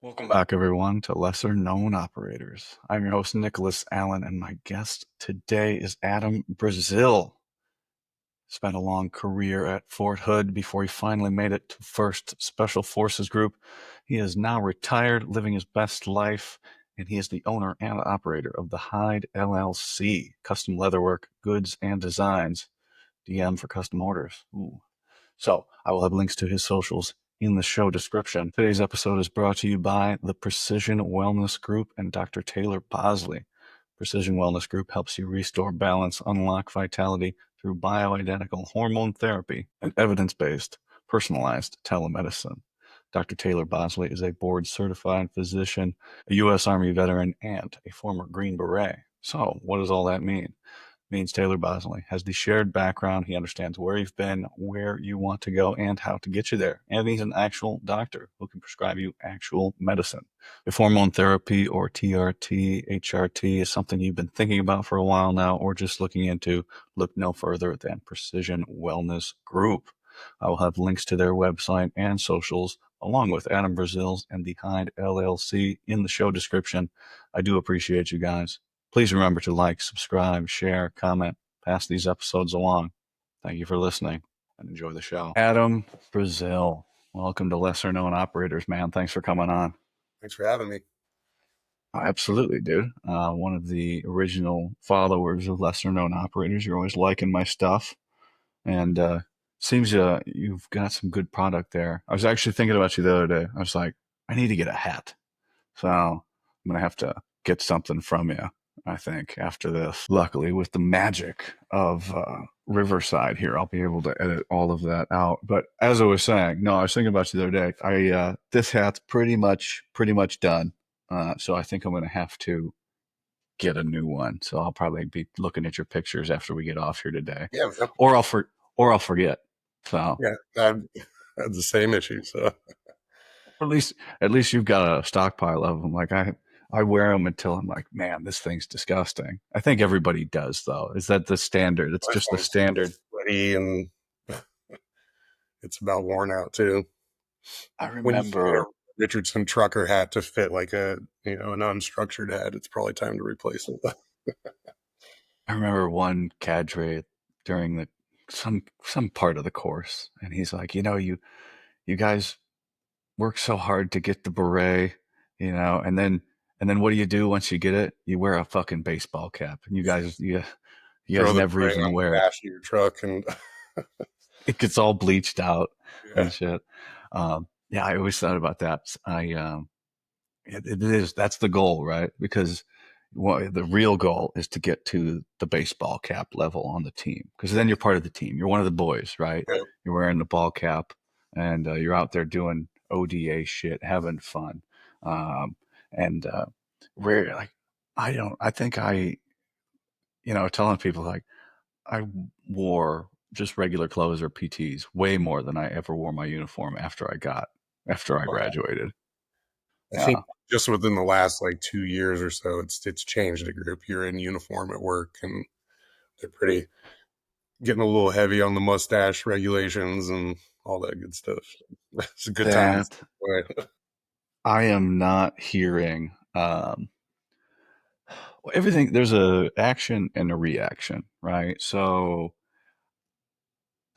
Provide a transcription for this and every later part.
Welcome back, everyone, to Lesser Known Operators. I'm your host, Nicholas Allen, and my guest today is Adam Brazil. Spent a long career at Fort Hood before he finally made it to 1st Special Forces Group. He is now retired, living his best life, and he is the owner and operator of the Hyde LLC, custom leatherwork, goods, and designs. DM for custom orders. Ooh. So I will have links to his socials in the show description. Today's episode is brought to you by the Precision Wellness Group and Dr. Taylor Bosley. Precision Wellness Group helps you restore balance, unlock vitality through bioidentical hormone therapy and evidence-based, personalized telemedicine. Dr. Taylor Bosley is a board-certified physician, a U.S. Army veteran, and a former Green Beret. So what does all that mean? Means Taylor Bosley has the shared background. He understands where you've been, where you want to go, and how to get you there. And he's an actual doctor who can prescribe you actual medicine. If hormone therapy or TRT, HRT is something you've been thinking about for a while now or just looking into, look no further than Precision Wellness Group. I will have links to their website and socials along with Adam Brazil's and the Hyde LLC in the show description. I do appreciate you guys. Please remember to like, subscribe, share, comment, pass these episodes along. Thank you for listening and enjoy the show. Adam Brazil, welcome to Lesser Known Operators, man. Thanks for coming on. Thanks for having me. Oh, absolutely, dude. One of the original followers of Lesser Known Operators. You're always liking my stuff. And seems you've got some good product there. I was actually thinking about you the other day. I was like, I need to get a hat. So I'm going to have to get something from you, I think, after this. Luckily, with the magic of Riverside here, I'll be able to edit all of that out. But as I was saying, no, I was thinking about you the other day. This hat's pretty much done. So I think I'm going to have to get a new one. So I'll probably be looking at your pictures after we get off here today, Yeah, or I'll forget. So yeah, I've had the same issue. So at least you've got a stockpile of them. Like I wear them until I'm like, man, this thing's disgusting. I think everybody does though. Is that the standard? It's my just the phone's standard. sweaty and it's about worn out too. I When you get a remember, Richardson trucker hat to fit like an unstructured hat, it's probably time to replace it. I remember one cadre during some part of the course, and he's like, you guys work so hard to get the beret, and then what do you do once you get it? You wear a fucking baseball cap, and you guys Throw the never beret even on the wear it. dash of your truck, and It gets all bleached out yeah, and shit. Yeah, I always thought about that. It is that's the goal, right? Because the real goal is to get to the baseball cap level on the team, because then you're part of the team. You're one of the boys, right? yeah. You're wearing the ball cap, and you're out there doing ODA shit, having fun, and rare like I don't. I think telling people like I wore just regular clothes or PTs way more than I ever wore my uniform after I graduated. I Yeah. think just within the last like 2 years or so, it's changed the group. You're in uniform at work, and they're pretty getting a little heavy on the mustache regulations and all that good stuff. It's a good time. That I am not hearing everything. There's a action and a reaction, right? So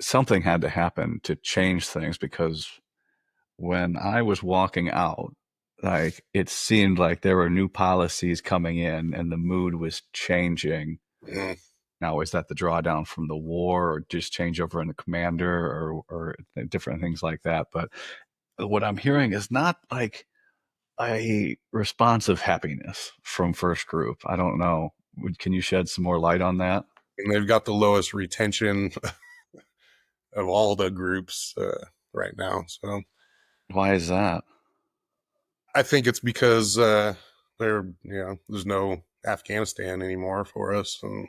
something had to happen to change things, because when I was walking out, like it seemed like there were new policies coming in and the mood was changing. Mhm. Now, is that the drawdown from the war or just changeover in the commander or different things like that? But what I'm hearing is not like a response of happiness from first group. I don't know. Can you shed some more light on that? And they've got the lowest retention of all the groups right now. So Why is that? I think it's because there's no Afghanistan anymore for us, and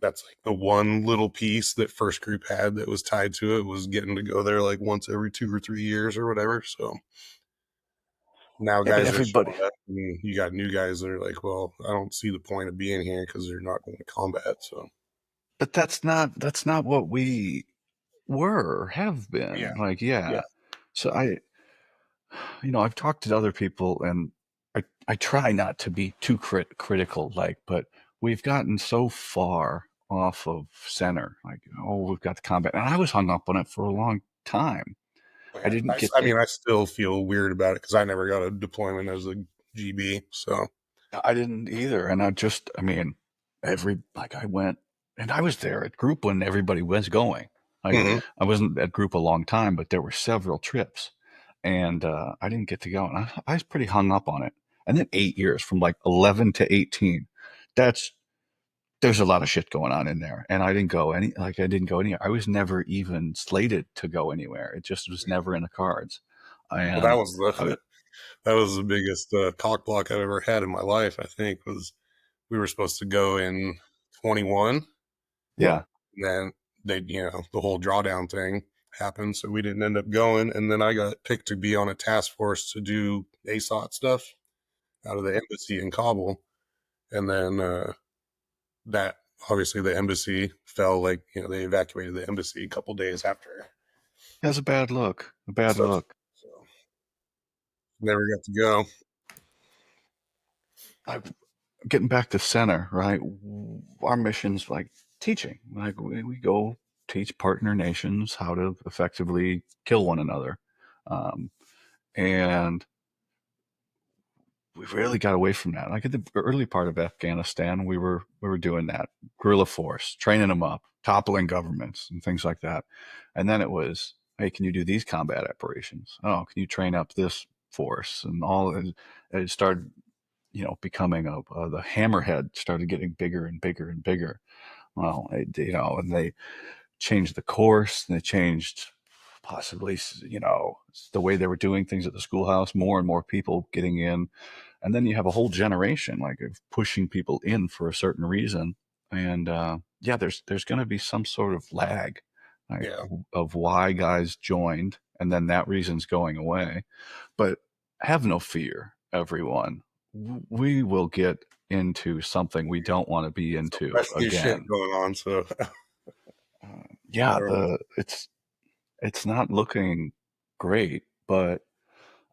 that's like the one little piece that first group had that was tied to it was getting to go there like once every 2 or 3 years or whatever. So now Yeah, but guys are everybody, showing up, and you got new guys that are like, well, I don't see the point of being here because they're not going to combat. So but that's not what we were or have yeah, been. Like, yeah, yeah. So I've talked to other people, and I try not to be too critical, like, but we've gotten so far off of center. Like, oh, we've got the combat, and I was hung up on it for a long time. I Yeah, didn't get I the mean, I still feel weird about it because I never got a deployment as a GB. So, I didn't either. And I mean, I went and I was there at group when everybody was going. mhm. I wasn't at group a long time, but there were several trips and I didn't get to go. And I was pretty hung up on it. And then 8 years from like 11 to 18, that's, there's a lot of shit going on in there. And I didn't go anywhere. I was never even slated to go anywhere. It just was never in the cards. Well, that And was I, that was the biggest cock block I've ever had in my life. I think was we were supposed to go in 21, yeah, and then the whole drawdown thing happened, so we didn't end up going. And then I got picked to be on a task force to do ASOT stuff out of the embassy in Kabul, and then that obviously the embassy fell. Like they evacuated the embassy a couple days after has a bad look, a bad stuff. look. So never got to go. I Getting back to center, right? Our mission's like teaching. Like we go teach partner nations how to effectively kill one another. Um, and we really got away from that. Like at the early part of Afghanistan, we were doing that guerrilla force, training them up, toppling governments and things like that. And then it was, hey, can you do these combat operations? Oh, can you train up this force and all? And it started becoming the hammerhead started getting bigger and bigger and bigger. Well, and they changed the course, and they changed possibly, the way they were doing things at the schoolhouse. More and more people getting in, and then you have a whole generation like of pushing people in for a certain reason. And yeah, there's going to be some sort of lag, like Yeah, of why guys joined, and then that reason's going away. But have no fear, everyone. We will get into something we don't want to be some into rescue shit again. going on. So I Yeah, don't know. it's not looking great, but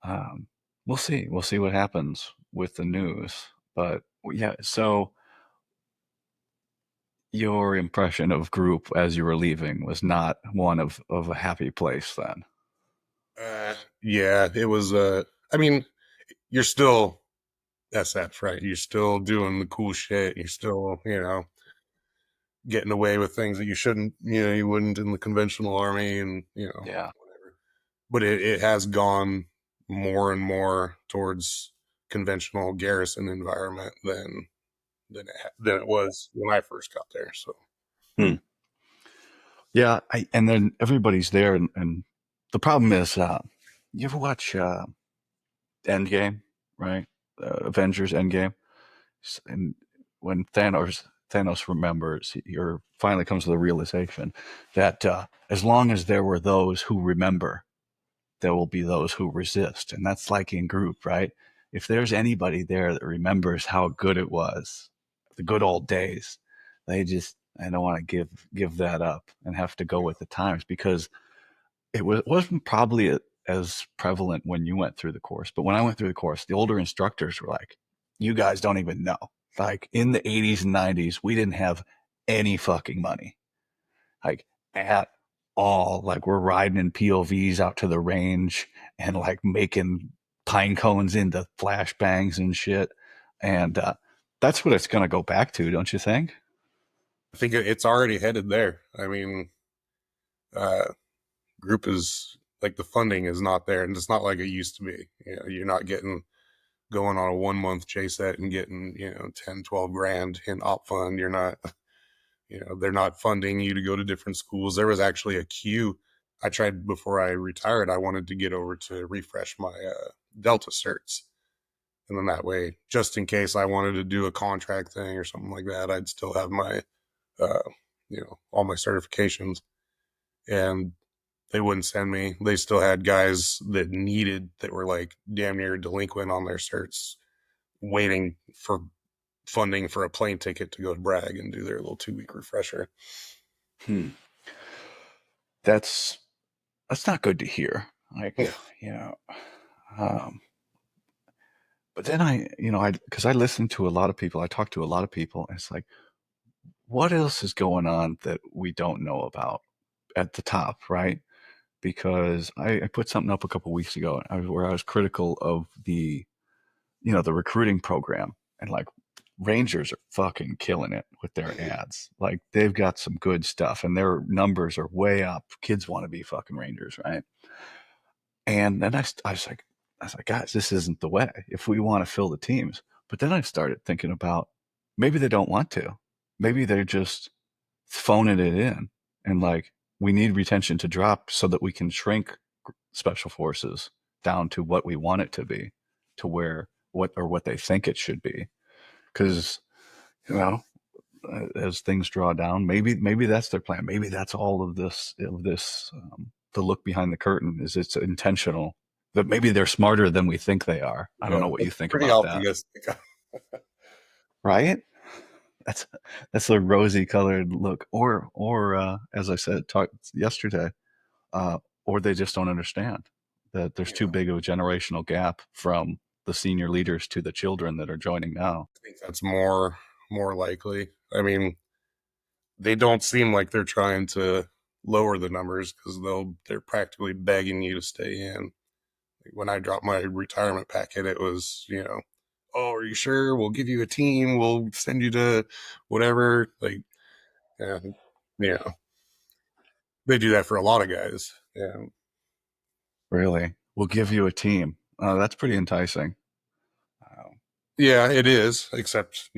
um, we'll see. We'll see what happens with the news. But yeah, so your impression of group as you were leaving was not one of a happy place then. Yeah, it was. I mean, you're still SF, right? You're still doing the cool shit. You're still, getting away with things that you shouldn't. You wouldn't in the conventional army, and Yeah. whatever. But it has gone more and more towards conventional garrison environment than it was when I first got there. So Hmm. Yeah, and then everybody's there, and the problem is, you ever watch Endgame, right? Avengers Endgame, and when Thanos remembers, or finally comes to the realization that as long as there were those who remember, there will be those who resist, and that's like in group, right? If there's anybody there that remembers how good it was, the good old days, I don't want to give that up and have to go with the times because wasn't probably as prevalent when you went through the course. But when I went through the course, the older instructors were like, you guys don't even know. Like in the 80s and 90s, we didn't have any fucking money, like at all. Like we're riding in POVs out to the range and like making pine cones into flashbangs and shit. And that's what it's going to go back to, don't you think? I think it's already headed there. I mean, uh, group is like the funding is not there, and it's not like it used to be. You're not getting going on a 1 month J set and getting 10, 12 grand in op fund. You're not they're not funding you to go to different schools. There was actually a queue. I tried before I retired. I wanted to get over to refresh my Delta certs, and then that way, just in case I wanted to do a contract thing or something like that, I'd still have my uh, all my certifications. And they wouldn't send me. They still had guys that were like damn near delinquent on their certs, waiting for funding for a plane ticket to go to Bragg and do their little 2 week refresher. Hmm. That's that's not good to hear. Like, Yeah. you know, Um, but then because I listen to a lot of people, I talk to a lot of people, and it's like, what else is going on that we don't know about at the top, right? Because I put something up a couple weeks ago where I was critical of the recruiting program, and like Rangers are fucking killing it with their ads. Like they've got some good stuff and their numbers are way up. Kids want to be fucking Rangers, right? And then I was like, guys, this isn't the way if we want to fill the teams. But then I started thinking about maybe they don't want to. Maybe they're just phoning it in, and like we need retention to drop so that we can shrink special forces down to what we want it to be, to where what they think it should be. Because you know, as things draw down, maybe that's their plan. Maybe that's all of this. The look behind the curtain is it's intentional. That maybe they're smarter than we think they are. I don't Yeah, know what you that's think pretty about that, optimistic. right? That's that's a rosy colored look, or as I said talked yesterday, uh, or they just don't understand that there's too Yeah, big of a generational gap from the senior leaders to the children that are joining now. I think that's more likely. I mean, they don't seem like they're trying to lower the numbers because they're practically begging you to stay in. When I dropped my retirement packet, it was, oh, are you sure? We'll give you a team. We'll send you to whatever. Like, yeah, yeah, they do that for a lot of guys. Yeah, Really, we'll give you a team. That's pretty enticing. Uh, yeah, it is. Except,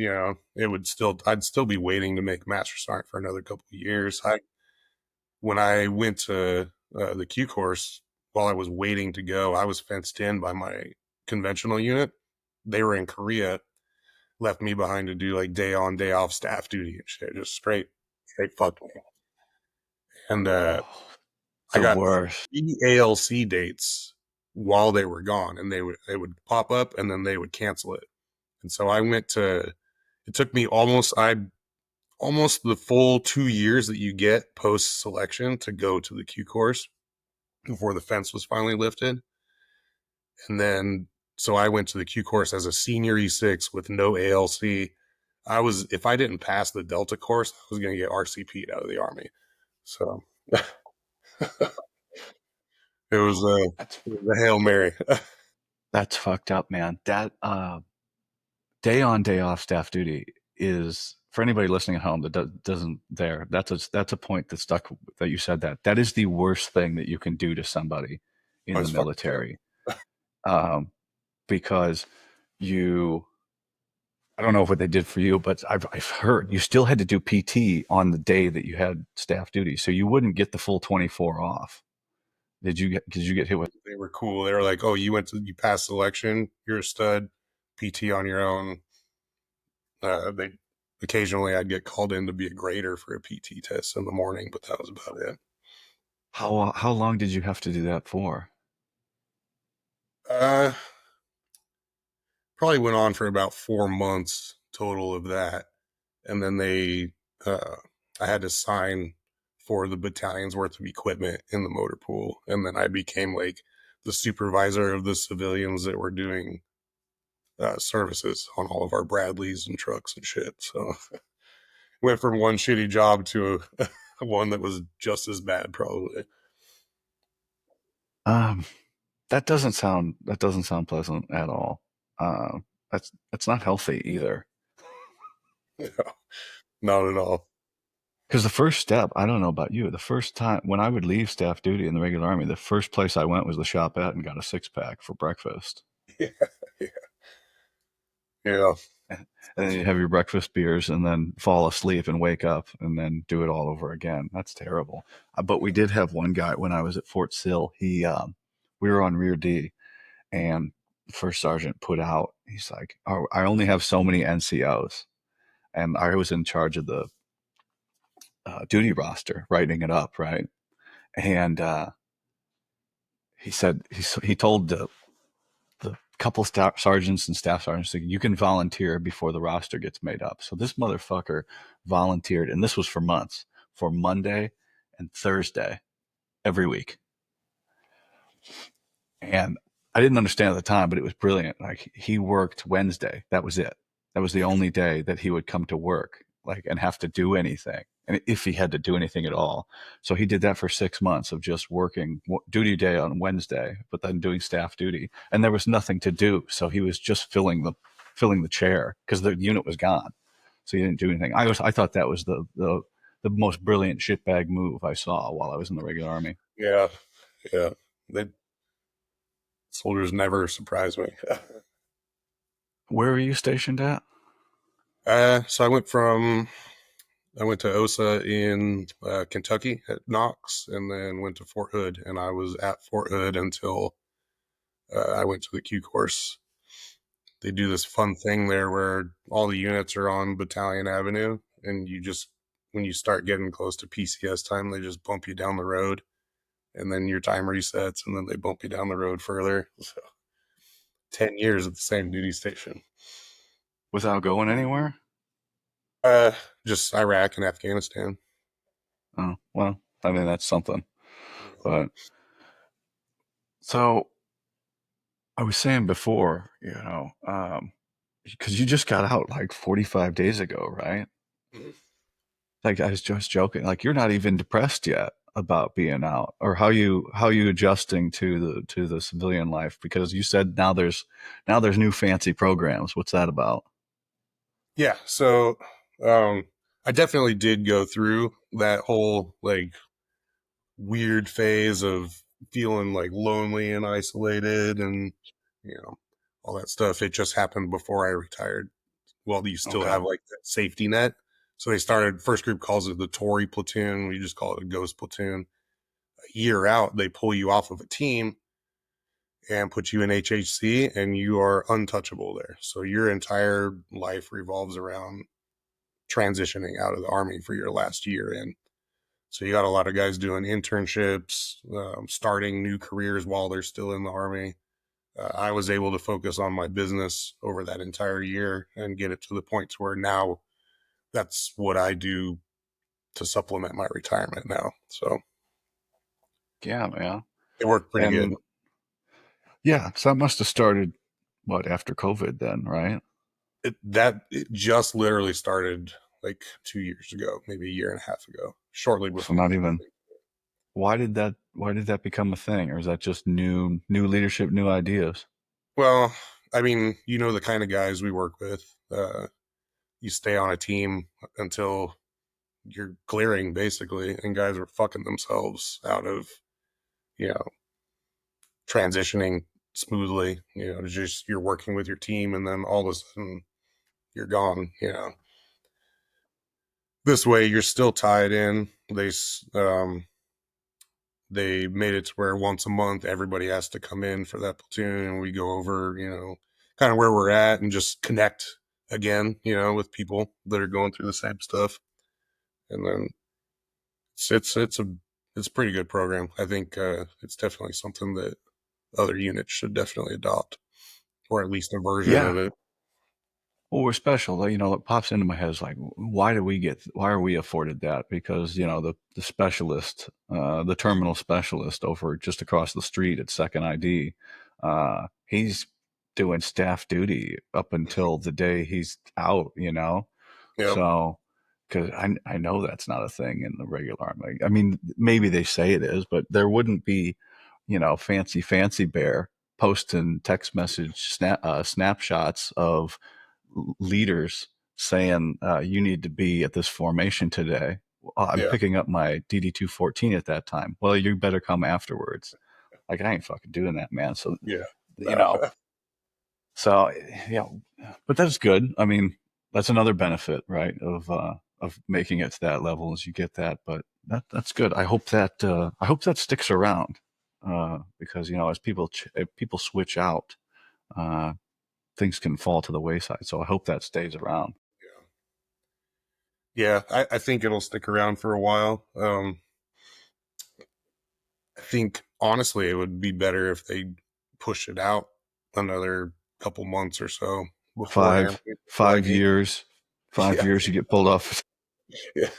I'd still be waiting to make Master Sergeant for another couple of years. When I went to the Q course, while I was waiting to go, I was fenced in by my conventional unit. They were in Korea, left me behind to do like day on, day off staff duty and shit. Just straight fucked me. And oh, I the got worst. 3 ALC dates while they were gone, and they would pop up and then they would cancel it. And so I went to. It took me almost the full 2 years that you get post selection to go to the Q course before the fence was finally lifted. And then, so I went to the Q course as a senior E6 with no ALC. If I didn't pass the Delta course, I was going to get RCP'd out of the Army. So it was That's a Hail Mary. that's fucked up, man. That day on day off staff duty is for anybody listening at home that doesn't there. That's a point that stuck that you said that is the worst thing that you can do to somebody I in the was fucking military, terrible. um, because you. I don't know what they did for you, but I've heard you still had to do PT on the day that you had staff duty, so you wouldn't get the full 24 off. Did you get hit with? They were cool. They were like, "Oh, you passed selection. You're a stud. PT on your own." They occasionally I'd get called in to be a grader for a PT test in the morning, but that was about it. How long did you have to do that for? Uh, Probably went on for about 4 months total of that, and then I had to sign for the battalion's worth of equipment in the motor pool, and then I became like the supervisor of the civilians that were doing services on all of our Bradleys and trucks and shit. So went from one shitty job to one that was just as bad, probably. Um, that doesn't sound pleasant at all. That's not healthy either. Yeah, not at all. Because the first step, I don't know about you, the first time when I would leave staff duty in the regular army, the first place I went was the shopette and got a six pack for breakfast. Yeah, yeah, yeah. And then you have your breakfast beers and then fall asleep and wake up and then do it all over again. That's terrible. But we did have one guy when I was at Fort Sill. We were on Rear D, and the first sergeant put out. He's like, "Oh, I only have so many NCOs," and I was in charge of the duty roster, writing it up, right? And he told the couple staff sergeants and staff sergeants, you can volunteer before the roster gets made up. So this motherfucker volunteered, and this was for months, for Monday and Thursday every week. And I didn't understand at the time, but it was brilliant. Like he worked Wednesday. That was it. That was the only day that he would come to work, like, and have to do anything. And if he had to do anything at all. So he did that for 6 months of just working duty day on Wednesday, but then doing staff duty. And there was nothing to do. So he was just filling the chair because the unit was gone. So he didn't do anything. I thought that was the most brilliant shitbag move I saw while I was in the regular army. Yeah, yeah. The soldiers never surprise me. Where were you stationed at? So I went to OSA in Kentucky at Knox, and then went to Fort Hood, and I was at Fort Hood until I went to the Q course. They do this fun thing there where all the units are on Battalion Avenue, and you just when you start getting close to PCS time, they just bump you down the road, and then your time resets, and then they bump you down the road further. So 10 years at the same duty station. Without going anywhere? Uh, just Iraq and Afghanistan. Oh, well, I mean, that's something. Yeah. But so I was saying before, because you just got out like 45 days ago, right? Mhm. Like I was just joking. Like you're not even depressed yet about being out, or how you adjusting to the civilian life, because you said now there's new fancy programs. What's that about? Yeah, so um, I definitely did go through that whole like weird phase of feeling like lonely and isolated and you know all that stuff. It just happened before I retired. Well, you still Okay. have like that safety net. So they started first group calls it the Tory platoon. We just call it a ghost platoon. A year out, they pull you off of a team and put you in HHC, and you are untouchable there. So your entire life revolves around transitioning out of the army for your last year in. So you got a lot of guys doing internships, starting new careers while they're still in the army. I was able to focus on my business over that entire year and get it to the point where now that's what I do to supplement my retirement now. So Yeah, man. it worked pretty good. And yeah, so that must have started what after COVID then, right? It just literally started like 2 years ago, maybe a year and a half ago, shortly So before not the whole even. thing. Why did that become a thing, or is that just new leadership, new ideas? Well, I mean, you know the kind of guys we work with. You stay on a team until you're clearing basically, and guys are fucking themselves out of you know transitioning smoothly. Just you're working with your team, and then all of a sudden you're gone. This way you're still tied in. They made it to where once a month everybody has to come in for that platoon, and we go over kind of where we're at and just connect again, with people that are going through the same stuff. And then it's a pretty good program. I think it's definitely something that other units should definitely adopt, or at least a version of Yeah. it. Well, we're special. Like, what pops into my head is like, why are we afforded that? Because, the specialist, the terminal specialist over just across the street at Second ID, he's doing staff duty up until the day he's out. Yep. So, because I know that's not a thing in the regular army. I mean, maybe they say it is, but there wouldn't be, fancy bear posting text message snapshots of leaders saying, you need to be at this formation today. Well, I'm Yeah. picking up my DD 214 at that time. Well, you better come afterwards. Like, I ain't fucking doing that, man. So, Yeah. you No. know, so yeah, but that's good. I mean, that's another benefit, right? Of making it to that level as you get that. But that's good. I hope that sticks around, because as people switch out, uh, things can fall to the wayside. So I hope that stays around. Yeah. I think it'll stick around for a while. I think honestly, it would be better if they push it out another couple months or so before Five airmen like five me. years, five Yeah, years you get pulled off. yeah.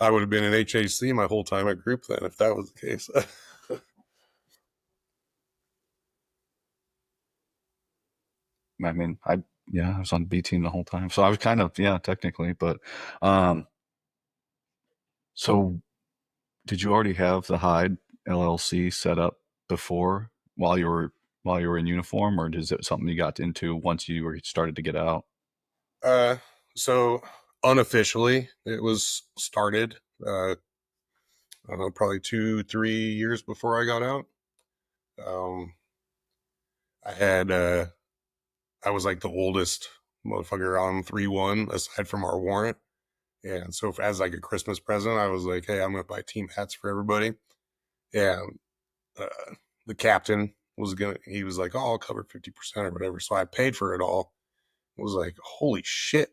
I would have been in HAC my whole time at group then if that was the case. I mean, I was on B team the whole time, so I was kind of, yeah, technically, but um, so did you already have the Hyde LLC set up before while you were in uniform, or is it something you got into once you were started to get out? Uh, so unofficially, it was started. I don't know, probably 2, 3 years before I got out. Um, I had I was like the oldest motherfucker on 3-1 aside from our warrant. And so as like a Christmas present, I was like, hey, I'm gonna buy team hats for everybody. And the captain was gonna he was like, oh, I'll cover 50% or whatever. So I paid for it all. It was like, holy shit,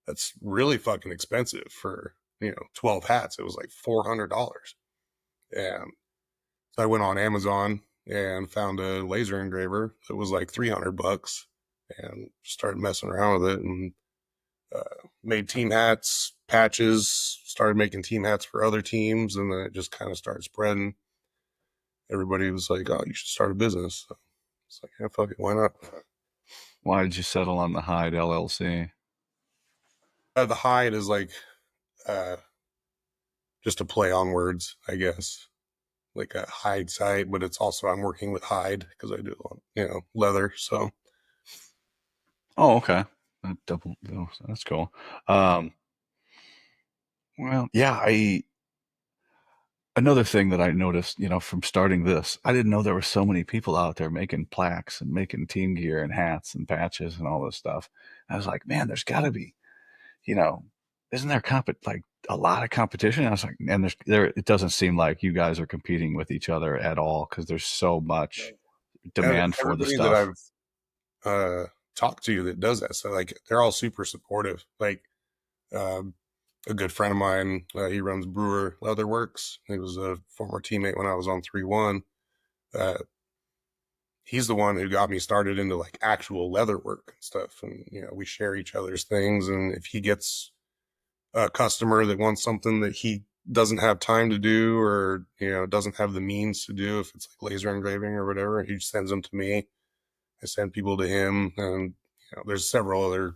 that's really fucking expensive for 12 hats. It was like $400. And so I went on Amazon and found a laser engraver that was like $300 and started messing around with it and made team hats, patches, started making team hats for other teams. And then it just kind of started spreading. Everybody was like, oh, you should start a business. So it's like, yeah, fuck it. Why not? Why did you settle on the Hyde LLC? The hide is like uh, just a play on words, I guess. Like a hide site, but it's also I'm working with hide because I do leather. So Oh, okay. Oh, that's cool. Um, well, yeah, I another thing that I noticed, from starting this, I didn't know there were so many people out there making plaques and making team gear and hats and patches and all this stuff. I was like, man, there's got to be, you know, isn't there like a lot of competition? I was like, and it doesn't seem like you guys are competing with each other at all because there's so much demand for the everybody that stuff. I've talked to that does that, so like they're all super supportive. Like um, a good friend of mine, he runs Brewer Leatherworks. He was a former teammate when I was on 3-1. Uh, he's the one who got me started into like actual leather work and stuff. And, we share each other's things. And if he gets a customer that wants something that he doesn't have time to do or, doesn't have the means to do, if it's like laser engraving or whatever, he sends them to me. I send people to him. And, there's several other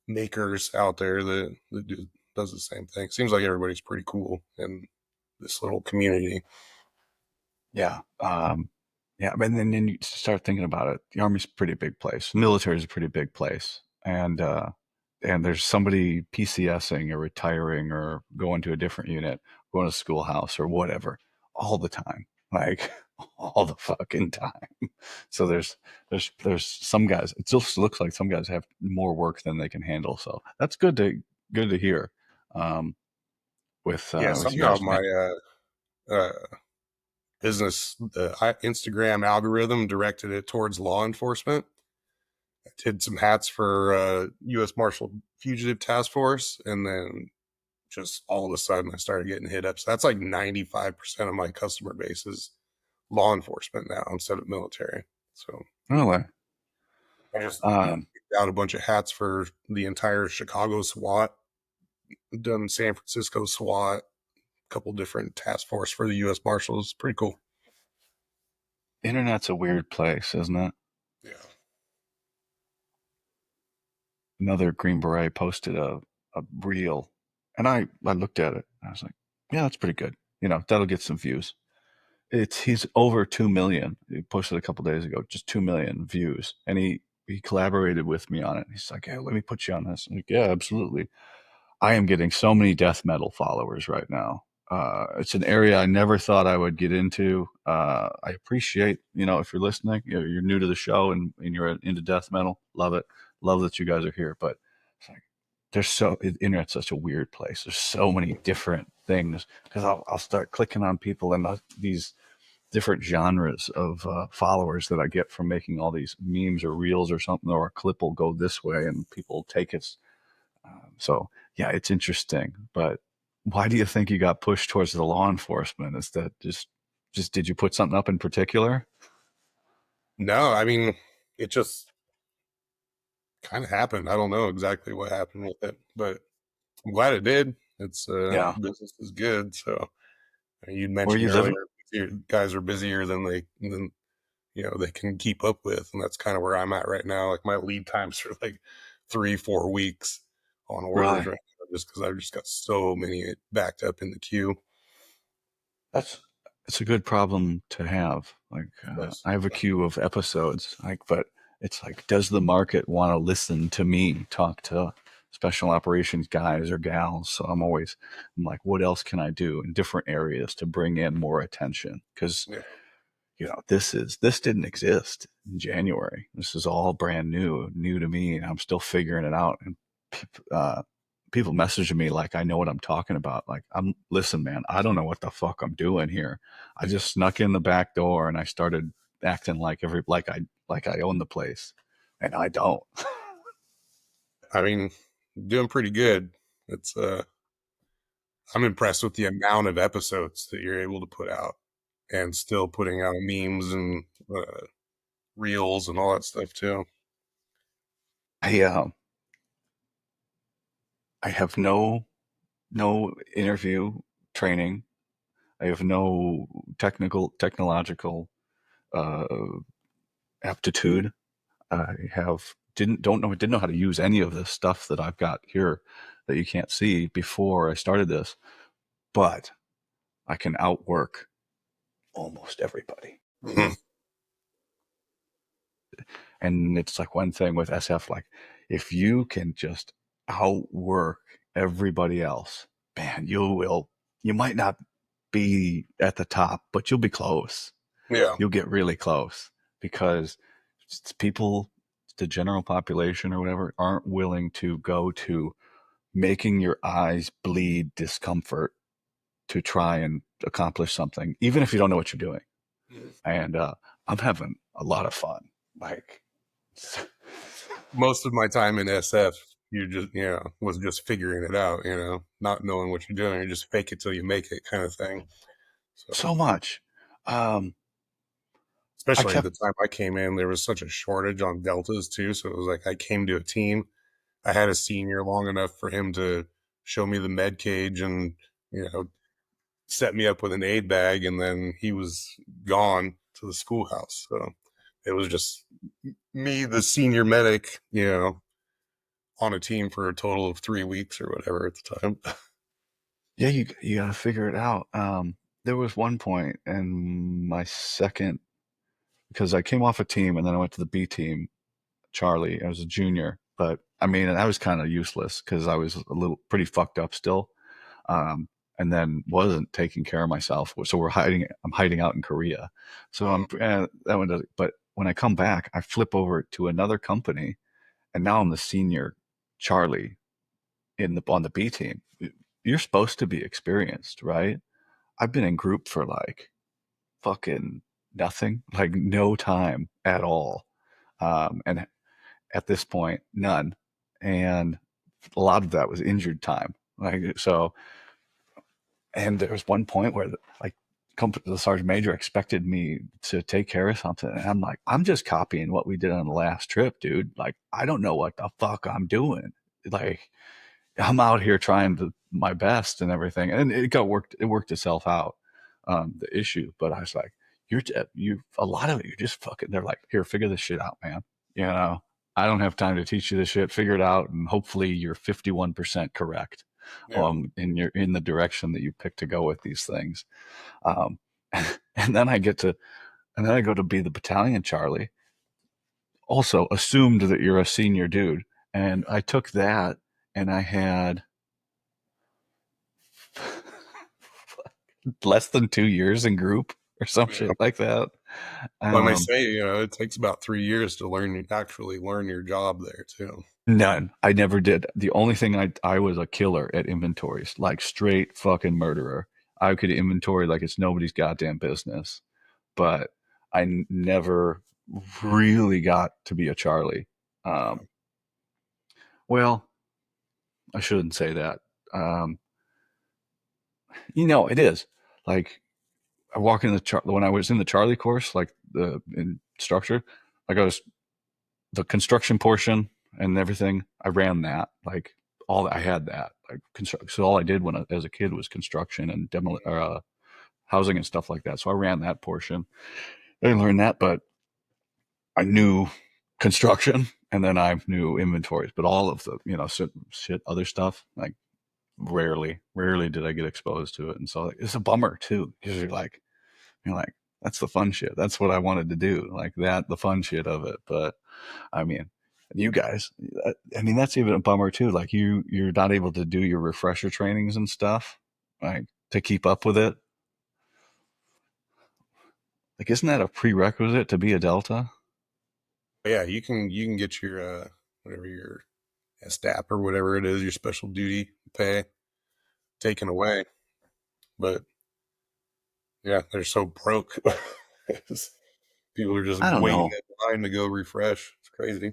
makers out there that does the same thing. Seems like everybody's pretty cool in this little community. Yeah. Yeah. And then you start thinking about it. The army's a pretty big place. The military is a pretty big place. And there's somebody PCSing or retiring or going to a different unit, going to schoolhouse or whatever all the time. Like all the fucking time. So there's some guys, it just looks like some guys have more work than they can handle. So that's good to hear. Um, Yeah, with you somehow guys, my business, the Instagram algorithm directed it towards law enforcement. I did some hats for U.S. Marshal Fugitive Task Force, and then just all of a sudden I started getting hit up. So that's like 95% of my customer base is law enforcement now instead of military. So really. I just Um, picked out a bunch of hats for the entire Chicago SWAT, done San Francisco SWAT, a couple different task force for the U.S. Marshals. Pretty cool. Internet's a weird place, isn't it? Yeah. Another Green Beret posted a reel, and I looked at it. I was like, yeah, that's pretty good. That'll get some views. He's over 2 million. He posted a couple days ago, just 2 million views, and he collaborated with me on it. He's like, hey, let me put you on this. I'm like, yeah, absolutely. I am getting so many death metal followers right now. It's an area I never thought I would get into. I appreciate, if you're listening, you're new to the show and you're into death metal. Love it. Love that you guys are here. But it's like, the internet's such a weird place. There's so many different things because I'll start clicking on people and these different genres of followers that I get from making all these memes or reels or something, or a clip will go this way and people take it. So yeah, it's interesting. But why do you think you got pushed towards the law enforcement? Is that just did you put something up in particular? No, I mean, it just kind of happened. I don't know exactly what happened with it, but I'm glad it did. It's Yeah. business is good. So you Where mentioned you live? earlier, you guys are busier than they can keep up with. And that's kind of where I'm at right now. Like my lead times are like 3-4 weeks on orders Right. right now, just because I've just got so many backed up in the queue. That's it's a good problem to have. Like Yes. I have a queue of episodes, like, but it's like, does the market want to listen to me talk to special operations guys or gals? So I'm like, what else can I do in different areas to bring in more attention? Because Yeah. this didn't exist in January. This is all brand new to me, and I'm still figuring it out. And uh, people messaging me like I know what I'm talking about. Like, listen, man, I don't know what the fuck I'm doing here. I just snuck in the back door and I started acting like I own the place, and I don't. I mean, doing pretty good. It's I'm impressed with the amount of episodes that you're able to put out and still putting out memes and reels and all that stuff too. I I have no interview training. I have no technological uh, aptitude. I have didn't know how to use any of this stuff that I've got here that you can't see before I started this, but I can outwork almost everybody. Mhm. And it's like one thing with SF, like if you can just outwork everybody else, man, you might not be at the top, but you'll be close. Yeah. You'll get really close because people, the general population or whatever, aren't willing to go to making your eyes bleed discomfort to try and accomplish something, even if you don't know what you're doing. And I'm having a lot of fun. Like, Most of my time in SF, you just, was just figuring it out, not knowing what you're doing. You just fake it till you make it kind of thing. So, so much. Um, I especially at kept, the time I came in, there was such a shortage on deltas too. So it was like I came to a team. I had a senior long enough for him to show me the med cage and, you know, set me up with an aid bag, and then he was gone to the schoolhouse. So it was just me, the senior medic, on a team for a total of 3 weeks or whatever at the time. yeah, you got to figure it out. There was one point in my second, because I came off a team and then I went to the B team, Charlie. I was a junior, but I mean, I was kind of useless because I was a little pretty fucked up still. And then wasn't taking care of myself. So I'm hiding out in Korea. So that one does, but when I come back, I flip over to another company and now I'm the senior Charlie on the B team. You're supposed to be experienced, right? I've been in group for like fucking nothing, like no time at all. And at this point, none. And a lot of that was injured time. Like, so, and there was one point where like the sergeant major expected me to take care of something. And I'm like, I'm just copying what we did on the last trip, dude. Like, I don't know what the fuck I'm doing. Like, I'm out here trying my best and everything. And it worked itself out, the issue. But I was like, a lot of it, you're just fucking, they're like, here, figure this shit out, man. You know, I don't have time to teach you this shit. Figure it out. And hopefully you're 51% correct Yeah. in the direction that you pick to go with these things. Um, and then and then I go to be the battalion Charlie, also assumed that you're a senior dude. And I took that and I had less than 2 years in group or some Yeah. shit like that. Well, they Um, say, it takes about 3 years to actually learn your job there too. None. I never did. The only thing I was a killer at inventories, like straight fucking murderer. I could inventory like it's nobody's goddamn business, but never really got to be a Charlie. Yeah. Um, well, I shouldn't say that. Um, it is like I walk in when I was in the Charlie course, like the instructor, like I was the construction portion and everything. I ran that like I had that like so all I did as a kid was construction and housing and stuff like that. So I ran that portion. I learned that, but I knew construction and then I knew inventories, but all of the, shit, other stuff, like rarely did I get exposed to it. And so like, it's a bummer too, because you're like, that's the fun shit. That's what I wanted to do. Like that, the fun shit of it. But I mean, you guys, I mean, that's even a bummer too. Like you're not able to do your refresher trainings and stuff, like to keep up with it. Like, isn't that a prerequisite to be a Delta? But yeah, you can get your whatever your SDAP or whatever it is, your special duty pay taken away. But yeah, they're so broke. People are just I don't waiting know. in line to go refresh. It's crazy.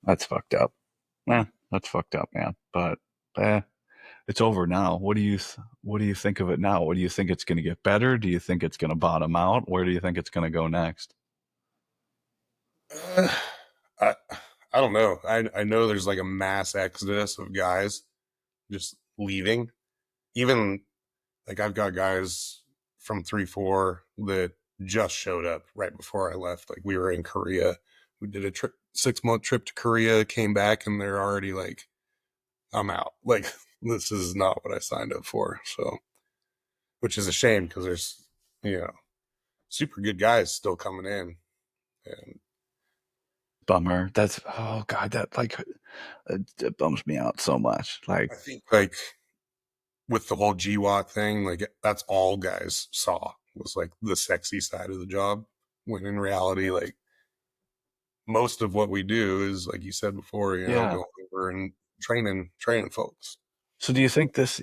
That's fucked up. That's fucked up, man. But eh, it's over now. What do you think of it now? What do you think it's going to get better? Do you think it's going to bottom out? Where do you think it's going to go next? Uh, I I don't know. I know there's like a mass exodus of guys just leaving. Even like I've got guys from 3-4 that just showed up right before I left. Like we were in Korea. We did a 6-month trip to Korea, came back, and they're already like, I'm out. Like this is not what I signed up for. So, which is a shame because there's, you know, super good guys still coming in. And Bummer. That's oh god, that like it bums me out so much. Like I think like with the whole GWAT thing, like that's all guys saw was like the sexy side of the job. When in reality, like most of what we do is like you said before, yeah. going over and training folks. So do you think this,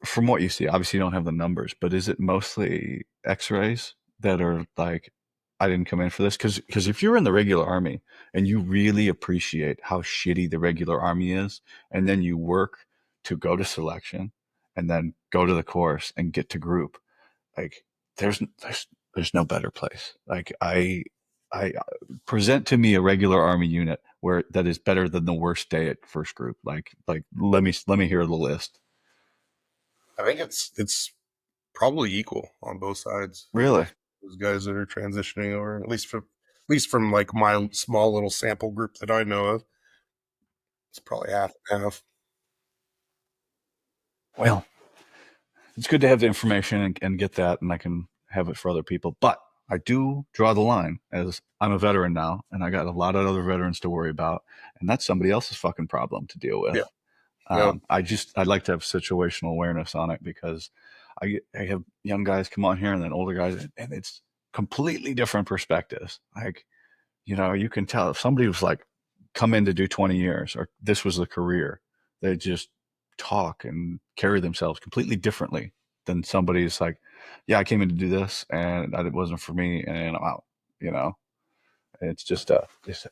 from what you see, obviously you don't have the numbers, but is it mostly X-rays that are like, I didn't come in for this? Because if you're in the regular army and you really appreciate how shitty the regular army is, and then you work to go to selection, and then go to the course and get to group, like there's no better place. Like I present to me a regular army unit where that is better than the worst day at first group. Like let me hear the list. I think it's probably equal on both sides. Really? Those guys that are transitioning over, at least from like my small little sample group that I know of, it's probably half and half. Well, it's good to have the information and get that, and I can have it for other people. But I do draw the line as I'm a veteran now, and I got a lot of other veterans to worry about, and that's somebody else's fucking problem to deal Yeah. with. Yep. I'd like to have situational awareness on it because I have young guys come on here and then older guys, and it's completely different perspectives. Like, you can tell if somebody was like, come in to do 20 years or this was the career, they just talk and carry themselves completely differently than somebody who's like, yeah, I came in to do this and it wasn't for me and I'm out. You know, it's just a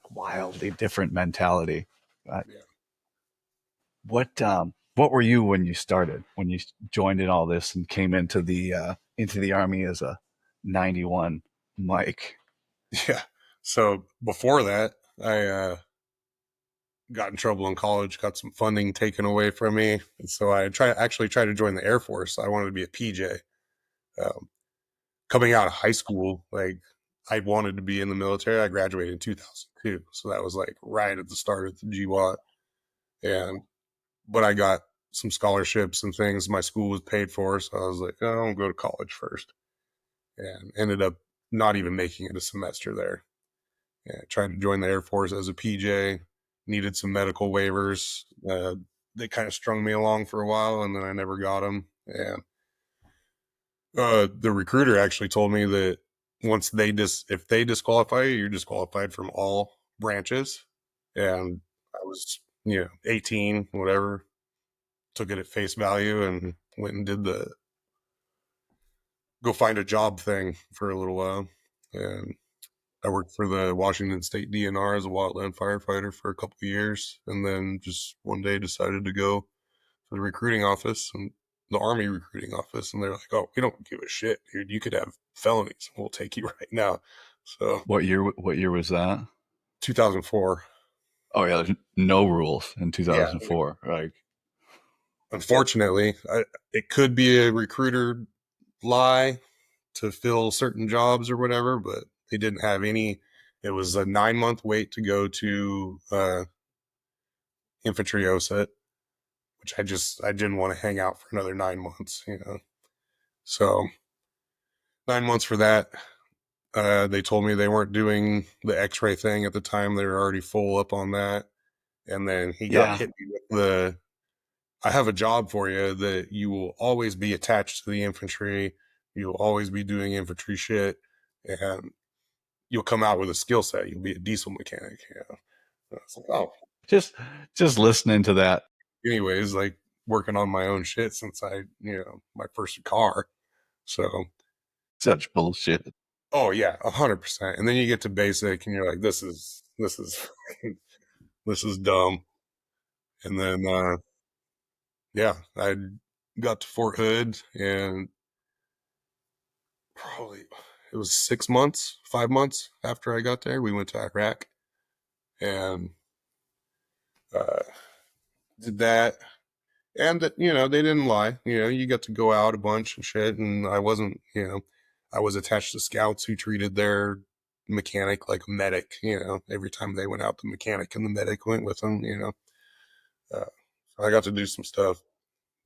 wildly different mentality. Uh, Yeah. what were you when you started, when you joined in all this and came into the army as a 91 Mike? Yeah. So before that, I got in trouble in college, got some funding taken away from me, and so I actually tried to join the Air Force. I wanted to be a PJ. Um, Coming out of high school, like I wanted to be in the military. I graduated in 2002, so that was like right at the start of the GWAT, and but I got some scholarships and things. My school was paid for, so I was like, oh, I'll go to college first, and ended up not even making it a semester there. Yeah, tried to join the Air Force as a PJ, needed some medical waivers. They kind of strung me along for a while, and then I never got them. And the recruiter actually told me that once if they disqualify you, you're disqualified from all branches. And I was 18, whatever, took it at face value and went and did the go find a job thing for a little while. And I worked for the Washington State DNR as a wildland firefighter for a couple of years, and then just one day decided to go to the recruiting office and the Army recruiting office, and they're like, "Oh, we don't give a shit, dude. You could have felonies. We'll take you right now." So, What year was that? 2004. Oh yeah, there's no rules in Yeah, 2004. Like, unfortunately, it could be a recruiter lie to fill certain jobs or whatever, but They didn't have any. It was a 9 month wait to go to infantry OSET, which I didn't want to hang out for another 9 months, you know. So 9 months for that. They told me they weren't doing the X-ray thing at the time. They were already full up on that. And then he got Yeah. hit me with the, I have a job for you that you will always be attached to the infantry. You'll always be doing infantry shit, and you'll come out with a skill set. You'll be a diesel mechanic. You know? And I was like, oh, Just just listening to that. anyways, like working on my own shit since my first car. So, Such bullshit. oh yeah, 100%. And then you get to basic, and you're like, this is this is dumb. And then, yeah, I got to Fort Hood, and probably it was 6 months, 5 months after I got there, we went to Iraq and uh, did that. And that, they didn't lie. You got to go out a bunch and shit. And I wasn't, I was attached to scouts who treated their mechanic like a medic. Every time they went out, the mechanic and the medic went with them. So I got to do some stuff,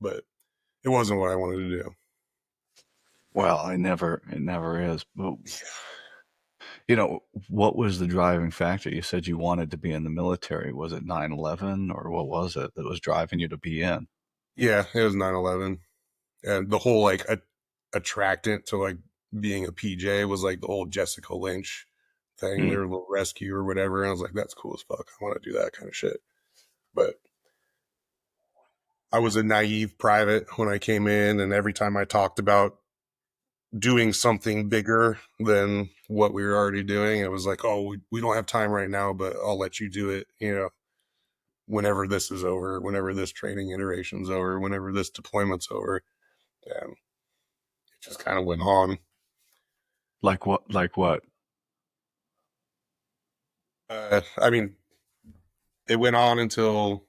but it wasn't what I wanted to do. Well, it never is. But what was the driving factor? You said you wanted to be in the military. Was it 9/11 or what was it that was driving you to be in? Yeah, it was 9/11. And the whole like attractant to like being a PJ was like the old Jessica Lynch thing, Hmm. their little rescue or whatever. And I was like, that's cool as fuck. I want to do that kind of shit. But I was a naive private when I came in, and every time I talked about doing something bigger than what we were already doing, it was like, oh, we don't have time right now, but I'll let you do it, whenever this is over, whenever this training iteration's over, whenever this deployment's over. And it just kind of went on. Like what? Like what? I mean, it went on until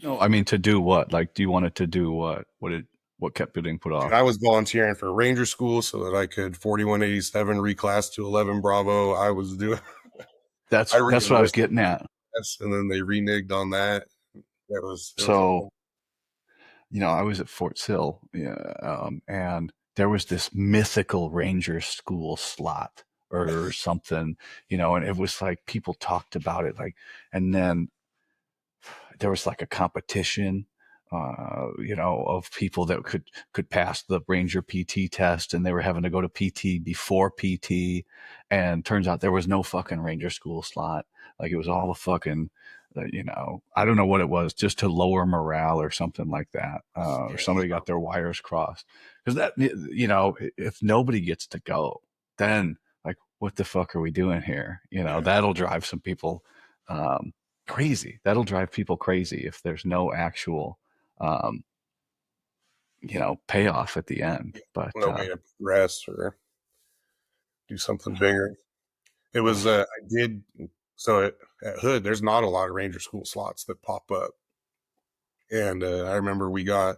No, I mean to do what? Like, do you want it to do what? What kept getting put dude, off? I was volunteering for Ranger School so that I could 4187 reclass to 11 Bravo. I was doing, I That's what I was re-enlisted, getting at. and then they reneged on that. It was a So whole, I was at Fort Sill, yeah, and there was this mythical Ranger School slot or something, and it was like people talked about it, like, and then there was like a competition, of people that could pass the Ranger PT test, and they were having to go to PT before PT, and turns out there was no fucking Ranger School slot. Like it was all a fucking, I don't know what it was, just to lower morale or something like that, or somebody got their wires crossed. Because that, if nobody gets to go, then like, what the fuck are we doing here? yeah, That'll drive some people. Um, Crazy. That'll drive people crazy if there's no actual, um, payoff at the end. yeah, But no way to progress or do something bigger. It was, I did, so at Hood, there's not a lot of Ranger School slots that pop up. And I remember I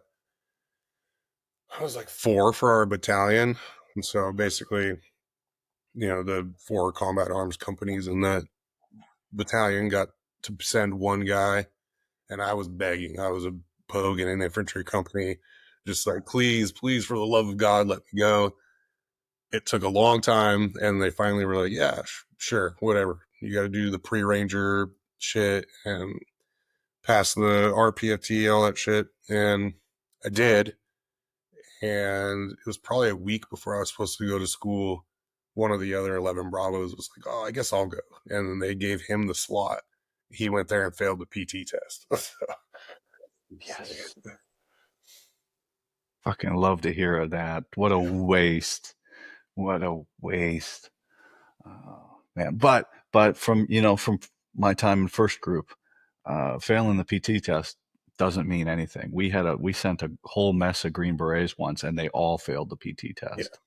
was like four for our battalion. And so basically, the four combat arms companies in that battalion got to send one guy, and I was begging. I was a pogue in an infantry company, just like, please, please, for the love of God, let me go. It took a long time, and they finally were like, yeah, sure, whatever. You got to do the pre-ranger shit and pass the RPFT, all that shit. And I did. And it was probably a week before I was supposed to go to school. One of the other 11 Bravos was like, oh, I guess I'll go. And then they gave him the slot. He went there and failed the PT test. yes, fucking love to hear of that. What a waste. What a waste. Man. But from my time in first group, failing the PT test doesn't mean anything. We sent a whole mess of Green Berets once, and they all failed the PT Yeah. test.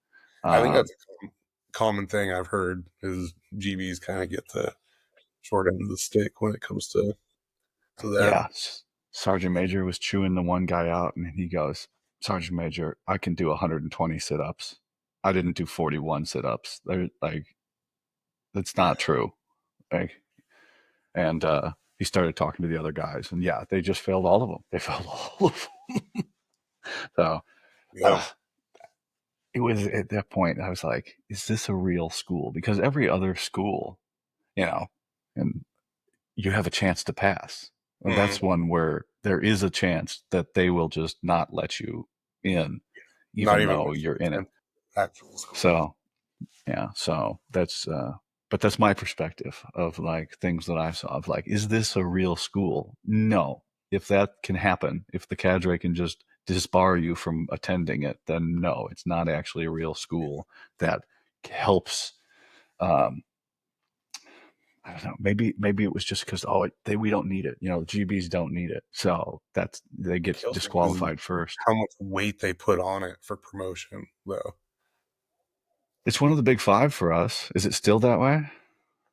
I think Um, that's a common thing I've heard is GBs kind of get the short end of the stick when it comes to that. Yeah, Sergeant Major was chewing the one guy out, and he goes, "Sergeant Major, I can do 120 sit-ups. I didn't do 41 sit-ups. They're like, that's not true. Like, and he started talking to the other guys, and yeah, they just failed all of them. They failed all of them. So Yeah. uh, it was at that point I was like, is this a real school? Because every other school, you know, and you have a chance to pass. And Mhm. that's one where there is a chance that they will just not let you in, Not even even though with you're in it. consent, actual school. So yeah, so but that's my perspective of like things that I saw of like, is this a real school? No. If that can happen, if the cadre can just disbar you from attending it, then no, it's not actually a real school that helps. Um, I don't know. Maybe it was just because we don't need it. GBs don't need it, so that's they get Kills me disqualified first. how much weight they put on it for promotion, though. It's one of the big five for us. Is it still that way?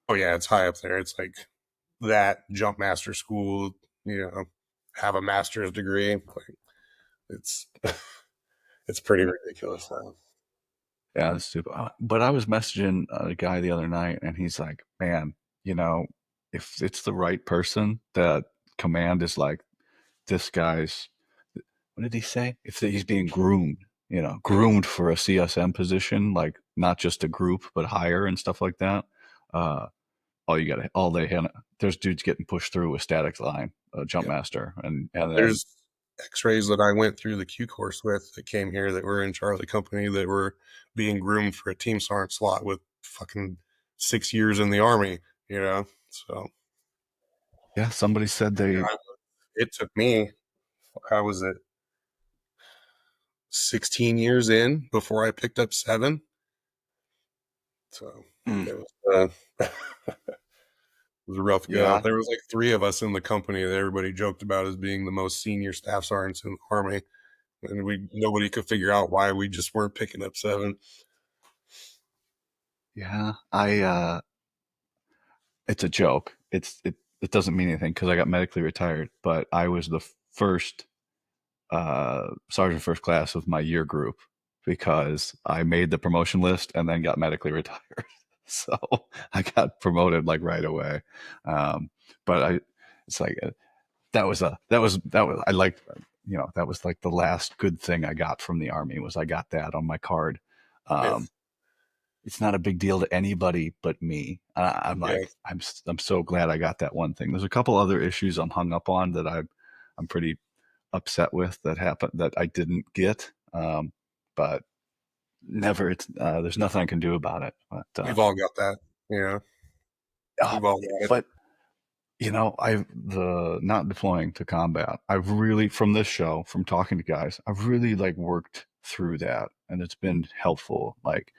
Oh yeah, it's high up there. It's like that jump master school, have a master's degree. Like it's it's pretty ridiculous now. Yeah, that's stupid. But I was messaging a guy the other night, and he's like, "Man, you know, if it's the right person, that command is like this guy's. What did he say? If he's being groomed, groomed for a CSM position, like not just a group, but higher and stuff like that. Uh, all they had, there's dudes getting pushed through a static line, a jump Yeah. master, and then There's X-rays that I went through the Q course with that came here that were in Charlie Company that were being groomed for a team sergeant slot with fucking 6 years in the army, you know. So yeah, somebody said they. yeah, it took me, how was it, 16 years in before I picked up 7. So Mm, it was it was a rough go. yeah, There was like 3 of us in the company that everybody joked about as being the most senior staff sergeants in the army, and we nobody could figure out why we just weren't picking up 7. yeah, it's a joke. It doesn't mean anything because I got medically retired, but I was the first sergeant first class of my year group because I made the promotion list and then got medically retired. So I got promoted like right away. Um, but it's like that was I liked, that was like the last good thing I got from the army was I got that on my card. Yeah, Um, it's not a big deal to anybody but me. I'm yeah. like, I'm so glad I got that one thing. There's a couple other issues I'm hung up on that I'm pretty upset with that happened that I didn't get. But never, there's nothing I can do about it. We've all got that. Yeah, Uh, we've all got it. but the not deploying to combat. I've really, from this show, from talking to guys, I've really like worked through that, and it's been helpful. Like,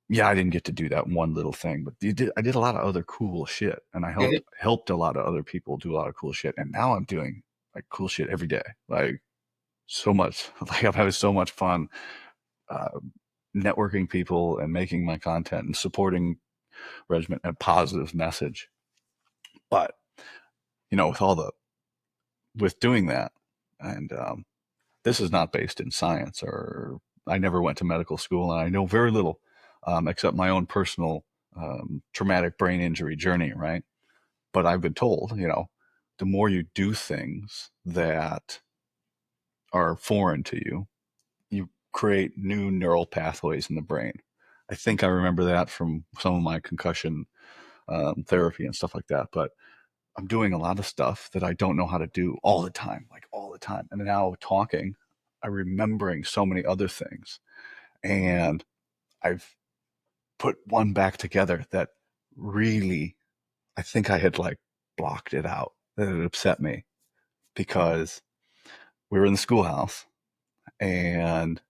yeah, I didn't get to do that one little thing, but I did a lot of other cool shit, and I Mhm. helped a lot of other people do a lot of cool shit, and now I'm doing like cool shit every day, like so much. Like I'm having so much fun uh, networking people and making my content and supporting regiment and positive message. But with with doing that, and this is not based in science, or I never went to medical school, and I know very little except my own personal traumatic brain injury journey, right? But I've been told, the more you do things that are foreign to you, you create new neural pathways in the brain. I think I remember that from some of my concussion therapy and stuff like that. But I'm doing a lot of stuff that I don't know how to do all the time, like all the time. And now talking, I'm remembering so many other things. And I've put one back together that really, I think I had like blocked it out, that it upset me because we were in the schoolhouse and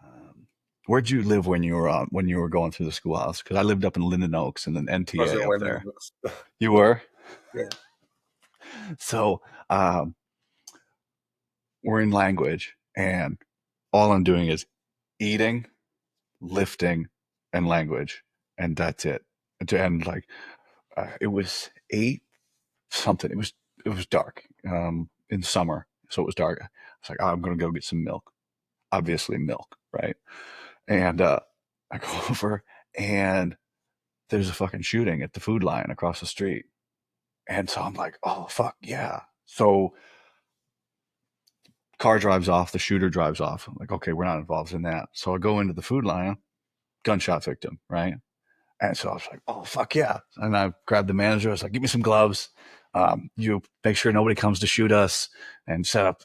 um, where'd you live when you were going through the schoolhouse? Because I lived up in Linden Oaks and then I was in NTA up Linden there. Oaks. You were? Yeah. So um, we're in language, and all I'm doing is eating, lifting, and language, and that's it. And like it was 8 something. It was dark in summer, so it was dark. I was like, oh, I'm gonna go get some milk. Obviously, milk, right? And I go over, and there's a fucking shooting at the food line across the street. And so I'm like, oh, fuck, yeah. So car drives off, the shooter drives off. I'm like, okay, we're not involved in that. So I go into the food line, gunshot victim, right? And so I was like, oh, fuck yeah. And I grabbed the manager. I was like, give me some gloves. You make sure nobody comes to shoot us and set up,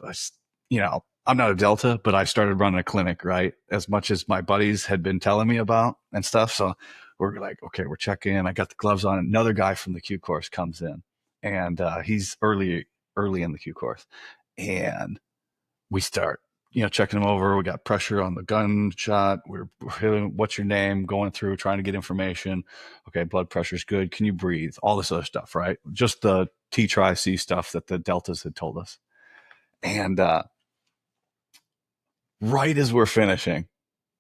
I'm not a Delta, but I started running a clinic, right? As much as my buddies had been telling me about and stuff. So we're like, okay, we're checking in. I got the gloves on. Another guy from the Q course comes in, and he's early in the Q course. And we start, checking them over. We got pressure on the gunshot. We're hitting, what's your name? Going through, trying to get information. Okay, blood pressure's good. Can you breathe? All this other stuff, right? Just the T-C stuff that the Deltas had told us. And right as we're finishing,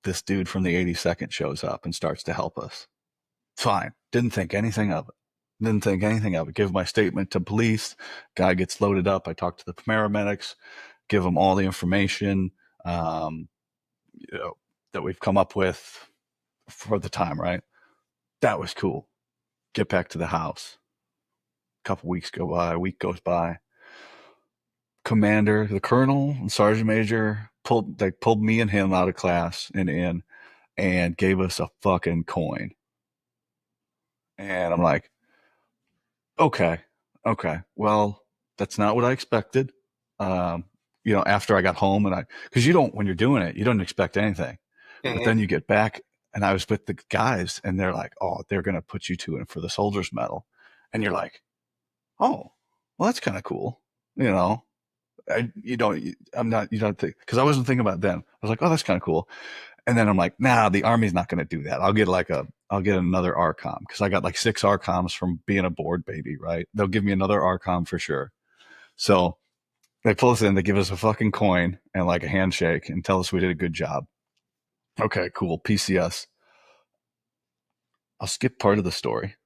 this dude from the 82nd shows up and starts to help us. Fine. Didn't think anything of it. Didn't think anything of it. Give my statement to police. Guy gets loaded up. I talk to the paramedics, give them all the information. Um, that we've come up with for the time, right? That was cool. Get back to the house. A couple weeks go by, a week goes by. Commander, the colonel, and sergeant major pulled me and him out of class and in and gave us a fucking coin. And I'm like, okay, okay, well, that's not what I expected. Um, after I got home because you don't, when you're doing it, you don't expect anything. But Mhm. then you get back, and I was with the guys, and they're like, "Oh, they're gonna put you two in for the soldiers medal," and you're like, "Oh, well, that's kind of cool," you know. I'm not, you don't think, because I wasn't thinking about them. I was like, "Oh, that's kind of cool," and then I'm like, "Nah, the army's not gonna do that. I'll get another RCOM because I got like 6 RCOMs from being a board baby, right? They'll give me another RCOM for sure." So they pull us in, they give us a fucking coin and like a handshake and tell us we did a good job. Okay, cool. PCS. I'll skip part of the story.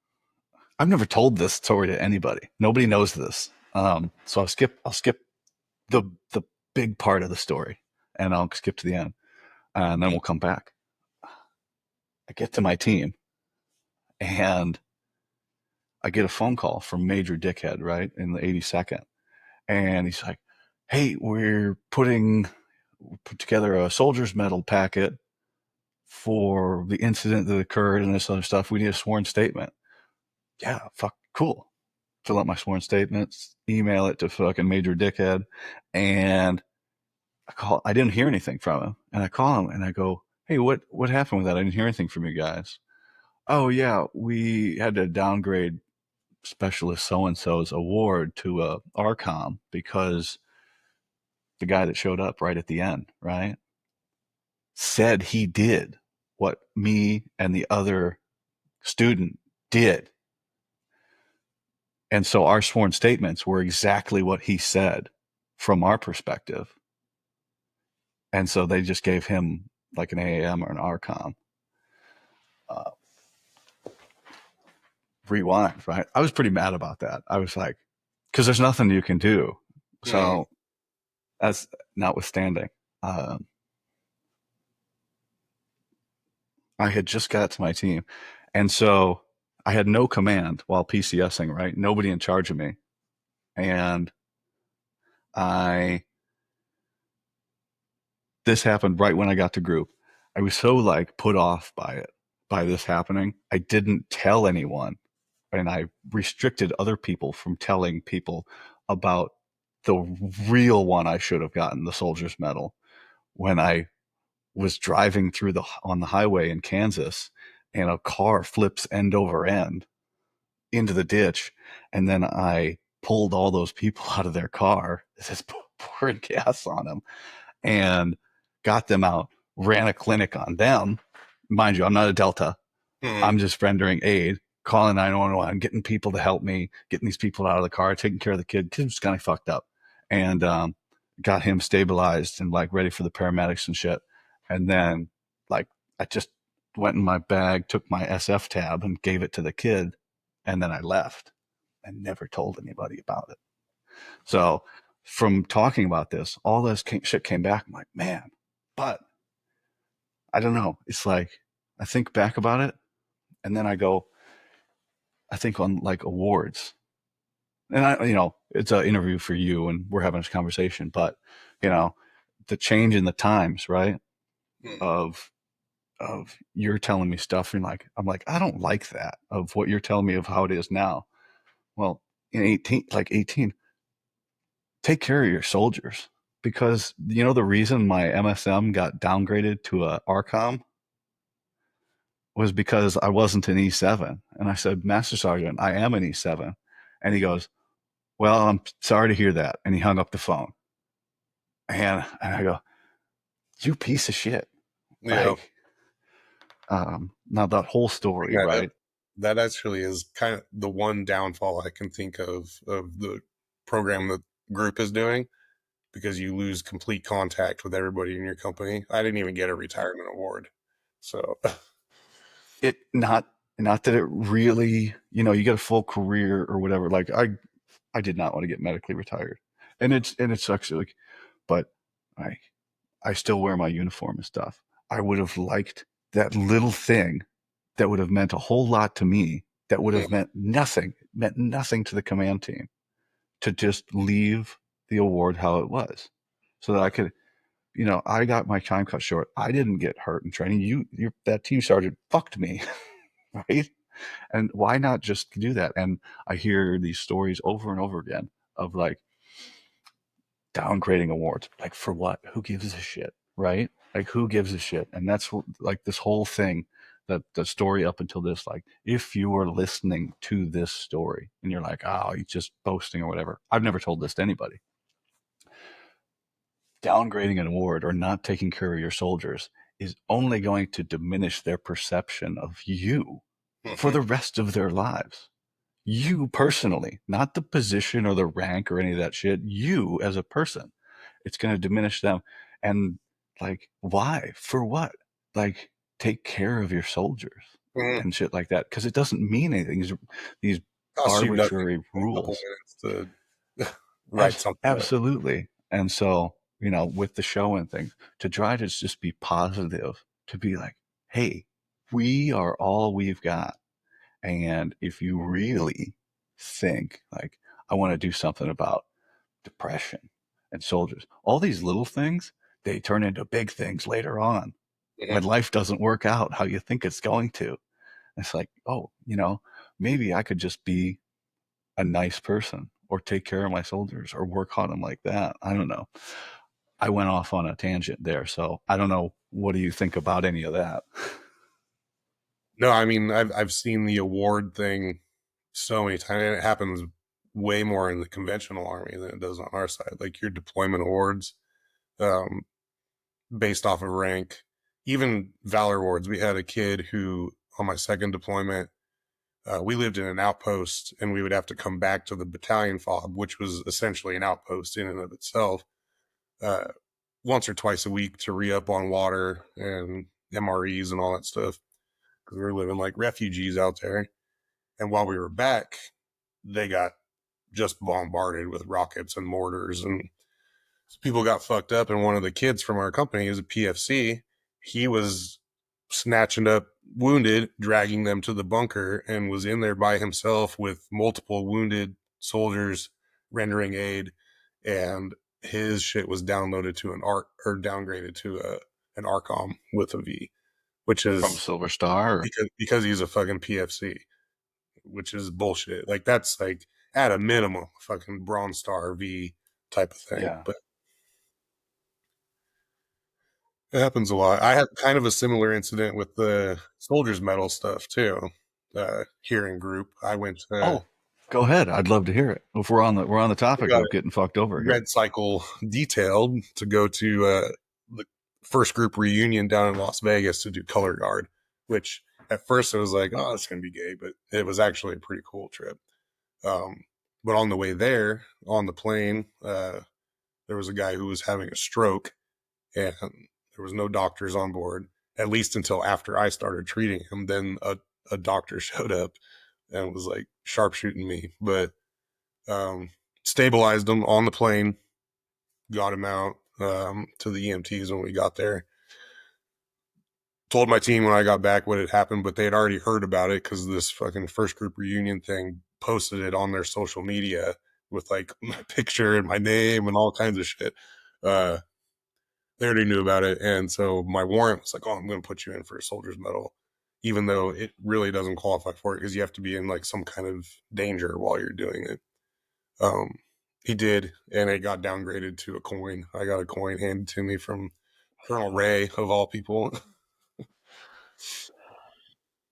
I've never told this story to anybody. Nobody knows this. So I'll skip the big part of the story, and I'll skip to the end, and then we'll come back. I get to my team, and I get a phone call from Major Dickhead, right, in the 82nd, and he's like, "Hey, put together a soldier's medal packet for the incident that occurred and this other stuff. We need a sworn statement." Yeah, fuck, cool. Fill out my sworn statements, email it to fucking Major Dickhead, and I didn't hear anything from him, and I call him and I go, "Hey, what happened with that? I didn't hear anything from you guys." "Oh yeah, we had to downgrade specialist so and so's award to a RCOM because the guy that showed up right at the end, right, said he did what me and the other student did." And so our sworn statements were exactly what he said from our perspective. And so they just gave him like an AAM or an RCOM. Uh, Rewind, right? I was pretty mad about that. I was like, because there's nothing you can do. Mhm. So that's notwithstanding. Um, I had just got to my team. And so I had no command while PCSing, right? Nobody in charge of me. And I this happened right when I got to group. I was so like put off by this happening. I didn't tell anyone, and I restricted other people from telling people about the real one I should have gotten, the soldier's medal, when I was driving through on the highway in Kansas, and a car flips end over end into the ditch, and then I pulled all those people out of their car, just pouring gas on them, and got them out, ran a clinic on them. Mind you, I'm not a Delta. Mhm. I'm just rendering aid, calling 911, getting people to help me, getting these people out of the car, taking care of the kid. Kid was kind of fucked up, and got him stabilized and like ready for the paramedics and shit. And then like I just went in my bag, took my SF tab, and gave it to the kid, and then I left and never told anybody about it. So from talking about this, all this shit came back. I'm like, man, but I don't know. It's like I think back about it. And then I go, I think on like awards, and it's an interview for you, and we're having this conversation, but you know, the change in the times, right? Mhm. Of you're telling me stuff, and like I'm like, I don't like that of what you're telling me of how it is now. Well, in 18, take care of your soldiers, because the reason my MSM got downgraded to a RCOM was because I wasn't an E7. And I said, Master Sergeant, I am an E7. And he goes, well, I'm sorry to hear that. And he hung up the phone. And I go, you piece of shit. Yeah. Like, now that whole story, Yeah, right? that actually is kind of the one downfall I can think of the program that group is doing, because you lose complete contact with everybody in your company. I didn't even get a retirement award. So It not that it really, you get a full career or whatever. Like I did not want to get medically retired. And it sucks like, but I I still wear my uniform and stuff. I would have liked that little thing that would have meant a whole lot to me, that would have meant nothing to the command team, to just leave the award how it was, so that I could, I got my time cut short. I didn't get hurt in training. That team sergeant fucked me, right? And why not just do that? And I hear these stories over and over again of like downgrading awards. Like for what? Who gives a shit, right? Like who gives a shit? And that's what, like this whole thing, that the story up until this, like if you were listening to this story and you're like, oh, he's just boasting or whatever. I've never told this to anybody. Downgrading an award or not taking care of your soldiers is only going to diminish their perception of you for mhm. the rest of their lives. You personally, not the position or the rank or any of that shit. You as a person, it's going to diminish them. And like, why? For what? Like, take care of your soldiers Mhm. and shit like that, because it doesn't mean anything. These Costs you nothing arbitrary in a couple rules. minutes to write something up. Absolutely. And so, with the show and things, to try to just be positive, to be like, hey, we are all we've got. And if you really think like, I want to do something about depression and soldiers, all these little things, they turn into big things later on Mhm. when life doesn't work out how you think it's going to. It's like, oh, maybe I could just be a nice person or take care of my soldiers or work on them like that. I don't know. I went off on a tangent there. So I don't know. What do you think about any of that? No, I mean I've seen the award thing so many times, and it happens way more in the conventional army than it does on our side. Like your deployment awards, um, based off of rank, even valor awards. We had a kid who, on my second deployment, we lived in an outpost, and we would have to come back to the battalion fob, which was essentially an outpost in and of itself, uh, once or twice a week to re-up on water and MREs and all that stuff, because we were living like refugees out there. And while we were back, they got just bombarded with rockets and mortars, and people got fucked up. And one of the kids from our company is a PFC. He was snatching up wounded, dragging them to the bunker, and was in there by himself with multiple wounded soldiers rendering aid. And his shit was downloaded to an ARC, or downgraded to an ARCOM with a V, which From is Silver Star? Or, because he's a fucking PFC, which is bullshit. Like that's like at a minimum fucking Bronze Star V type of thing. yeah. But it happens a lot. I had kind of a similar incident with the soldiers medal stuff too. Here in group, I went to Oh, go ahead. I'd love to hear it. If we're on the we topic got of getting fucked over here. red cycle detailed to go to the first group reunion down in Las Vegas to do color guard. Which at first I was like, oh, it's gonna be gay, but it was actually a pretty cool trip. Um, but on the way there, on the plane, there was a guy who was having a stroke, and there was no doctors on board, at least until after I started treating him. Then a doctor showed up and was like sharpshooting me, but um, stabilized him on the plane, got him out to the EMTs when we got there. told my team when I got back what had happened, but they had already heard about it because this fucking first group reunion thing posted it on their social media with like my picture and my name and all kinds of shit. Uh, they already knew about it, and so my warrant was like, "Oh, I'm going to put you in for a soldier's medal," even though it really doesn't qualify for it because you have to be in like some kind of danger while you're doing it. Um, he did, and it got downgraded to a coin. I got a coin handed to me from Colonel Ray of all people.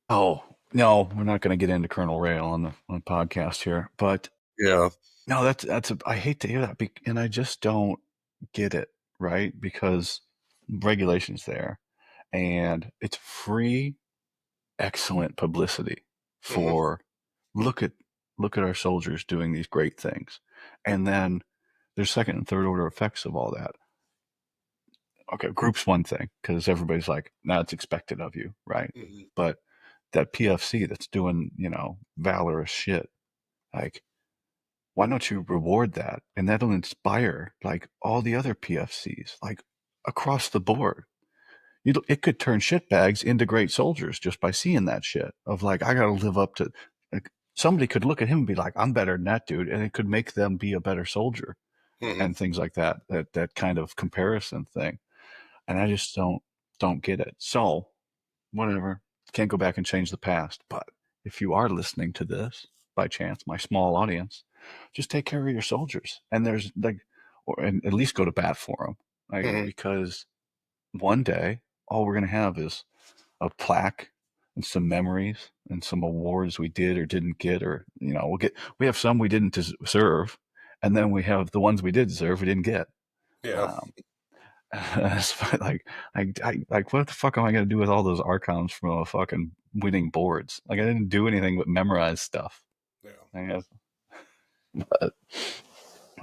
Oh, no, we're not going to get into Colonel Rail on the podcast here, but Yeah. no, I hate to hear that, and I just don't get it, right? Because regulations there, and it's free, excellent publicity Hmm. for look at look at our soldiers doing these great things, and then there's second and third order effects of all that. Okay, group's one thing because everybody's like, now it's expected of you, right? Hmm. But that PFC that's doing, valorous shit, like, why don't you reward that? And that'll inspire like all the other PFCs, like across the board. It could turn shitbags into great soldiers just by seeing that shit of like, I got to live up to, like, somebody could look at him and be like, I'm better than that dude. And it could make them be a better soldier Hmm. and things like that, that kind of comparison thing. And I just don't get it. So whatever, can't go back and change the past. But if you are listening to this by chance, my small audience, just take care of your soldiers. And there's like, and at least go to bat for them, like, Hmm. because one day all we're gonna have is a plaque and some memories and some awards we did or didn't get, or we have some we didn't deserve, and then we have the ones we did deserve we didn't get. Yeah. Um, like, like, what the fuck am I gonna do with all those archons from a fucking winning boards? Like, I didn't do anything but memorize stuff. Yeah. I guess, but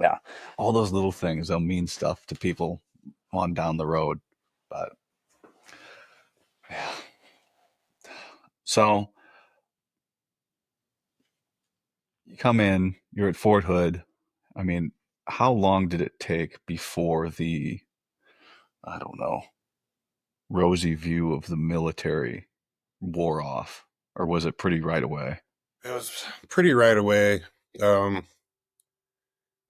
yeah, all those little things they'll mean stuff to people on down the road. But yeah, so you come in, you're at Fort Hood. I mean, how long did it take before the, I don't know, rosy view of the military wore off, or was it pretty right away? It was pretty right away. Um,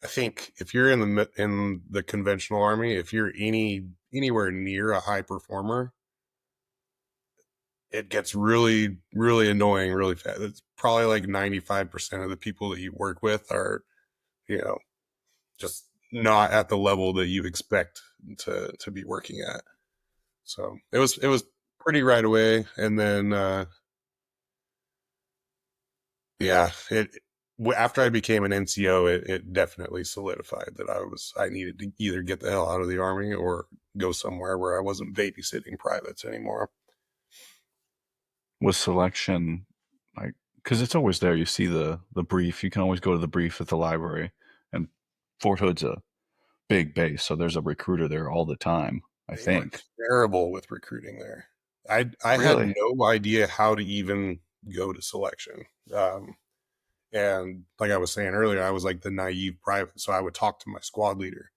I think if you're in the conventional army, if you're anywhere near a high performer, it gets really really annoying really fast. It's probably like 95% of the people that you work with are, you know, just not at the level that you expect to be working at. So it was pretty right away, and then yeah, it after I became an NCO, it definitely solidified that I needed to either get the hell out of the army or go somewhere where I wasn't babysitting privates anymore. Was selection like, because it's always there? You see the brief. You can always go to the brief at the library, and Fort Hood's a big base, so there's a recruiter there all the time, I They are think. terrible with recruiting there. I had Really? no idea how to even go to selection. And like I was saying earlier, I was like the naive private. So I would talk to my squad leader,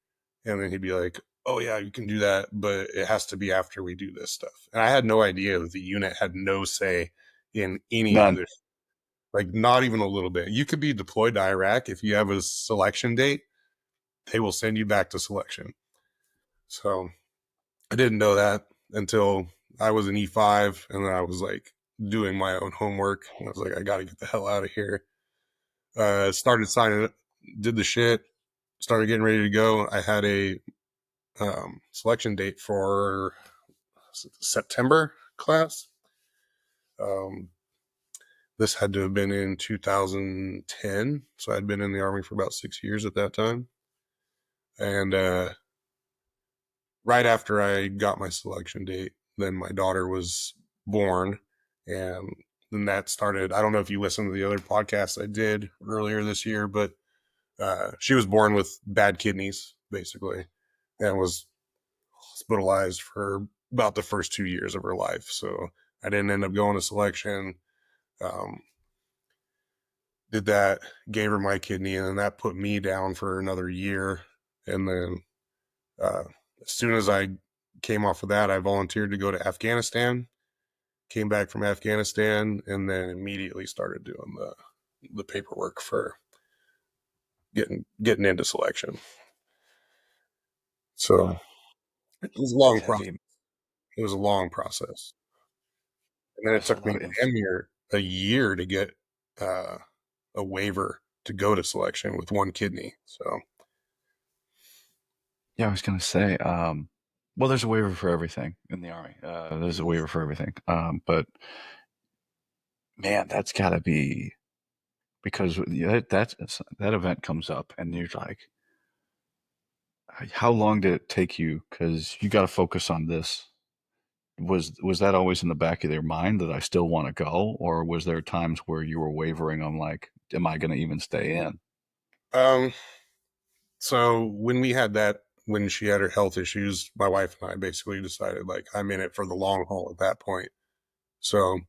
and then he'd be like, "Oh yeah, you can do that, but it has to be after we do this stuff." And I had no idea that the unit had no say in any of None. this, like not even a little bit. You could be deployed to Iraq if you have a selection date, they will send you back to selection. So I didn't know that until I was an E5, and then I was like doing my own homework. And I was like, I got to get the hell out of here. Started signing it, did the shit, started getting ready to go. I had a selection date for September class. Um, this had to have been in 2010, so I'd been in the army for about 6 years at that time. And right after I got my selection date, then my daughter was born, and then that started. I don't know if you listened to the other podcasts I did earlier this year, but she was born with bad kidneys, basically, and was hospitalized for about the first 2 years of her life. So I didn't end up going to selection. Um, did that, gave her my kidney, and then that put me down for another year. And then uh, as soon as I came off of that, I volunteered to go to Afghanistan. came back from Afghanistan, and then immediately started doing the paperwork for getting into selection. So it was a That's long process. heavy. It was a long process, and then it That's a took me lot of damn near a year to get uh, a waiver to go to selection with one kidney. So Yeah, I was gonna say, well, there's a waiver for everything in the Army. There's a waiver for everything. But man, that's gotta be because that event comes up and you're like, how long did it take you? Because you got to focus on this. Was that always in the back of their mind that I still want to go, or was there times where you were wavering on like, am I going to even stay in? um, so when she had her health issues, my wife and I basically decided like I'm in it for the long haul at that point. So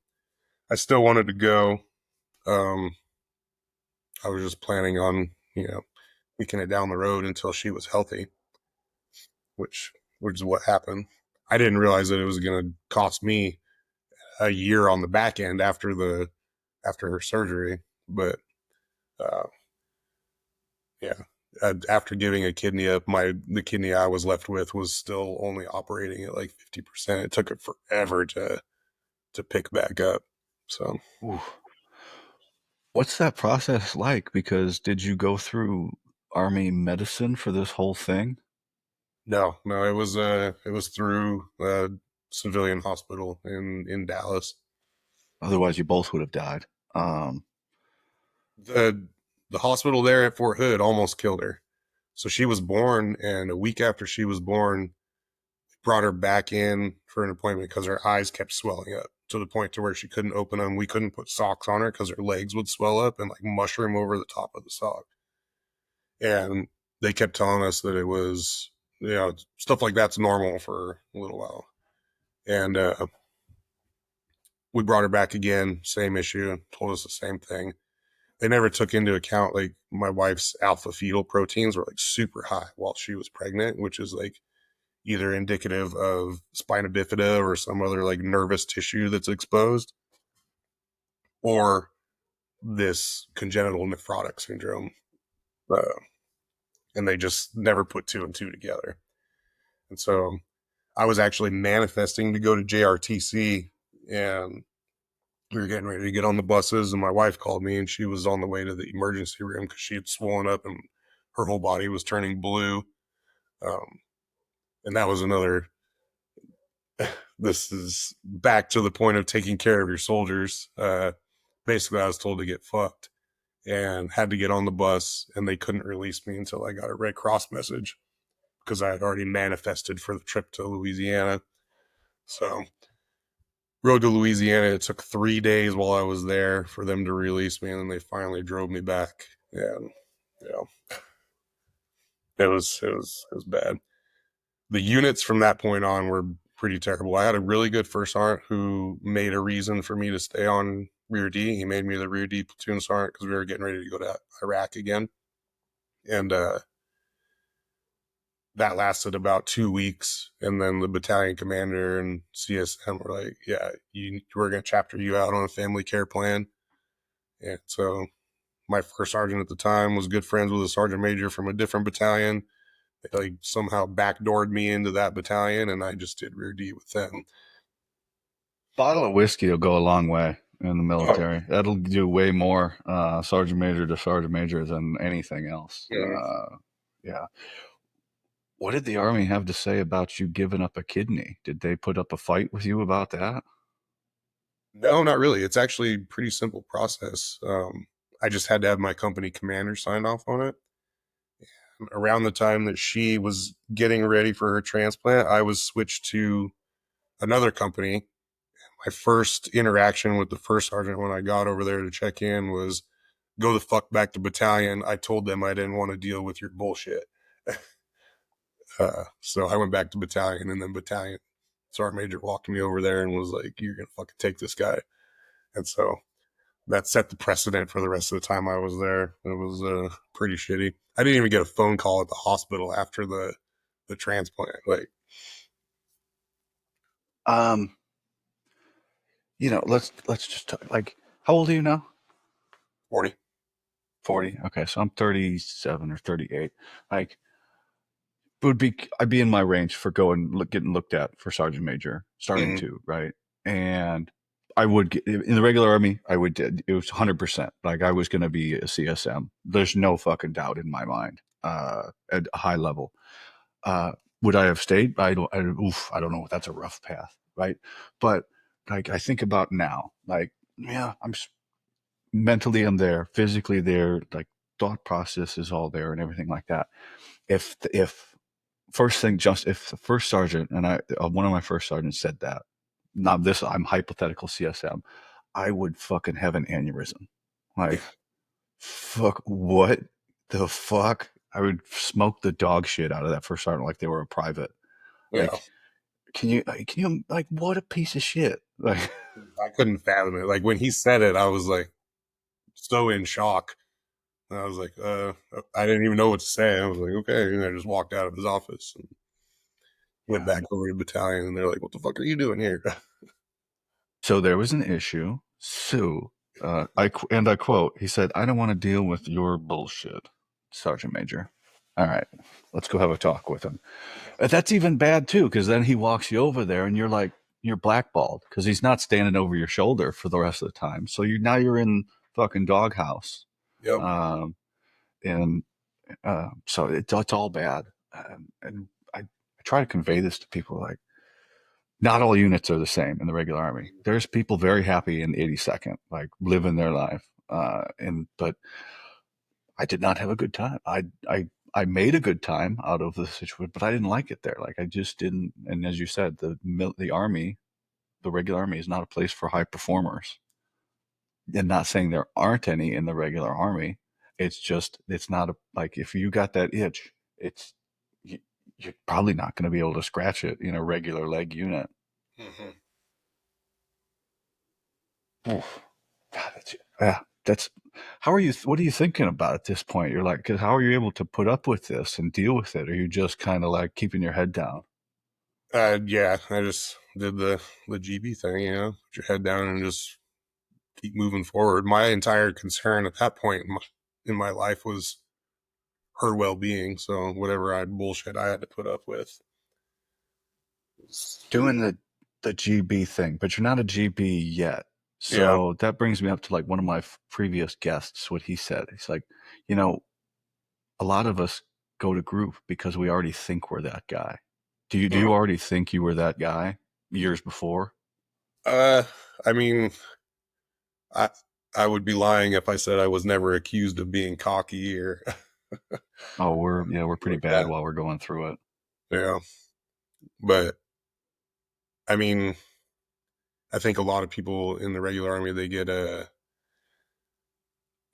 I still wanted to go. Um, I was just planning on, kicking it down the road until she was healthy, which which is what happened. I didn't realize that it was going to cost me a year on the back end after her surgery, but uh, yeah. After giving a kidney up, the kidney I was left with was still only operating at like 50%. It took it forever to pick back up. So Ooh. What's that process like? Because did you go through Army medicine for this whole thing? no, it was through a civilian hospital in Dallas. Otherwise, you both would have died. Um, The the hospital there at Fort Hood almost killed her. So she was born, and a week after she was born, brought her back in for an appointment because her eyes kept swelling up to the point to where she couldn't open them. We couldn't put socks on her because her legs would swell up and like mushroom over the top of the sock. And they kept telling us that it was, stuff like that's normal for a little while. And we brought her back again, same issue, told us the same thing. They never took into account like my wife's alpha fetal proteins were like super high while she was pregnant, which is like either indicative of spina bifida or some other like nervous tissue that's exposed, or this congenital nephrotic syndrome. Uh, and they just never put two and two together. And so I was actually manifesting to go to JRTC, and we were getting ready to get on the buses, and my wife called me, and she was on the way to the emergency room because she had swollen up and her whole body was turning blue. Um, and that was another. This is back to the point of taking care of your soldiers. Basically, I was told to get fucked and had to get on the bus, and they couldn't release me until I got a Red Cross message because I had already manifested for the trip to Louisiana. So rode to Louisiana. It took 3 days while I was there for them to release me, and then they finally drove me back. And yeah, it was bad. The units from that point on were pretty terrible. I had a really good first sergeant who made a reason for me to stay on Rear D. He made me the Rear D platoon sergeant because we were getting ready to go to Iraq again, and that lasted about 2 weeks. And then the battalion commander and CSM were like, "Yeah, we're going to chapter you out on a family care plan." And so my first sergeant at the time was good friends with a sergeant major from a different battalion. They like somehow backdoored me into that battalion, and I just did Rear D with them. Bottle of whiskey will go a long way in the Oh, military. That'll do way more sergeant major to sergeant major than anything else. yeah. Yeah. What did the Army have to say about you giving up a kidney? Did they put up a fight with you about that? No, not really. It's actually a pretty simple process. I just had to have my company commander sign off on it. Around the time that she was getting ready for her transplant, I was switched to another company. My first interaction with the first sergeant when I got over there to check in was go the fuck back to battalion. I told them I didn't want to deal with your bullshit. So I went back to battalion, and then battalion sergeant major walked me over there and was like, "You're going to fucking take this guy." And so that set the precedent for the rest of the time I was there. It was pretty shitty. I didn't even get a phone call at the hospital after the transplant. Like, Um, let's just talk, like, how old are you now? 40. 40. Okay, so I'm 37 or 38. Like, I'd be in my range for getting looked at for sergeant major, starting Mhm. to, right? And I would get in the regular army. It was 100%. Like I was going to be a CSM. There's no fucking doubt in my mind. At a high level, uh, would I have stayed? I don't know. That's a rough path, right? But like I think about now, like yeah, mentally I'm there, physically there, like thought process is all there, and everything like that. If first thing, just if the first sergeant and one of my first sergeants said that, not this, I'm hypothetical CSM, I would fucking have an aneurysm. Yeah. Like, fuck, what the fuck? I would smoke the dog shit out of that first sergeant like they were a private. Yeah. Like, like, what a piece of shit. Like, I couldn't fathom it. Like when he said it, I was like so in shock. And I was like, I didn't even know what to say. I was like, okay. And I just walked out of his office and went yeah. back over to the battalion. And they're like, what the fuck are you doing here? So there was an issue. So, I quote, he said, I don't want to deal with your bullshit, Sergeant Major. All right, let's go have a talk with him. That's even bad too, because then he walks you over there and you're blackballed because he's not standing over your shoulder for the rest of the time. So you're in fucking doghouse. Yep. Um, and so it's all bad. And I try to convey this to people like, not all units are the same in the regular army. There's people very happy in 82nd, like living their life. But I did not have a good time. I made a good time out of the situation, but I didn't like it there. Like I just didn't. And as you said, the army, the regular army, is not a place for high performers. And not saying there aren't any in the regular army. It's just it's not a like if you got that itch, it's you, you're probably not going to be able to scratch it in a regular leg unit. Hmm. Oof. God, yeah, that's how are you? What are you thinking about at this point? You're like, because how are you able to put up with this and deal with it? Are you just kind of like keeping your head down? Yeah, I just did the GB thing, put your head down and just keep moving forward. My entire concern at that point in my life was her well being. So whatever bullshit I had to put up with. Doing the GB thing, but you're not a GB yet. Yeah. So that brings me up to like one of my previous guests. What he said, he's like, you know, a lot of us go to group because we already think we're that guy. Do Mhm. you already think you were that guy years before? Uh, I mean, I I would be lying if I said I was never accused of being cocky or Oh, we're pretty like bad that. while we're going through it. Yeah, but I mean, I think a lot of people in the regular army they get I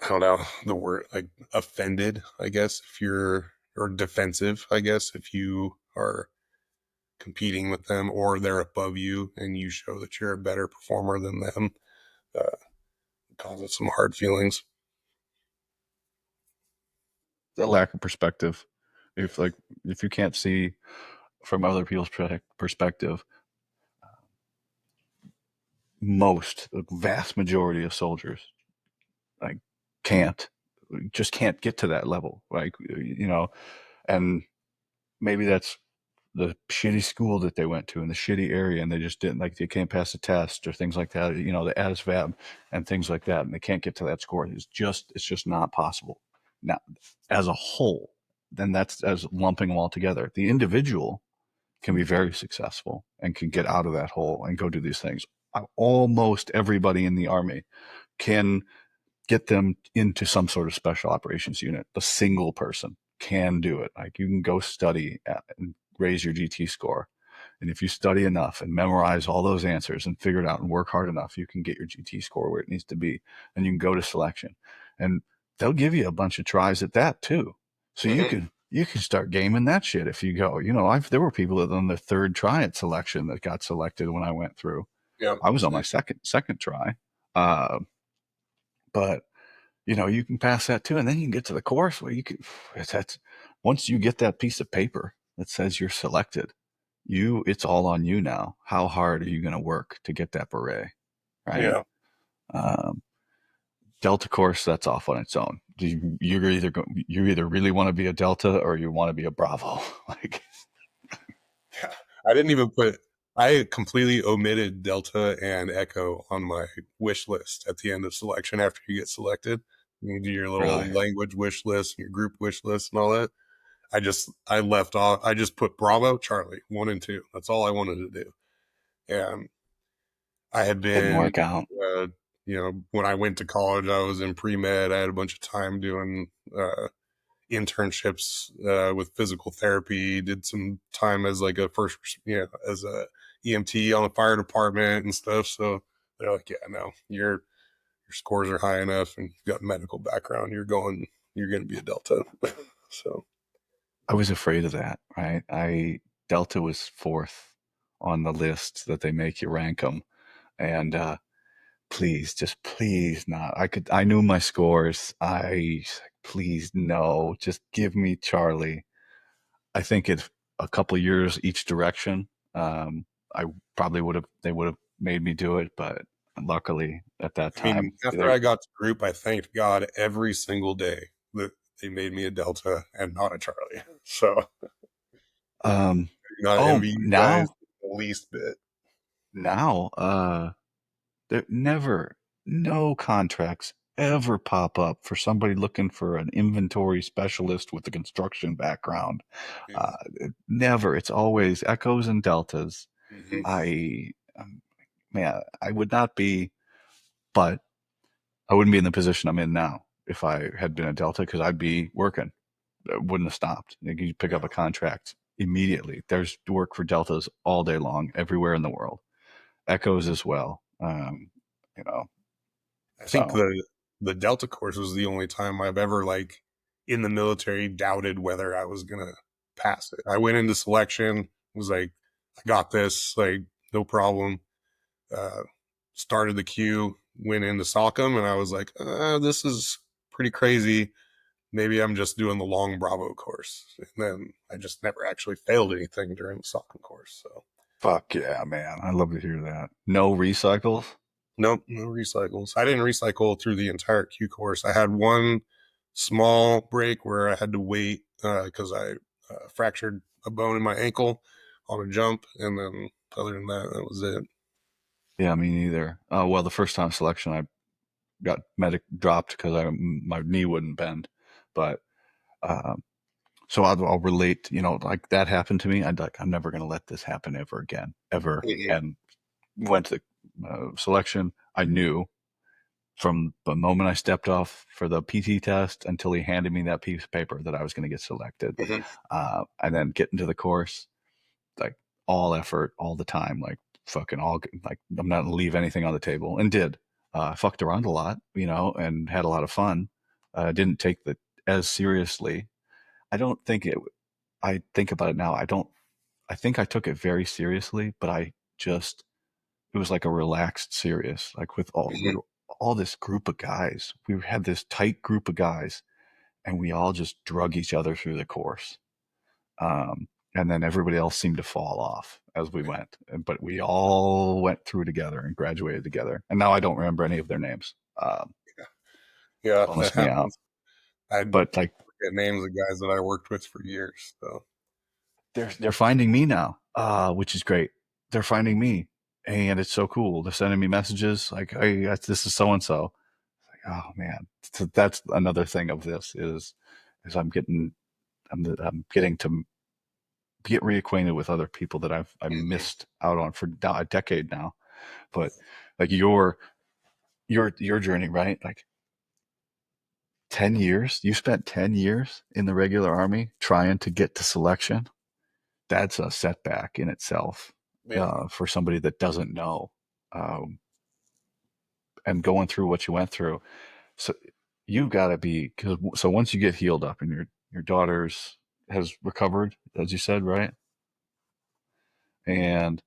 don't know the word like offended. I guess if you're or defensive. I guess if you are competing with them or they're above you and you show that you're a better performer than them, uh, it causes some hard feelings. The lack of perspective. If you can't see from other people's perspective, the vast majority of soldiers like can't just can't get to that level. And maybe that's the shitty school that they went to in the shitty area, and they just didn't like they can't pass the test or things like that. The ASVAB and things like that, and they can't get to that score. It's just not possible. Now, as a whole, then that's as lumping them all together. The individual can be very successful and can get out of that hole and go do these things. Almost everybody in the army can get them into some sort of special operations unit. The single person can do it. Like you can go study and raise your GT score. And if you study enough and memorize all those answers and figure it out and work hard enough, you can get your GT score where it needs to be. And you can go to selection. And they'll give you a bunch of tries at that too. So Mm-hmm. you can start gaming that shit if you go. There were people that on the third try at selection that got selected when I went through. Yeah. I was on my second try. Uh, but you can pass that too, and then you can get to the course where you can. That's once you get that piece of paper that says you're selected, it's all on you now. How hard are you going to work to get that beret, right? Yeah. Um, Delta course, that's off on its own. You either really want to be a Delta or you want to be a Bravo. Like, Yeah. I didn't even put, I completely omitted Delta and Echo on my wish list at the end of selection after you get selected. You do your really, little language wish list, your group wish list, and all that. I left off, I just put Bravo, Charlie, one and two. That's all I wanted to do. And I had didn't been, work out. uh, when I went to college, I was in pre med. I had a bunch of time doing internships with physical therapy. Did some time as like a first, as a EMT on the fire department and stuff. So they're like, yeah, no, your scores are high enough, and you've got medical background. You're going to be a Delta. So I was afraid of that, right? Delta was fourth on the list that they make you rank them, and please, just please not. I knew my scores. Please no, just give me Charlie. I think it's a couple years each direction. I probably they would have made me do it, but luckily at that I mean, time, after I got to group, I thanked God every single day that they made me a Delta and not a Charlie. So um, do not oh, envy you guys the least bit. now, there never, no contracts ever pop up for somebody looking for an inventory specialist with a construction background. Yeah. Never. It's always echoes and deltas. Hmm. I, man, I would not be, but I wouldn't be in the position I'm in now if I had been a delta because I'd be working. I wouldn't have stopped. You pick up Yeah. a contract immediately. There's work for deltas all day long, everywhere in the world. Echoes as well. You know, I think so the Delta course was the only time I've ever like in the military doubted whether I was gonna pass it. I went into selection, was like, I got this, like no problem. Uh, Started the queue, went into Salcom, and I was like, this is pretty crazy. Maybe I'm just doing the long Bravo course. And then I just never actually failed anything during the Salcom course. So fuck yeah, man. I love to hear that. No recycles? nope, no recycles. I didn't recycle through the entire Q course. I had one small break where I had to wait because I fractured a bone in my ankle on a jump, and then other than that, that was it. Yeah, me neither. Well, the first time selection, I got medic dropped because my knee wouldn't bend. But um, so I'll relate. Like that happened to me. I'm never gonna let this happen ever again, ever. Mhm. And went to the selection. I knew from the moment I stepped off for the PT test until he handed me that piece of paper that I was going to get selected. Mhm. And then get into the course, like all effort, all the time, like fucking all, like I'm not gonna leave anything on the table, and did. I fucked around a lot, and had a lot of fun. Didn't take the as seriously. I don't think it. I think about it now. I don't. I think I took it very seriously, but I just it was like a relaxed serious, like we Mhm. were all this group of guys. We had this tight group of guys, and we all just drug each other through the course. Um, and then everybody else seemed to fall off as we went, but we all went through together and graduated together. And now I don't remember any of their names. Yeah, that Bonus me out. happens. I But like forget names of guys that I worked with for years. So they're finding me now, which is great. They're finding me, and it's so cool. They're sending me messages like, "Hey, this is so and so." Oh man, so that's another thing of this is I'm getting to get reacquainted with other people that I mhm. missed out on for a decade now. But like your journey, right? Like 10 years, you spent 10 years in the regular army trying to get to selection. That's a setback in itself Yeah. for somebody that doesn't know, um, and going through what you went through. So you've got to be because so once you get healed up and your daughter's has recovered, as you said, right? And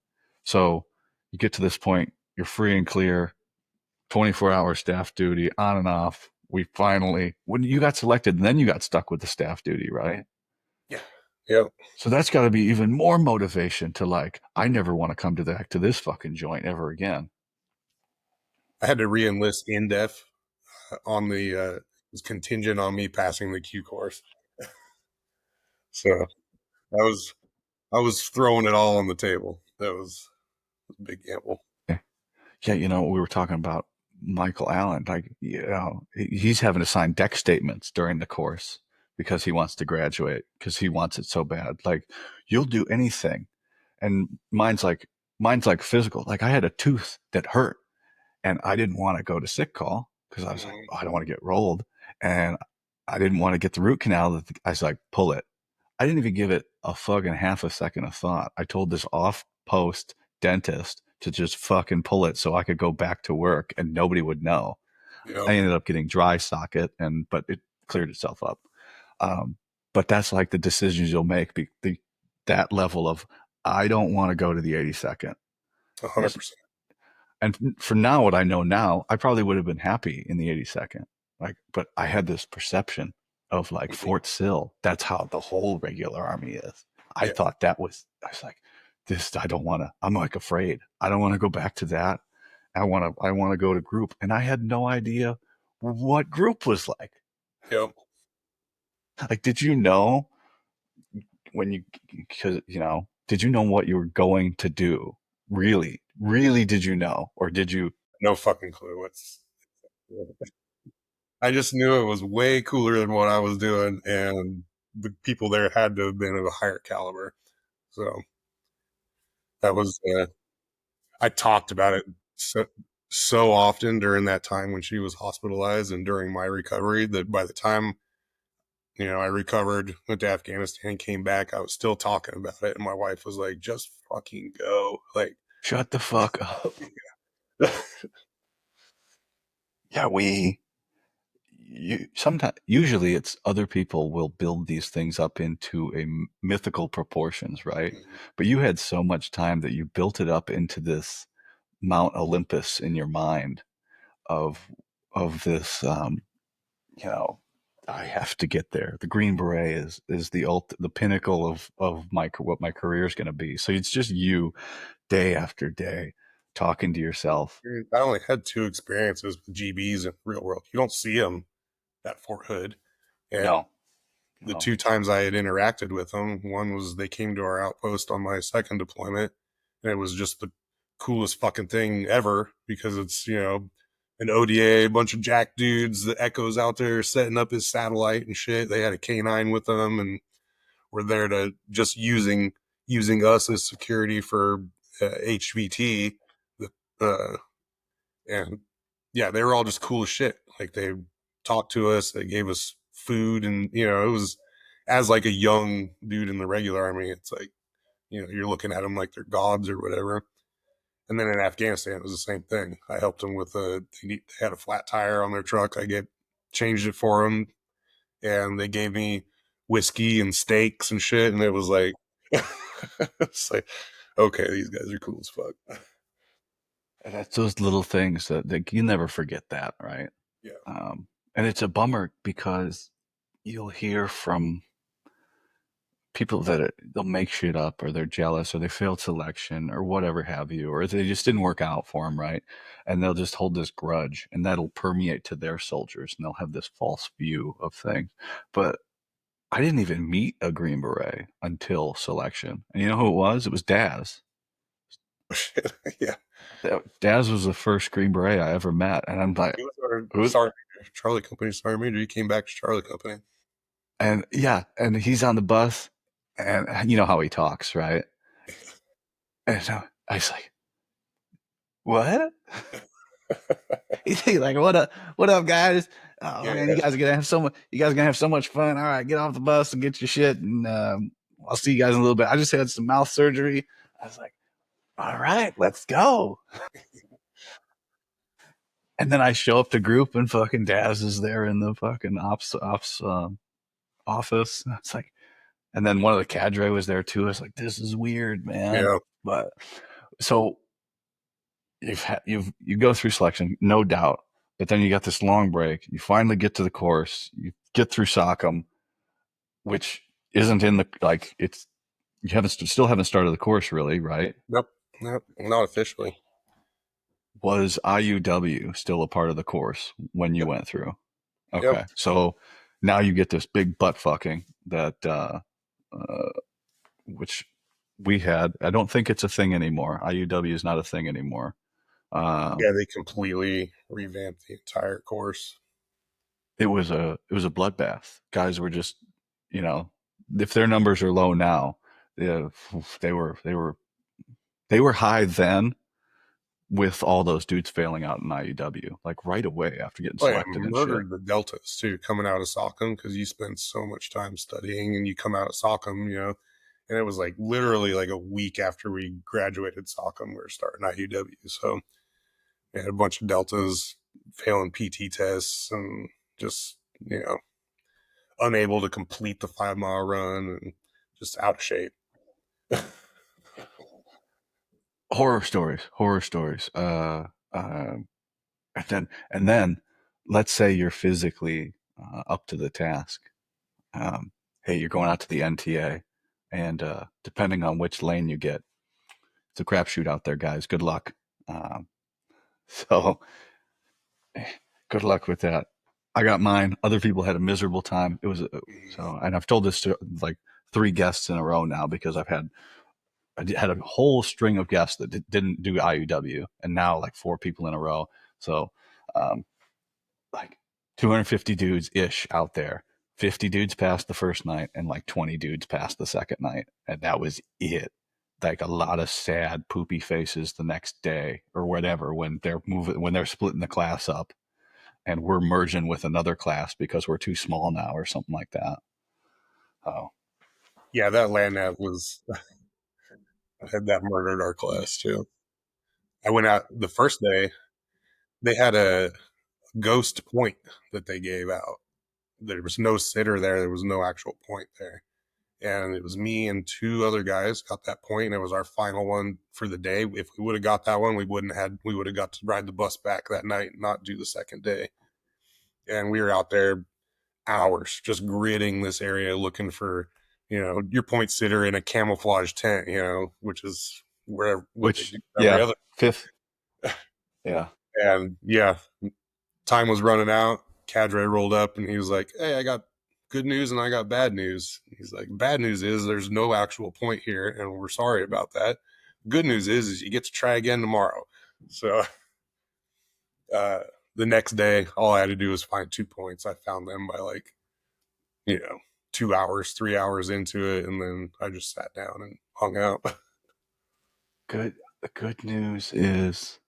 so you get to this point, you're free and clear, 24-hour staff duty, on and off. We finally, when you got selected, then you got stuck with the staff duty, right? Yeah. Yeah. So that's got to be even more motivation to like, I never want to come to this fucking joint ever again. I had to re-enlist in def on the it was contingent on me passing the Q course. So I was throwing it all on the table. That was a big gamble. Yeah. Yeah, we were talking about Michael Allen. Like, he's having to sign deck statements during the course because he wants to graduate because he wants it so bad. Like, you'll do anything, and mine's like physical. Like, I had a tooth that hurt, and I didn't want to go to sick call because I was like, Mhm. oh, I don't want to get rolled, and I didn't want to get the root canal. I was like, pull it. I didn't even give it a fucking half a second of thought. I told this off post dentist to just fucking pull it so I could go back to work and nobody would know. Yep. I ended up getting dry socket but it cleared itself up. Um, but that's like the decisions you'll make. That level of I don't want to go to the 82nd. 100%. And for now, what I know now, I probably would have been happy in the 82nd. Like, but I had this perception of like Mhm. Fort Sill. That's how the whole regular army is. I Yeah. thought I was like, I don't want to, I'm like afraid. I don't want to go back to that. I want to go to group. And I had no idea what group was like. Yep. Like, did you know when because, did you know what you were going to do? Really, really, did you know? Or did you No fucking clue. I just knew it was way cooler than what I was doing, and the people there had to have been of a higher caliber. So that was I talked about it so often during that time when she was hospitalized and during my recovery that by the time I recovered, went to Afghanistan, came back, I was still talking about it, and my wife was like, "Just fucking go!" Like, shut the fuck up? Yeah, sometimes usually it's other people will build these things up into mythical proportions, right? But you had so much time that you built it up into this Mount Olympus in your mind of this you know I have to get there. The Green Beret is the pinnacle of my what my career is going to be. So it's just you day after day talking to yourself. I only had two experiences with GBs in real world. You don't see them at Fort Hood, and No, the no. two times I had interacted with them, one was they came to our outpost on my second deployment, and it was just the coolest fucking thing ever because it's, an ODA, a bunch of jack dudes, the Echoes out there setting up his satellite and shit. They had a K9 with them and were there to just using us as security for HVT. Uh, and yeah, they were all just cool as shit. Like they talked to us, they gave us food, and it was as like a young dude in the regular army. It's like you're looking at them like they're gods or whatever. And then in Afghanistan, it was the same thing. I helped them with they had a flat tire on their truck. Changed it for them, and they gave me whiskey and steaks and shit. And it was like, it's like, okay, these guys are cool as fuck. That's those little things that you never forget that, right? Yeah. And it's a bummer because you'll hear from people that they'll make shit up or they're jealous or they failed selection or whatever have you, or they just didn't work out for them, right? And they'll just hold this grudge and that'll permeate to their soldiers and they'll have this false view of things. But I didn't even meet a Green Beret until selection. And you know who it was? It was Daz. Yeah. Daz was the first Green Beret I ever met. And I'm like, He was our who? sergeant, Charlie Company sergeant major. He came back to Charlie Company. And yeah, and he's on the bus and you know how he talks, right? And so I was like, what? He's like, what up, guys? Oh Yeah, man, you guys are gonna have so much fun. All right, get off the bus and get your shit, and I'll see you guys in a little bit. I just had some mouth surgery. I was like, all right, let's go. And then I show up to group, and fucking Daz is there in the fucking ops office. It's like, and then one of the cadre was there too. I was like, this is weird, man. yeah. But so you go through selection, no doubt. But then you got this long break. You finally get to the course. You get through SOCM, which isn't in the like it's you haven't still haven't started the course really, right? Nope, nope, not officially. Was IUW still a part of the course when you Yep. went through? Yep. Okay, so now you get this big butt fucking that which we had. I don't think it's a thing anymore. IUW is not a thing anymore. Uh, Yeah, they completely revamped the entire course. it was a bloodbath. Guys were just, you know, if their numbers are low now, they, they were they were they were high then with all those dudes failing out in IUW like right away after getting Oh yeah, selected and shit. murdered the deltas too, coming out of Sockham because you spend so much time studying, and you come out of Sockham, and it was like literally like a week after we graduated Sockham, we were starting IUW. So we had a bunch of deltas failing PT tests and just unable to complete the 5 mile run and just out of shape. Horror stories. Uh, and then let's say you're physically up to the task. Um, hey, you're going out to the NTA, and depending on which lane you get, it's a crapshoot out there, guys. Good luck. Um, so, good luck with that. I got mine. Other people had a miserable time. It was so, and I've told this to like three guests in a row now because I had a whole string of guests that didn't do IUW, and now like four people in a row. So, um, like 250 dudes ish out there. 50 dudes passed the first night, and like 20 dudes passed the second night, and that was it. Like a lot of sad, poopy faces the next day or whatever when they're splitting the class up, and we're merging with another class because we're too small now or something like that. Oh, Yeah, that land nav was had that murdered our class too. I went out the first day. They had a ghost point that they gave out. There was no sitter there. There was no actual point there. And it was me and two other guys got that point, and it was our final one for the day. If we would have got that one, we would have got to ride the bus back that night and not do the second day. And we were out there hours just gridding this area looking for, your point sitter in a camouflage tent, which is where what they which do every yeah, other. fifth, yeah. And yeah, time was running out. Cadre rolled up and he was like, "Hey, I got good news and I got bad news." He's like, "Bad news is there's no actual point here, and we're sorry about that. Good news is you get to try again tomorrow." So uh, the next day, all I had to do was find 2 points. I found them by like, you know, 2 hours, 3 hours into it, and then I just sat down and hung out. Good. The good news is,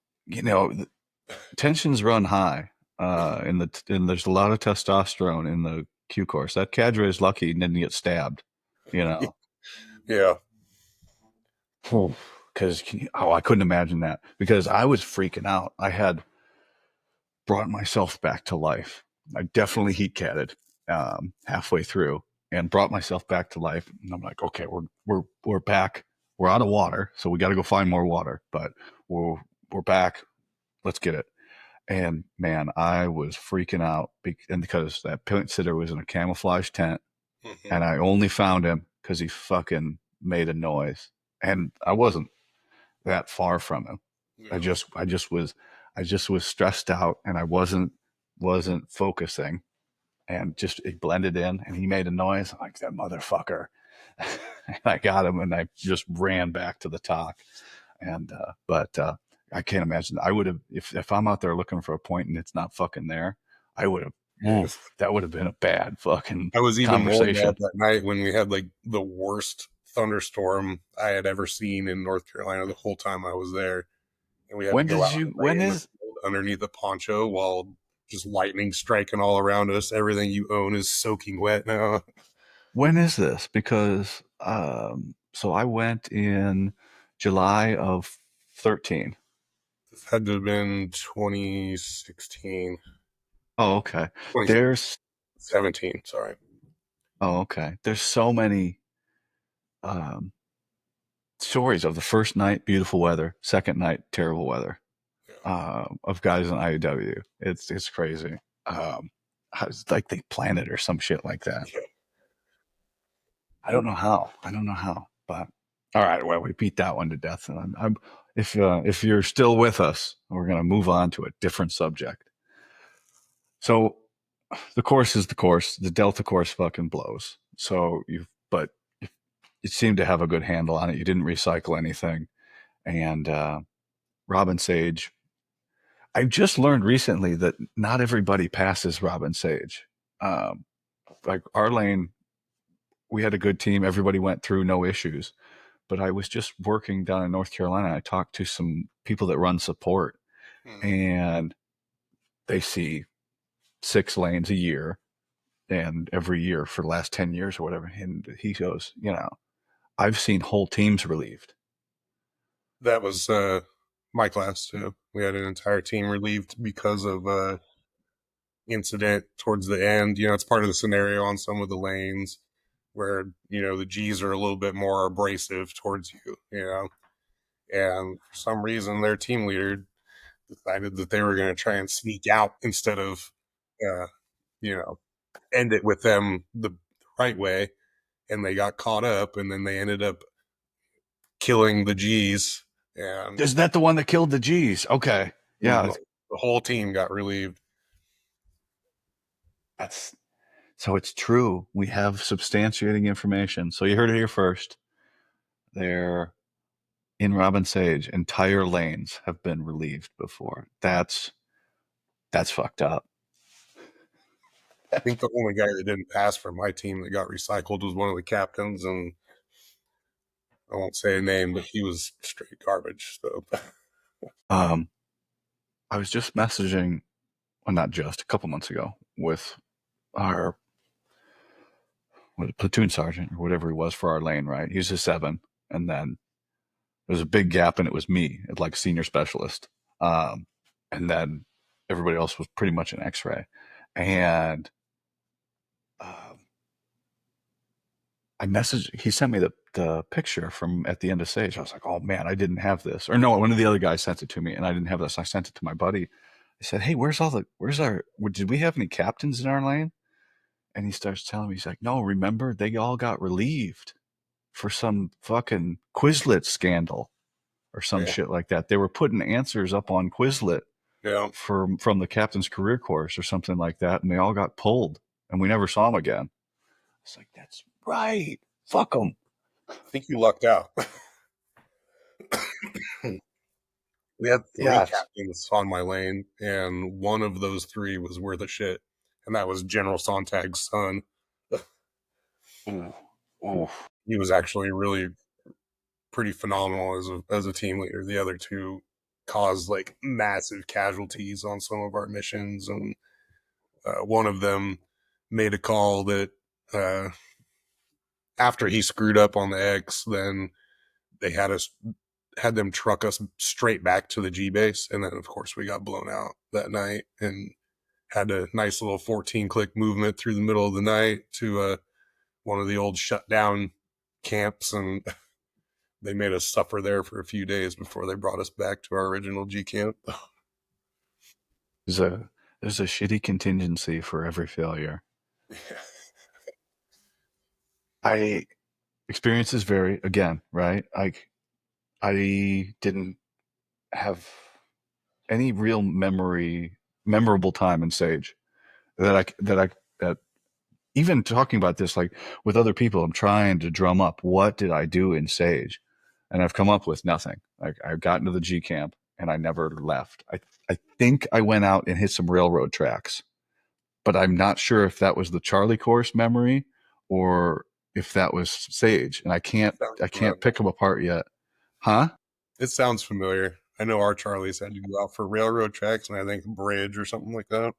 tensions run high. And there's a lot of testosterone in the Q course. That cadre is lucky he didn't get stabbed. You know, Yeah. because I couldn't imagine that because I was freaking out. I had brought myself back to life. I definitely heat catted halfway through and brought myself back to life. And I'm like, okay, we're back. We're out of water, so we got to go find more water. But we're we're back. Let's get it. And man, I was freaking out and because that point sitter was in a camouflage tent, Hmm. and I only found him because he fucking made a noise, and I wasn't that far from him. I Yeah. just, I just was, I just was stressed out, and I wasn't focusing, and just it blended in, and he made a noise. I'm like that motherfucker, and I got him, and I just ran back to the talk, and but I can't imagine. I would have if I'm out there looking for a point and it's not fucking there. I would have. Oof, that would have been a bad fucking I was even more mad conversation. that night when we had like the worst thunderstorm I had ever seen in North Carolina the whole time I was there. And we had to When go out does you? and lay When in the is? field underneath a poncho while just lightning striking all around us. Everything you own is soaking wet now. When is this? Because so I went in July of 13. This had to have been 2016, Oh, okay. twenty There's seventeen. Sorry. oh, okay. There's so many um, stories of the first night beautiful weather, second night terrible weather. Yeah. Of guys in IW. It's crazy. Um, it's like they planned it or some shit like that. Yeah. I don't know how. I don't know how. But all right, well, we beat that one to death. And I'm if you're still with us, we're going to move on to a different subject. So the course is the course. The Delta course fucking blows. So but you seem to have a good handle on it. You didn't recycle anything, and Robin Sage. I just learned recently that not everybody passes Robin Sage. Um, like our lane, we had a good team. Everybody went through, no issues. But I was just working down in North Carolina. I talked to some people that run support, Hmm. and they see 6 lanes a year, and every year for the last 10 years or whatever. And he goes, I've seen whole teams relieved. That was my class too. We had an entire team relieved because of incident towards the end. It's part of the scenario on some of the lanes where the G's are a little bit more abrasive towards you. And for some reason their team leader decided that they were going to try and sneak out instead of uh, you know end it with them the right way, and they got caught up, and then they ended up killing the G's, and Is that the one that killed the G's? Okay. Yeah. the whole team got relieved. That's so it's true. We have substantiating information. So you heard it here first. There in Robin Sage, entire lanes have been relieved before. That's fucked up. I think the only guy that didn't pass for my team that got recycled was one of the captains, and I won't say a name, but he was straight garbage. So Um, I was just messaging, well, not just a couple months ago, with our platoon sergeant or whatever he was for our lane. Right, he was a 7, and then there was a big gap, and it was me, like senior specialist, and then everybody else was pretty much an X-ray, and um, I messaged. He sent me the picture from at the end of Sage. I was like, oh man, I didn't have this. Or no, one of the other guys sent it to me, and I didn't have this. I sent it to my buddy. I said, hey, where's our? Did we have any captains in our lane? And he starts telling me, he's like, no, remember they all got relieved for some fucking Quizlet scandal or some yeah, shit like that. They were putting answers up on Quizlet yeah. from the captain's career course or something like that, and they all got pulled, and we never saw them again. It's like that's right. Fuck them. I think you lucked out. We had three Yeah. captains on my lane, and one of those three was worth a shit, and that was General Sontag's son. Ooh, ooh. He was actually really pretty phenomenal as a team leader. The other two caused like massive casualties on some of our missions, and one of them made a call that uh, after he screwed up on the X, then they had them truck us straight back to the G base, and then of course we got blown out that night and had a nice little 14 click movement through the middle of the night to one of the old shut down camps, and they made us suffer there for a few days before they brought us back to our original G camp. There's a there's a shitty contingency for every failure. I experiences vary again, right? I didn't have any real memorable time in Sage that even talking about this like with other people, I'm trying to drum up what did I do in Sage, and I've come up with nothing. Like I got into the G camp and I never left. I think I went out and hit some railroad tracks, but I'm not sure if that was the Charlie course memory or if that was Sage, and Sounds I can't familiar. pick them apart yet. Huh? It sounds familiar. I know our Charlies had to go out for railroad tracks and I think a bridge or something like that.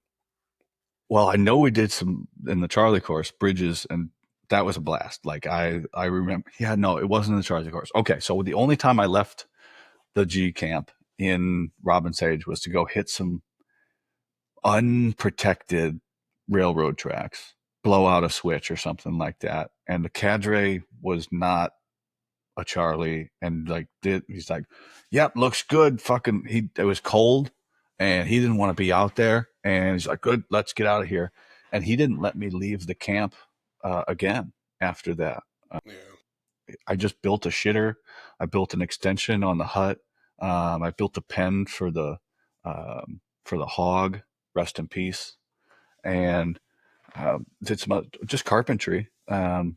Well, I know we did some in the Charlie course bridges, and that was a blast. Like I remember. Yeah, no, it wasn't the Charlie course. Okay, so the only time I left the G camp in Robin Sage was to go hit some unprotected railroad tracks, blow out a switch or something like that. And the cadre was not a Charlie, and he's like, "Yep, looks good." Fucking, it was cold, and he didn't want to be out there, and he's like, "Good, let's get out of here." And he didn't let me leave the camp again after that. Yeah. I just built a shitter. I built an extension on the hut. I built a pen for the hog, rest in peace, and did some just carpentry, and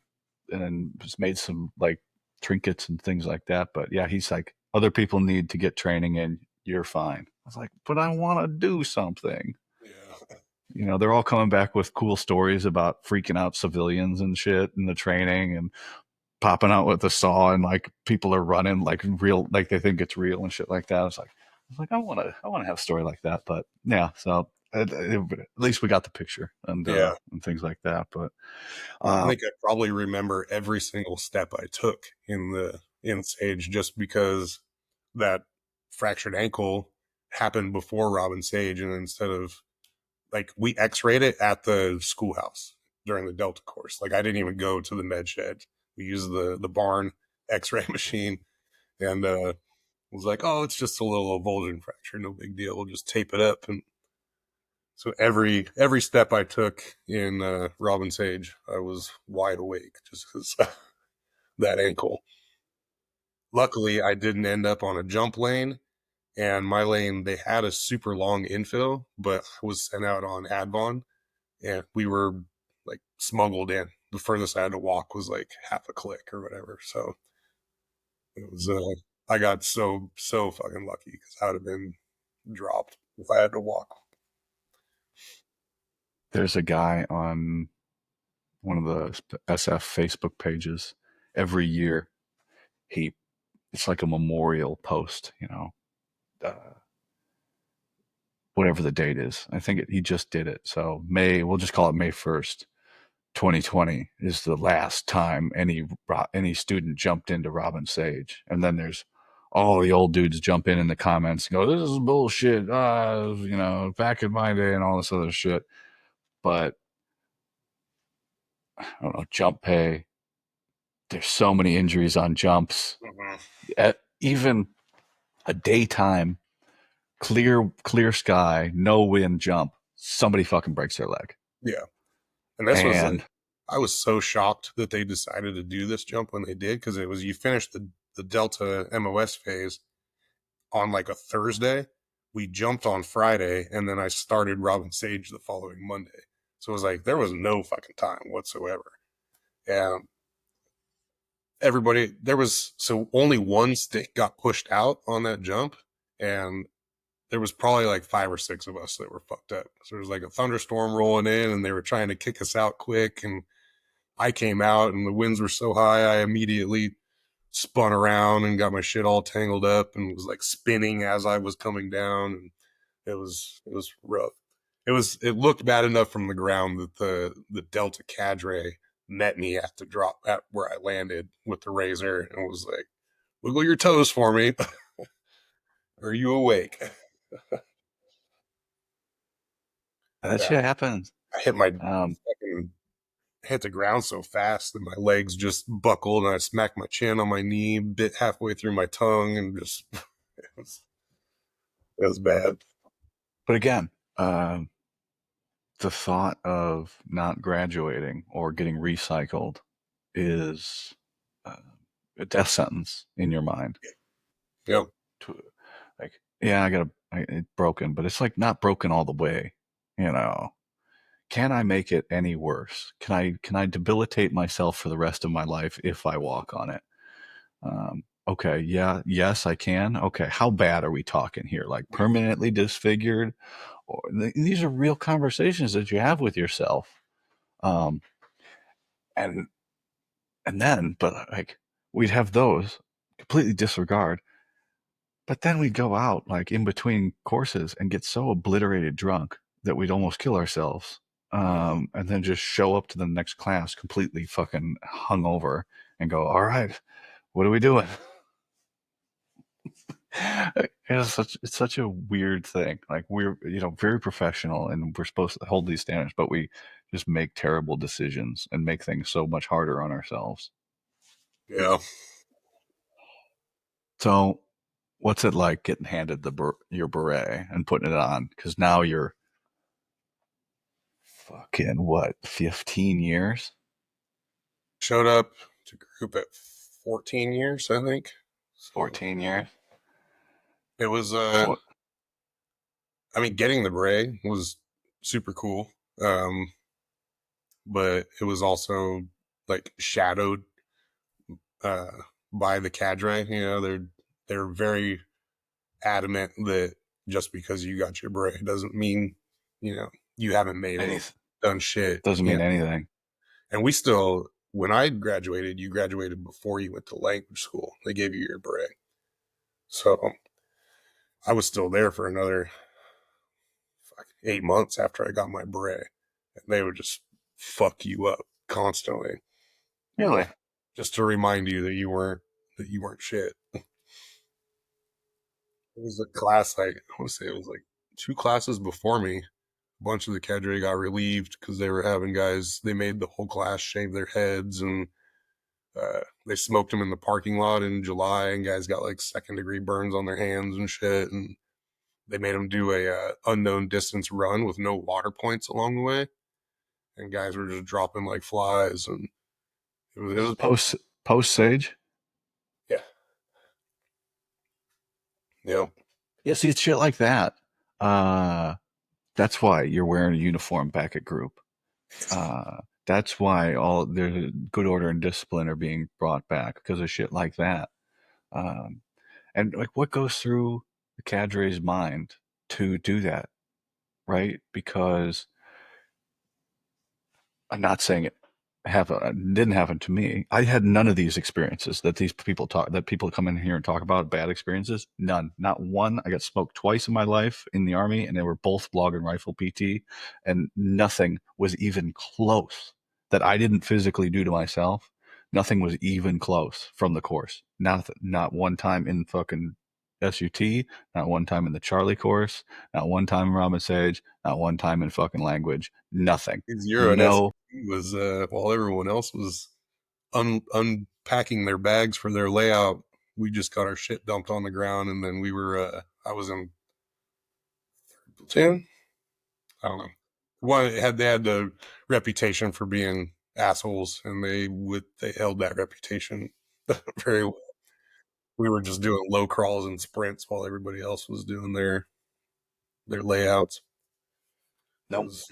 then just made some like trinkets and things like that. But yeah, he's like, other people need to get training, and you're fine. I was like, but I want to do something. Yeah. You know, they're all coming back with cool stories about freaking out civilians and shit in the training and popping out with a saw and like people are running like real, like they think it's real and shit like that. I was like, I want to have a story like that. But yeah, so at least we got the picture Yeah. and things like that. But I uh, think I probably remember every single step I took in Sage just because that fractured ankle happened before Robin Sage, and instead of like we x-rayed it at the schoolhouse during the Delta course. Like I didn't even go to the med shed. We used the barn x-ray machine and was like, oh, it's just a little avulsion fracture, no big deal. We'll just tape it up. And so every step I took in Robin Sage, I was wide awake just because that ankle. Luckily, I didn't end up on a jump lane, and my lane they had a super long infill, but I was sent out on Advon, and we were like smuggled in. The furthest I had to walk was like half a click or whatever. So it was I got so fucking lucky because I would have been dropped if I had to walk. there's a guy on one of the SF Facebook pages every year. He It's like a memorial post, you know, uh, whatever the date is. He just did it. So we'll just call it May 1st, 2020 is the last time any student jumped into Robin Sage. And then there's all the old dudes jump in the comments and go, "This is bullshit." You know, back in my day and all this other shit. But I don't know, jump pay. There's so many injuries on jumps. Mm-hmm. Even a daytime clear sky, no wind jump, somebody fucking breaks their leg. Yeah, and this was like And I was so shocked that they decided to do this jump when they did because it was you finished the Delta MOS phase on like a Thursday. We jumped on Friday, and then I started Robin Sage the following Monday. So it was like there was no fucking time whatsoever. And everybody there was so only one stick got pushed out on that jump, and there was probably like 5 or 6 of us that were fucked up. So there was like a thunderstorm rolling in, and they were trying to kick us out quick. And I came out, and the winds were so high, I immediately spun around and got my shit all tangled up and was like spinning as I was coming down. And it was rough. It looked bad enough from the ground that the Delta cadre met me at the drop at where I landed with the razor and was like, "Wiggle your toes for me. Are you awake?" that Yeah, shit happens. I hit my Um, fucking hit the ground so fast that my legs just buckled and I smacked my chin on my knee, bit halfway through my tongue, and just was, it was bad. but again, the thought of not graduating or getting recycled is uh, a death sentence in your mind. Yep. To, like, yeah, it's broken, but it's like not broken all the way. You know, can I make it any worse? Can I debilitate myself for the rest of my life if I walk on it? Okay, yeah, yes, I can. Okay, how bad are we talking here? Like permanently disfigured? Or these are real conversations that you have with yourself. Um, and but like we'd have those completely disregard. But then we'd go out like in between courses and get so obliterated drunk that we'd almost kill ourselves. Yeah. And then just show up to the next class completely fucking hungover and go, all right, what are we doing? It's such a weird thing. Like we're very professional and we're supposed to hold these standards, but we just make terrible decisions and make things so much harder on ourselves. Yeah. So, what's it like getting handed your beret and putting it on? Because now you're fucking what, 15 years? Showed up to group at 14 years, I think. So 14 years? It was, What? I mean, getting the beret was super cool. Um, but it was also like shadowed uh, by the cadre. You know, they're very adamant that just because you got your beret doesn't mean you know you haven't made any Anything done shit. doesn't Yeah, mean anything. and we still when I graduated, you graduated before you went to language school. They gave you your beret, so I was still there for another 8 months after I got my beret, and they would just fuck you up constantly. Really? Just to remind you that you weren't shit. It was a class like I want to say it was like two classes before me. A bunch of the cadre got relieved because they were having guys. They made the whole class shave their heads and they smoked them in the parking lot in July, and guys got like second-degree burns on their hands and shit. And they made them do a unknown distance run with no water points along the way, and guys were just dropping like flies. And it was Post Sage? yeah, yeah. Yeah, see, it's shit like that. Uh, that's why you're wearing a uniform back at group. That's why all there's good order and discipline are being brought back because of shit like that. Um, and like, what goes through the cadre's mind to do that, right? Because I'm not saying it didn't happen to me. I had none of these experiences that these people talk that people come in here and talk about bad experiences. None, not one. I got smoked twice in my life in the army, and they were both log and rifle PT, and nothing was even close that I didn't physically do to myself. Nothing was even close from the course. Not one time in fucking SUT, not one time in the Charlie course, not one time in Ramen Sage, not one time in fucking language. Nothing. Zero and No. SEC was while everyone else was unpacking their bags for their layout. We just got our shit dumped on the ground, and then we were. I was in platoon. I don't know. One had they had the reputation for being assholes, and they held that reputation very well. We were just doing low crawls and sprints while everybody else was doing their layouts. It Nope. was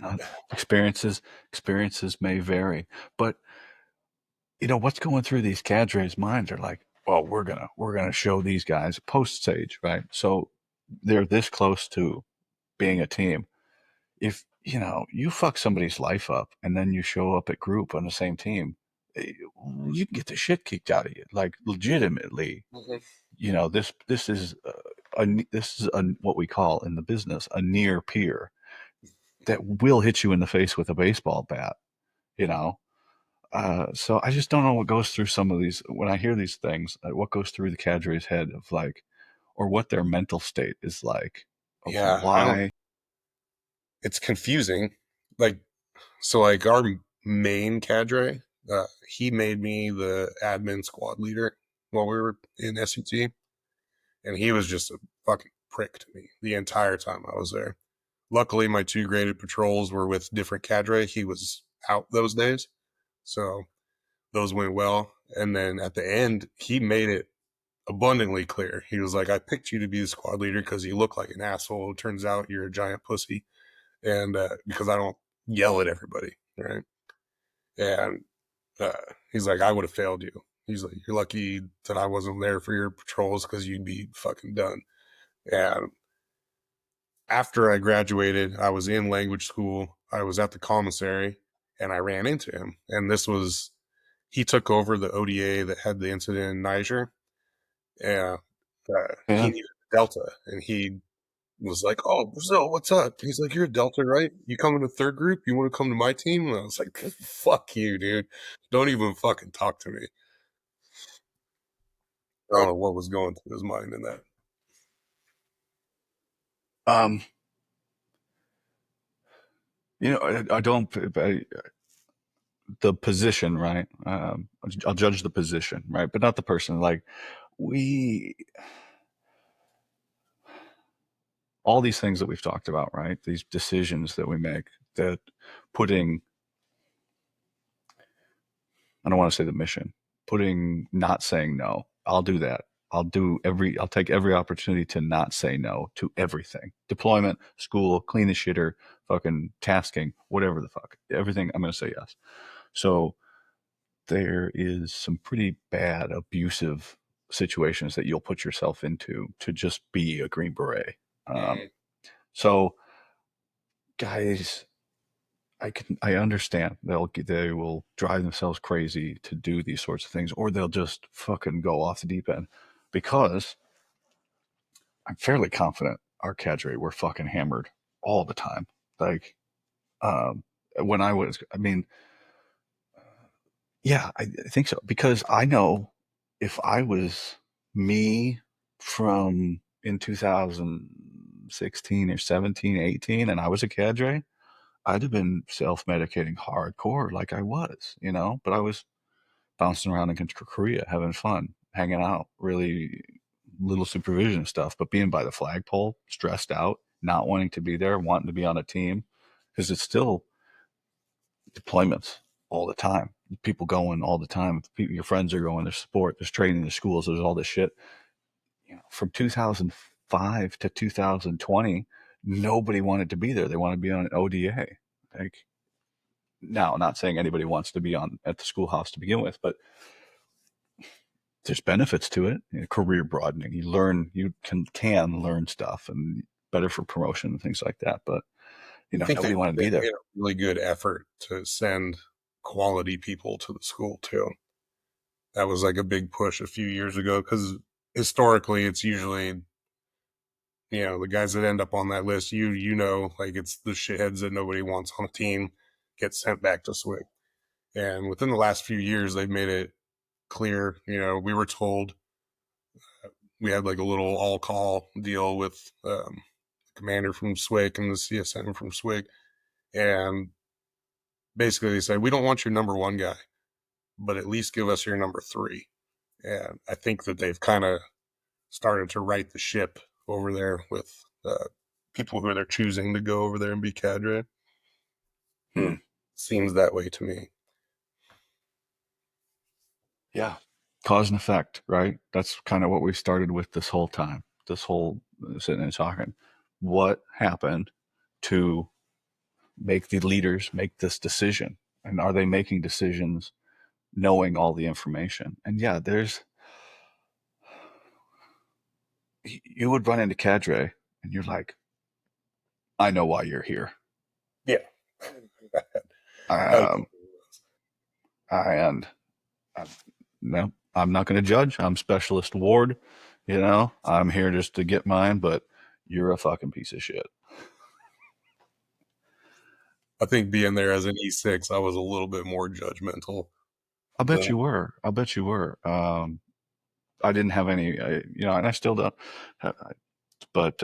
Experiences may vary, but what's going through these cadres' minds are like, well, we're gonna show these guys post stage, right? So they're this close to being a team. If you fuck somebody's life up and then you show up at group on the same team, eh, you can get the shit kicked out of you, like legitimately. Mhm. This is what we call in the business a near peer that will hit you in the face with a baseball bat. You know, so I just don't know what goes through some of these when I hear these things. What goes through the cadre's head of like, or what their mental state is like, of Yeah, I don't. why. It's confusing. Like so, like our main cadre, he made me the admin squad leader while we were in SUT, and he was just a fucking prick to me the entire time I was there. Luckily, my two graded patrols were with different cadre. He was out those days, so those went well. And then at the end, he made it abundantly clear. He was like, "I picked you to be the squad leader because you look like an asshole. It turns out you're a giant pussy, and because I don't yell at everybody, right?" And uh, he's like, "I would have failed you." He's like, "You're lucky that I wasn't there for your patrols because you'd be fucking done." And after I graduated, I was in language school. I was at the commissary and I ran into him. And he took over the ODA that had the incident in Niger. And he Yeah. needed a Delta. And he was like, "Oh, Brazil, what's up?" He's like, "You're a Delta, right? You coming to third group? You want to come to my team?" And I was like, "Fuck you, dude. Don't even fucking talk to me." I don't know what was going through his mind in that. Um, I don't. The position, right? I'll judge the position, right, but not the person. Like we, all these things that we've talked about, right? These decisions that we make that putting I don't want to say the mission, putting not saying no. I'll do that. I'll take every opportunity to not say no to everything. Deployment, school, clean the shitter, fucking tasking, whatever the fuck. Everything I'm going to say yes. So there is some pretty bad abusive situations that you'll put yourself into to just be a Green Beret. Um, Mm. so guys, I understand they will drive themselves crazy to do these sorts of things, or they'll just fucking go off the deep end because I'm fairly confident our cadre were fucking hammered all the time. Like, um, when I mean, yeah, I think so because I know if I was me from in 2016 or 17, 18, and I was a cadre, I'd have been self-medicating hardcore like I was, but I was bouncing around in Korea, having fun, hanging out, really little supervision stuff, but being by the flagpole, stressed out, not wanting to be there, wanting to be on a team, because it's still deployments all the time. People going all the time. Your friends are going. There's sport. There's training. There's schools. There's all this shit. From 2005 to 2020, nobody wanted to be there. They wanted to be on an ODA. Like, now, not saying anybody wants to be on at the schoolhouse to begin with, but there's benefits to it. Career broadening. You can learn stuff and better for promotion and things like that. But I think nobody wanted to they be there. made a really good effort to send quality people to the school too. That was like a big push a few years ago because historically it's usually the guys that end up on that list, like it's the shitheads that nobody wants on a team get sent back to SWIC. And within the last few years, they've made it clear. We were told we had like a little all call deal with the commander from SWIC and the CSM from SWIC, and basically they said we don't want your number one guy, but at least give us your number three. And I think that they've kind of started to right the ship over there with people who they're choosing to go over there and be cadre. Hmm. Seems that way to me. Yeah. Cause and effect, right? That's kind of what we started with this whole time, this whole sitting and talking. What happened to make the leaders make this decision? And are they making decisions knowing all the information? And yeah, you would run into cadre and you're like, I know why you're here. Yeah. Um, and no, I'm not going to judge. I'm specialist ward. I'm here just to get mine, but you're a fucking piece of shit. I think being there as an E6, I was a little bit more judgmental I bet than you were. I bet you were. I didn't have any, and I still don't. But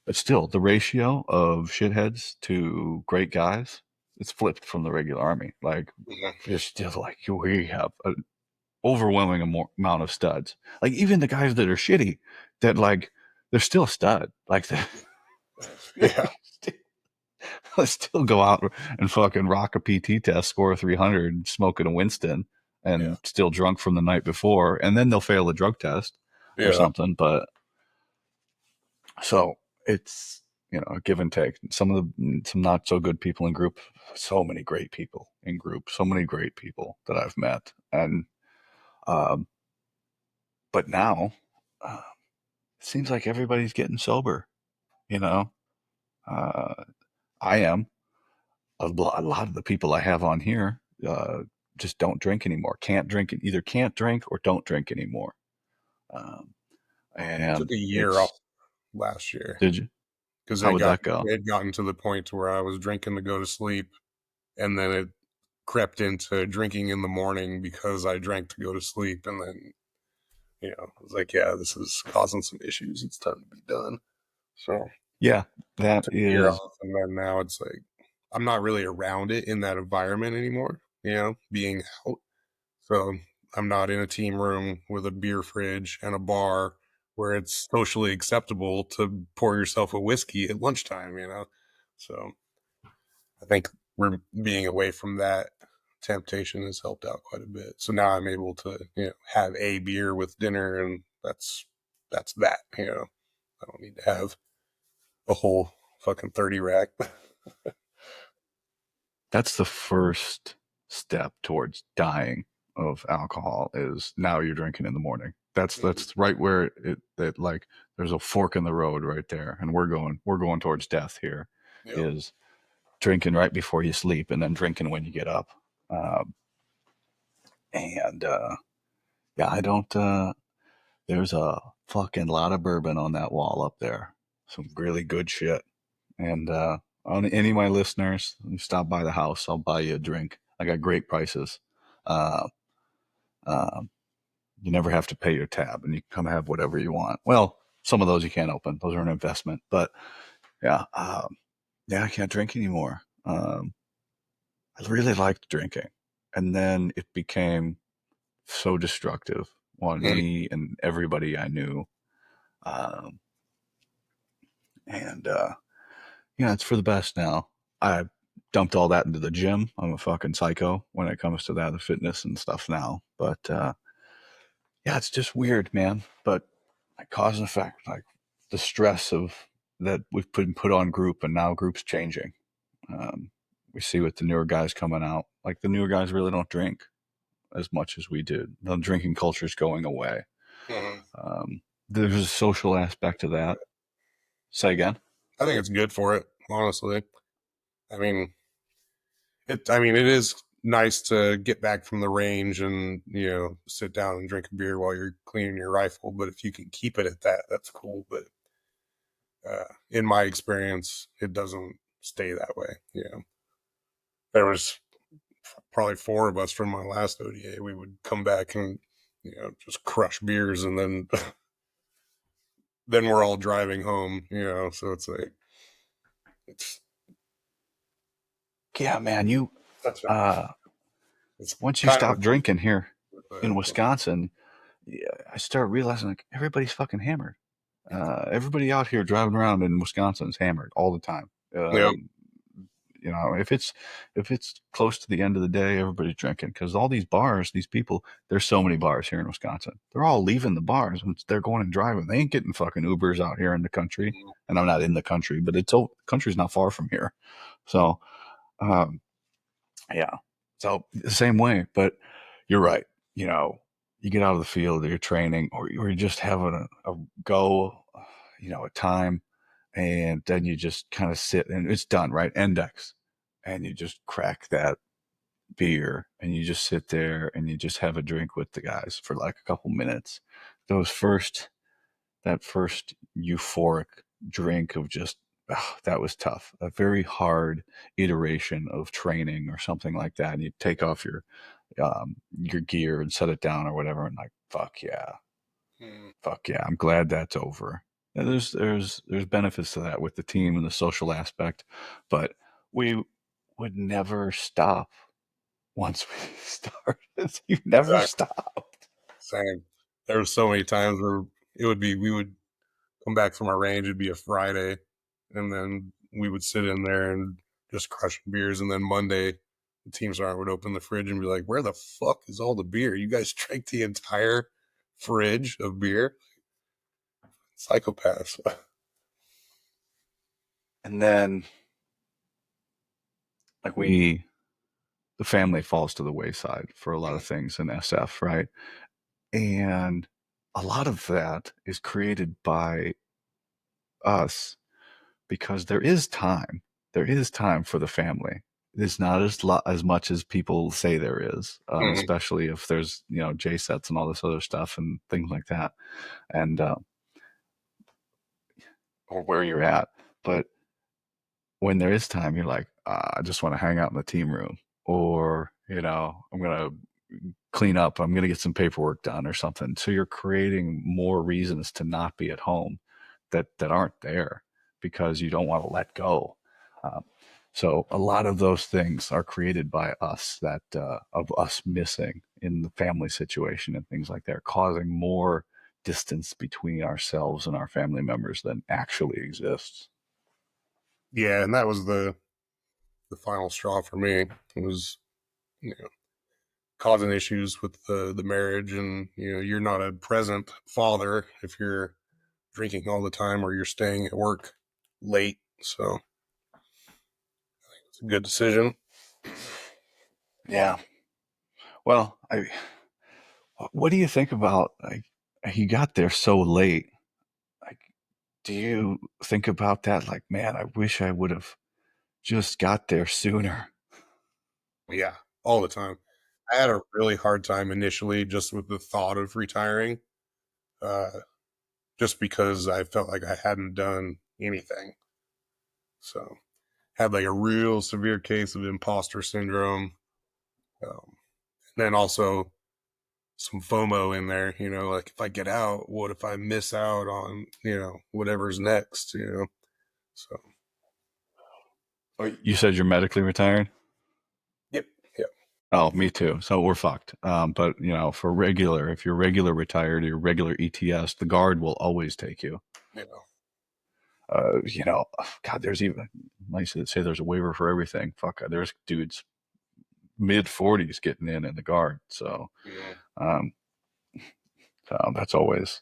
but still, the ratio of shitheads to great guys, it's flipped from the regular army. Like, yeah, it's still like we have an overwhelming amount of studs. Like, even the guys that are shitty, that like they're still stud. Like, they yeah, still go out and fucking rock a PT test, score a 300, smoking a Winston, yeah, and still drunk from the night before, and then they'll fail a drug test or yeah. something. But so it's a give and take. Some not so good people in group, so many great people in group, so many great people that I've met, and um, but now uh, it seems like everybody's getting sober. You know, uh, I am. A lot of the people I have on here just don't drink anymore. Can't drink, either can't drink or don't drink anymore. Um, Took and a year off it's last year did you? because How would that go? it had gotten to the point to where I was drinking to go to sleep, and then it crept into drinking in the morning because I drank to go to sleep, and then I was like, yeah, this is causing some issues. It's time to be done. So Yeah, that took a year is. off, and then now it's like I'm not really around it in that environment anymore. Being out, so I'm not in a team room with a beer fridge and a bar where it's socially acceptable to pour yourself a whiskey at lunchtime. So I think we're being away from that temptation has helped out quite a bit. So now I'm able to, have a beer with dinner, and that's that. I don't need to have a whole fucking 30 rack. That's the first step towards dying of alcohol is now you're drinking in the morning. That's right where it like there's a fork in the road right there, and we're going towards death here. Yep. Is drinking right before you sleep and then drinking when you get up. And yeah, I don't. There's a fucking lot of bourbon on that wall up there. Some really good shit. And on any of my listeners, you stop by the house, I'll buy you a drink. I got great prices. Uh, um, you never have to pay your tab, and you can come have whatever you want. Well, some of those you can't open; those are an investment. But yeah, yeah, I can't drink anymore. I really liked drinking, and then it became so destructive on Mm. me and everybody I knew. Um, and yeah, it's for the best now. I dumped all that into the gym. I'm a fucking psycho when it comes to that, the fitness and stuff now. But yeah, it's just weird, man. But like cause and effect, like the stress of that we've put on group, and now group's changing. Um, we see with the newer guys coming out, like the newer guys really don't drink as much as we did. The drinking culture is going away. Mhm. Um, there's a social aspect to that. Say again. I think it's good for it, honestly. I mean, it is nice to get back from the range and, sit down and drink a beer while you're cleaning your rifle. But if you can keep it at that, that's cool. But in my experience, it doesn't stay that way. There was probably four of us from my last ODA. We would come back and, just crush beers, and then then we're all driving home. So it's like it's Yeah, man. You such a uh, it's once you kind stop of drinking here in a, Wisconsin, yeah, I start realizing like everybody's fucking hammered. Everybody out here driving around in Wisconsin is hammered all the time. yep. If it's close to the end of the day, everybody's drinking because all these bars, these people, there's so many bars here in Wisconsin. They're all leaving the bars and they're going and driving. They ain't getting fucking Ubers out here in the country. And I'm not in the country, but the country's not far from here. So, um, yeah. So the same way, but you're right. You know, you get out of the field, or you're training, or you're just having a go, a time, and then you just kind of sit and it's done, right? Index. And you just crack that beer and you just sit there and you just have a drink with the guys for like a couple minutes. Those first, that first euphoric drink of just, that was tough. A very hard iteration of training or something like that. And you take off your gear and set it down or whatever. And like, Mm. fuck yeah, I'm glad that's over. And there's benefits to that with the team and the social aspect, but we would never stop once we started. You never Exactly. stop. Same. There was so many times where we would come back from our range, it'd be a Friday, and then we would sit in there and just crush beers. And then Monday, the team sergeant would open the fridge and be like, "Where the fuck is all the beer? You guys drank the entire fridge of beer? Psychopaths." And then like the family falls to the wayside for a lot of things in SF, right? And a lot of that is created by us because there is time. There is time for the family. It's not as much as people say there is, Mhm. especially if there's J sets and all this other stuff and things like that, and or where you're at. But when there is time, you're like, I just want to hang out in the team room, or I'm gonna clean up. I'm gonna get some paperwork done or something. So you're creating more reasons to not be at home that aren't there because you don't want to let go. Um, so a lot of those things are created by us that of us missing in the family situation and things like that, causing more distance between ourselves and our family members than actually exists. Yeah, and that was the final straw for me. It was you know, causing issues with the marriage, and you're not a present father if you're drinking all the time or you're staying at work late. So it's a good decision. Yeah. Well, what do you think about like he got there so late? Like, do you think about that? Like, man, I wish I would have just got there sooner. Yeah, all the time. I had a really hard time initially just with the thought of retiring, uh, just because I felt like I hadn't done anything. So had like a real severe case of imposter syndrome. Then also some FOMO in there, like if I get out, what if I miss out on, whatever's next. So, Oh, you said you're medically retired? yep, yep, Oh, me too. So we're fucked. But for regular, if you're regular retired or you're regular ETS, the guard will always take you. you know, Uh, you know, God, there's even, I used to say there's a waiver for everything. Fuck, there's dudes mid 40s getting in the guard. yeah, Um, so that's always,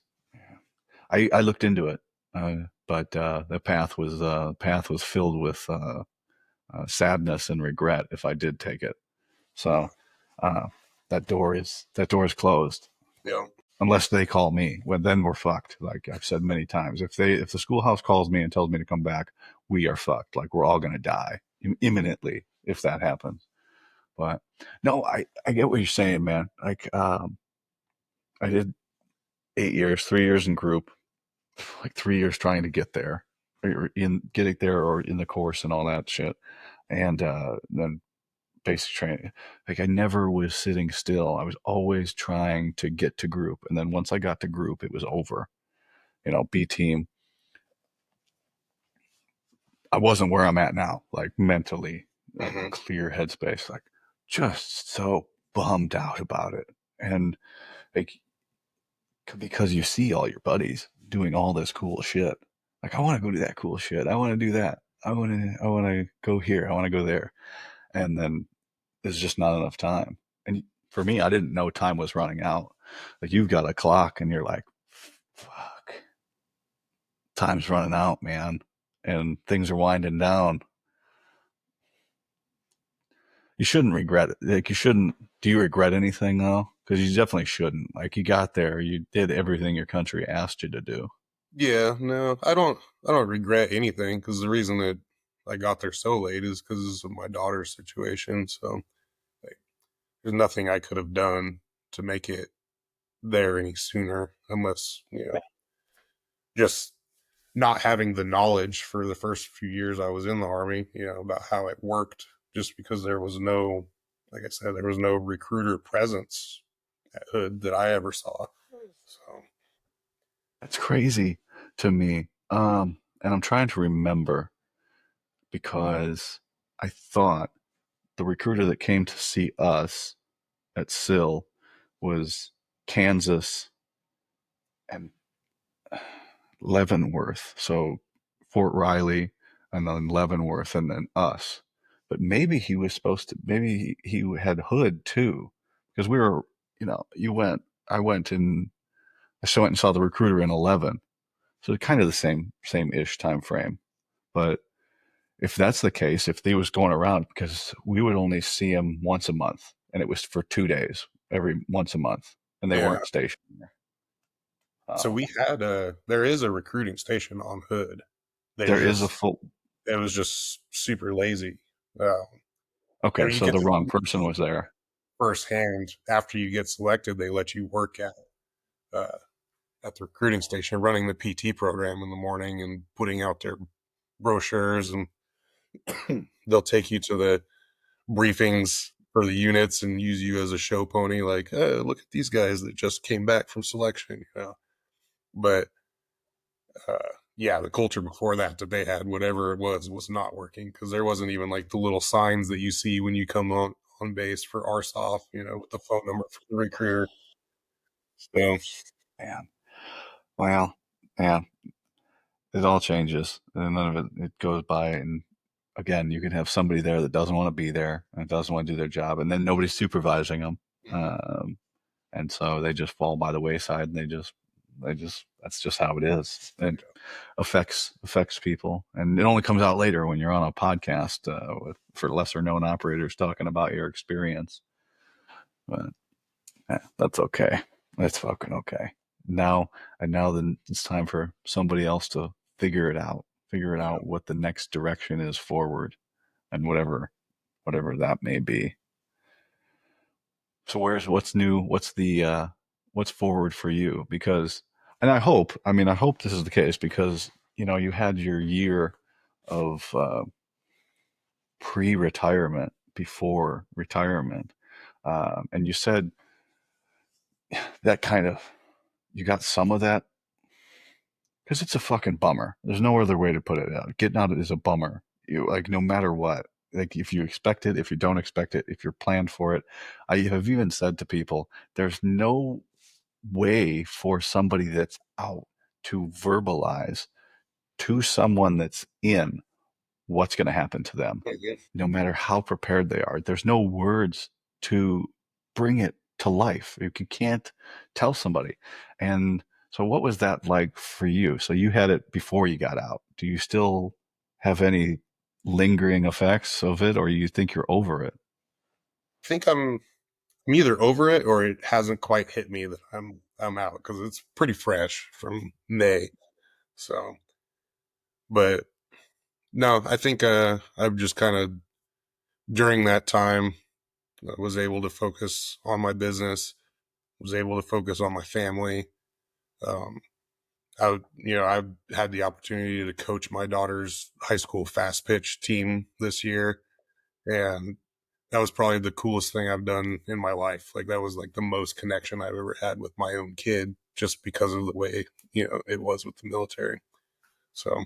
I looked into it, but the path was filled with sadness and regret if I did take it. So uh, that door is closed yeah, unless they call me. Well, then we're fucked. Like I've said many times, if the schoolhouse calls me and tells me to come back, we are fucked. Like we're all gonna die imminently if that happens. But no, I get what you're saying, man. Like I did 8 years, 3 years in group, like 3 years trying to get there, or in getting there, or in the course and all that shit, and then basic training. Like I never was sitting still. I was always trying to get to group, and then once I got to group, it was over. B team. I wasn't where I'm at now, like mentally, like hmm clear headspace, like just so bummed out about it, and like because you see all your buddies doing all this cool shit. Like I want to go do that cool shit. I want to do that. I want to go here. I want to go there. And then there's just not enough time. And for me, I didn't know time was running out. Like you've got a clock and you're like, fuck, time's running out, man. And things are winding down. You shouldn't regret it. Like you shouldn't. Do you regret anything though? Because you definitely shouldn't. Like you got there, you did everything your country asked you to do. yeah. No, I don't regret anything because the reason that I got there so late is because of my daughter's situation. So like, there's nothing I could have done to make it there any sooner, unless just not having the knowledge for the first few years I was in the army, about how it worked, just because there was no, like I said, there was no recruiter presence at Hood that I ever saw. So, That's crazy to me. And I'm trying to remember because I thought the recruiter that came to see us at SIL was Kansas and Leavenworth. So Fort Riley and then Leavenworth and then us. But maybe he was supposed to, maybe he had Hood too. Because we were, I went and I went and saw the recruiter in 11. So kind of the same ish time frame. But if that's the case, if he was going around, because we would only see him once a month, and it was for 2 days, every once a month, and they yeah. weren't stationed there. So Um, we had there is a recruiting station on Hood. They there is a just, full. it was just super lazy. Uh, Okay, you so get the to wrong see person was there. firsthand after you get selected. They let you work uh, at the recruiting station, running the PT program in the morning and putting out their brochures, and they'll take you to the briefings for the units and use you as a show pony. Like, look at these guys that just came back from selection. But uh, yeah, the culture before that they had, whatever it was not working, because there wasn't even like the little signs that you see when you come on base for RSOF, with the phone number for the recruiter. So Man, well, man, it all changes, and none of it goes by. And again, you can have somebody there that doesn't want to be there and doesn't want to do their job, and then nobody's supervising them. Mhm. Um, and so they just fall by the wayside, and they just that's just how it is. It affects people, and it only comes out later when you're on a podcast for lesser known operators talking about your experience. But that's okay. That's fucking okay. Now and now, then it's time for somebody else to figure it out. Figure it Yeah. out what the next direction is forward, and whatever that may be. So what's new? What's forward for you? Because, and I hope this is the case because you had your year of pre-retirement before retirement, and you said that kind of you got some of that because it's a fucking bummer. There's no other way to put it out. Getting out is a bummer. You like no matter what. Like if you expect it, if you don't expect it, if you're planned for it. I have even said to people, there's no way for somebody that's out to verbalize to someone that's in what's going to happen to them, Mhm. no matter how prepared they are. There's no words to bring it to life. You can't tell somebody. And so, what was that like for you? So, you had it before you got out. Do you still have any lingering effects of it, or you think you're over it? I think I'm either over it or it hasn't quite hit me that I'm out because it's pretty fresh from May. So, but no, I think I've just kind of during that time I was able to focus on my business, was able to focus on my family. Um, I've had the opportunity to coach my daughter's high school fast pitch team this year, and that was probably the coolest thing I've done in my life. Like that was like the most connection I've ever had with my own kid, just because of the way it was with the military. So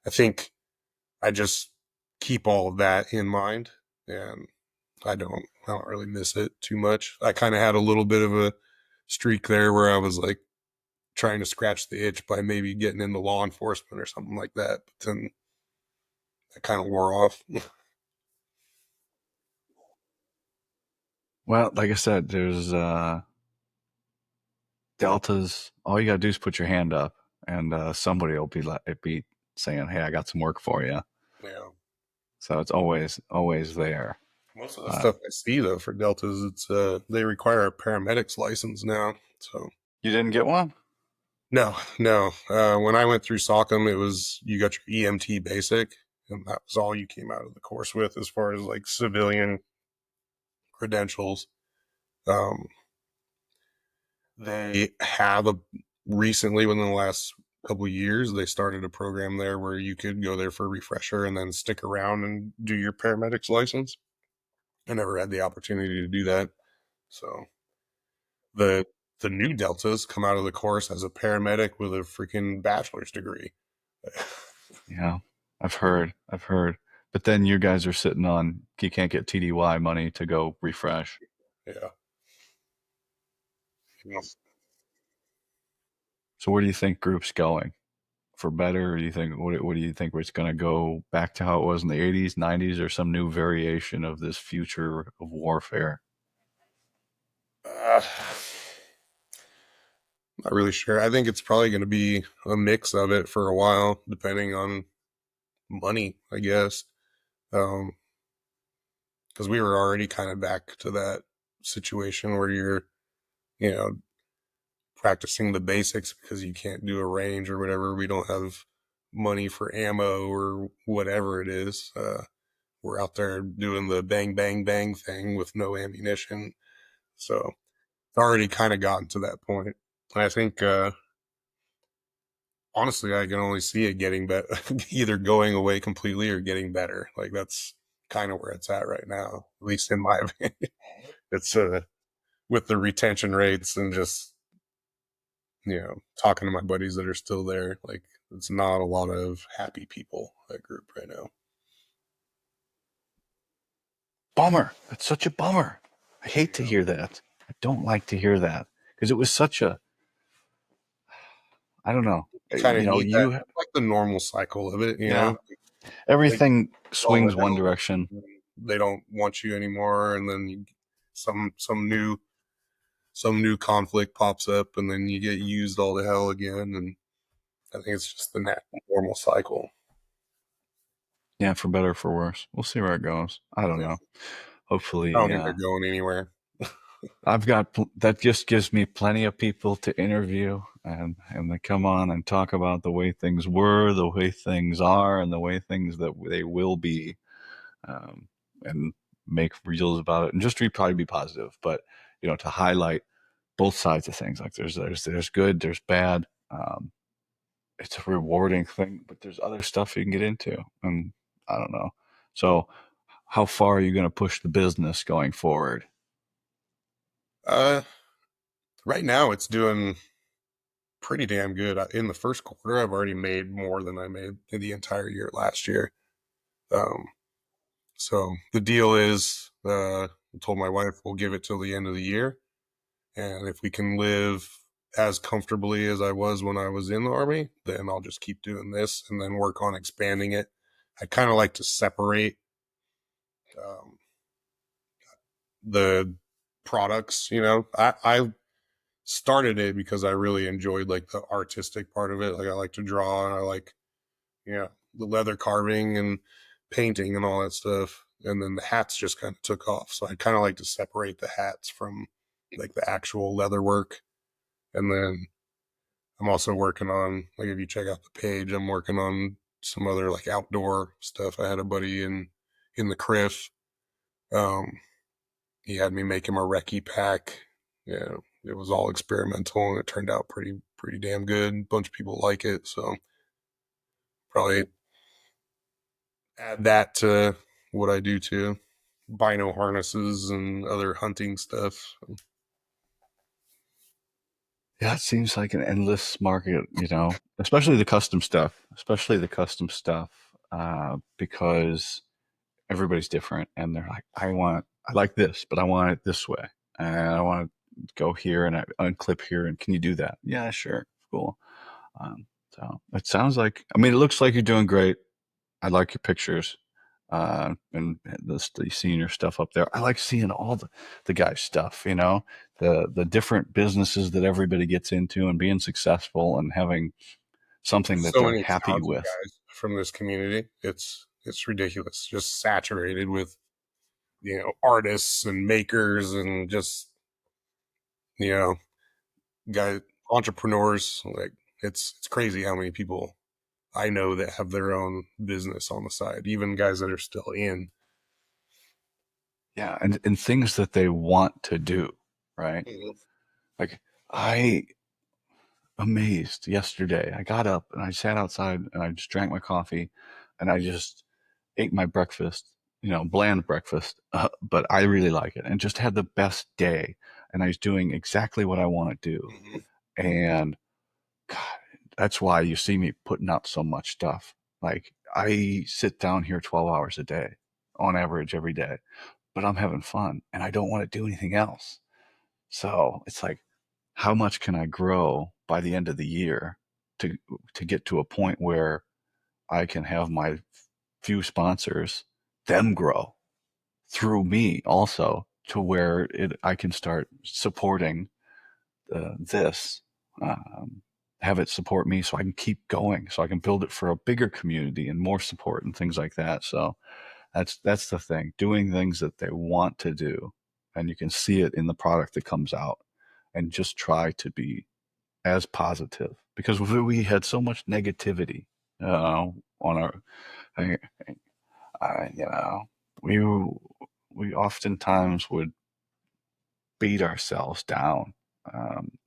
I think I just keep all of that in mind, and I don't really miss it too much. I kind of had a little bit of a streak there where I was like trying to scratch the itch by maybe getting into law enforcement or something like that. But then that kind of wore off. Well, like I said, there's deltas. All you got to do is put your hand up, and somebody will be saying, "Hey, I got some work for you." Yeah. So it's always there. Most of the Uh, stuff I see though for deltas, it's they require a paramedic's license now. So you didn't get one? no, no. When I went through SOCM, it was you got your EMT basic, and that was all you came out of the course with as far as like civilian credentials. Um, they have a recently within the last couple of years they started a program there where you could go there for a refresher and then stick around and do your paramedic's license. I never had the opportunity to do that. So the the new deltas come out of the course as a paramedic with a freaking bachelor's degree. Yeah, I've heard. But then you guys are sitting on you can't get TDY money to go refresh. Yeah. Yes. So where do you think group's going? For better, or do you think what do you think it's going to go back to how it was in the 80s, 90s, or some new variation of this future of warfare? Uh, not really sure. I think it's probably going to be a mix of it for a while, depending on money, I guess. Um, because we were already kind of back to that situation where you're, you know, practicing the basics because you can't do a range or whatever. We don't have money for ammo or whatever it is. We're out there doing the bang, bang, bang thing with no ammunition. So it's already kind of gotten to that point. And I think, honestly, I can only see it getting better, either going away completely or getting better. Like that's kind of where it's at right now, at least in my opinion. It's with the retention rates and just talking to my buddies that are still there. Like it's not a lot of happy people that group right now. Bummer. It's such a bummer. I hate to Yeah, hear that. I don't like to hear that because it was such a I don't know. you kind of need that, You like the normal cycle of it. yeah. Like Everything all swings the one hell, direction. they don't want you anymore, and then some new conflict pops up, and then you get used all the hell again, and I think it's just the normal cycle. Yeah, for better or for worse. We'll see where it goes. I don't Yeah. know. I don't Hopefully, think they're going anywhere. that just gives me plenty of people to interview, and they come on and talk about the way things were, the way things are, and the way things that they will be, um, and make reels about it, and just probably be positive, but to highlight both sides of things. Like there's good, there's bad. It's a rewarding thing, but there's other stuff you can get into, and I don't know. So, how far are you going to push the business going forward? Uh, right now it's doing pretty damn good. In the first quarter, I've already made more than I made in the entire year last year. Um, so the deal is, I told my wife we'll give it till the end of the year, and if we can live as comfortably as I was when I was in the army, then I'll just keep doing this and then work on expanding it. I kind of like to separate um, the products. I started it because I really enjoyed like the artistic part of it. Like I like to draw, and I like the leather carving and painting and all that stuff. And then the hats just kind of took off. So I kind of like to separate the hats from like the actual leather work. And then I'm also working on, like, if you check out the page, I'm working on some other like outdoor stuff. I had a buddy in the Criff. Um, he had me make him a recce pack. Yeah, it was all experimental, and it turned out pretty damn good. A bunch of people like it, so probably add that to what I do too. Bino harnesses and other hunting stuff. Yeah, it seems like an endless market, especially the custom stuff, because everybody's different, and they're like, I like this, but I want it this way, and I want to go here and I unclip here, and can you do that? Yeah, sure, cool. So it sounds like, I mean, it looks like you're doing great. I like your pictures, and the senior stuff up there. I like seeing all the guys' stuff, the different businesses that everybody gets into and being successful and having something There's that so they're many happy talented with. guys from this community. It's ridiculous. Just saturated with artists and makers and just you know guys entrepreneurs. Like it's crazy how many people I know that have their own business on the side. Even guys that are still in. Yeah, and things that they want to do, right? Mhm. Like I amazed yesterday. I got up and I sat outside and I just drank my coffee and I just ate my breakfast, bland breakfast, but I really like it, and just had the best day. And I was doing exactly what I want to do. Mhm. And God, that's why you see me putting out so much stuff. Like I sit down here 12 hours a day on average every day, but I'm having fun and I don't want to do anything else. So it's like, how much can I grow by the end of the year to to get to a point where I can have my few sponsors, them grow through me also to where I can start supporting this, um, have it support me so I can keep going, so I can build it for a bigger community and more support and things like that. So that's the thing, doing things that they want to do, and you can see it in the product that comes out, and just try to be as positive, because we had so much negativity on our, I, I, you know, we we oftentimes would beat ourselves down,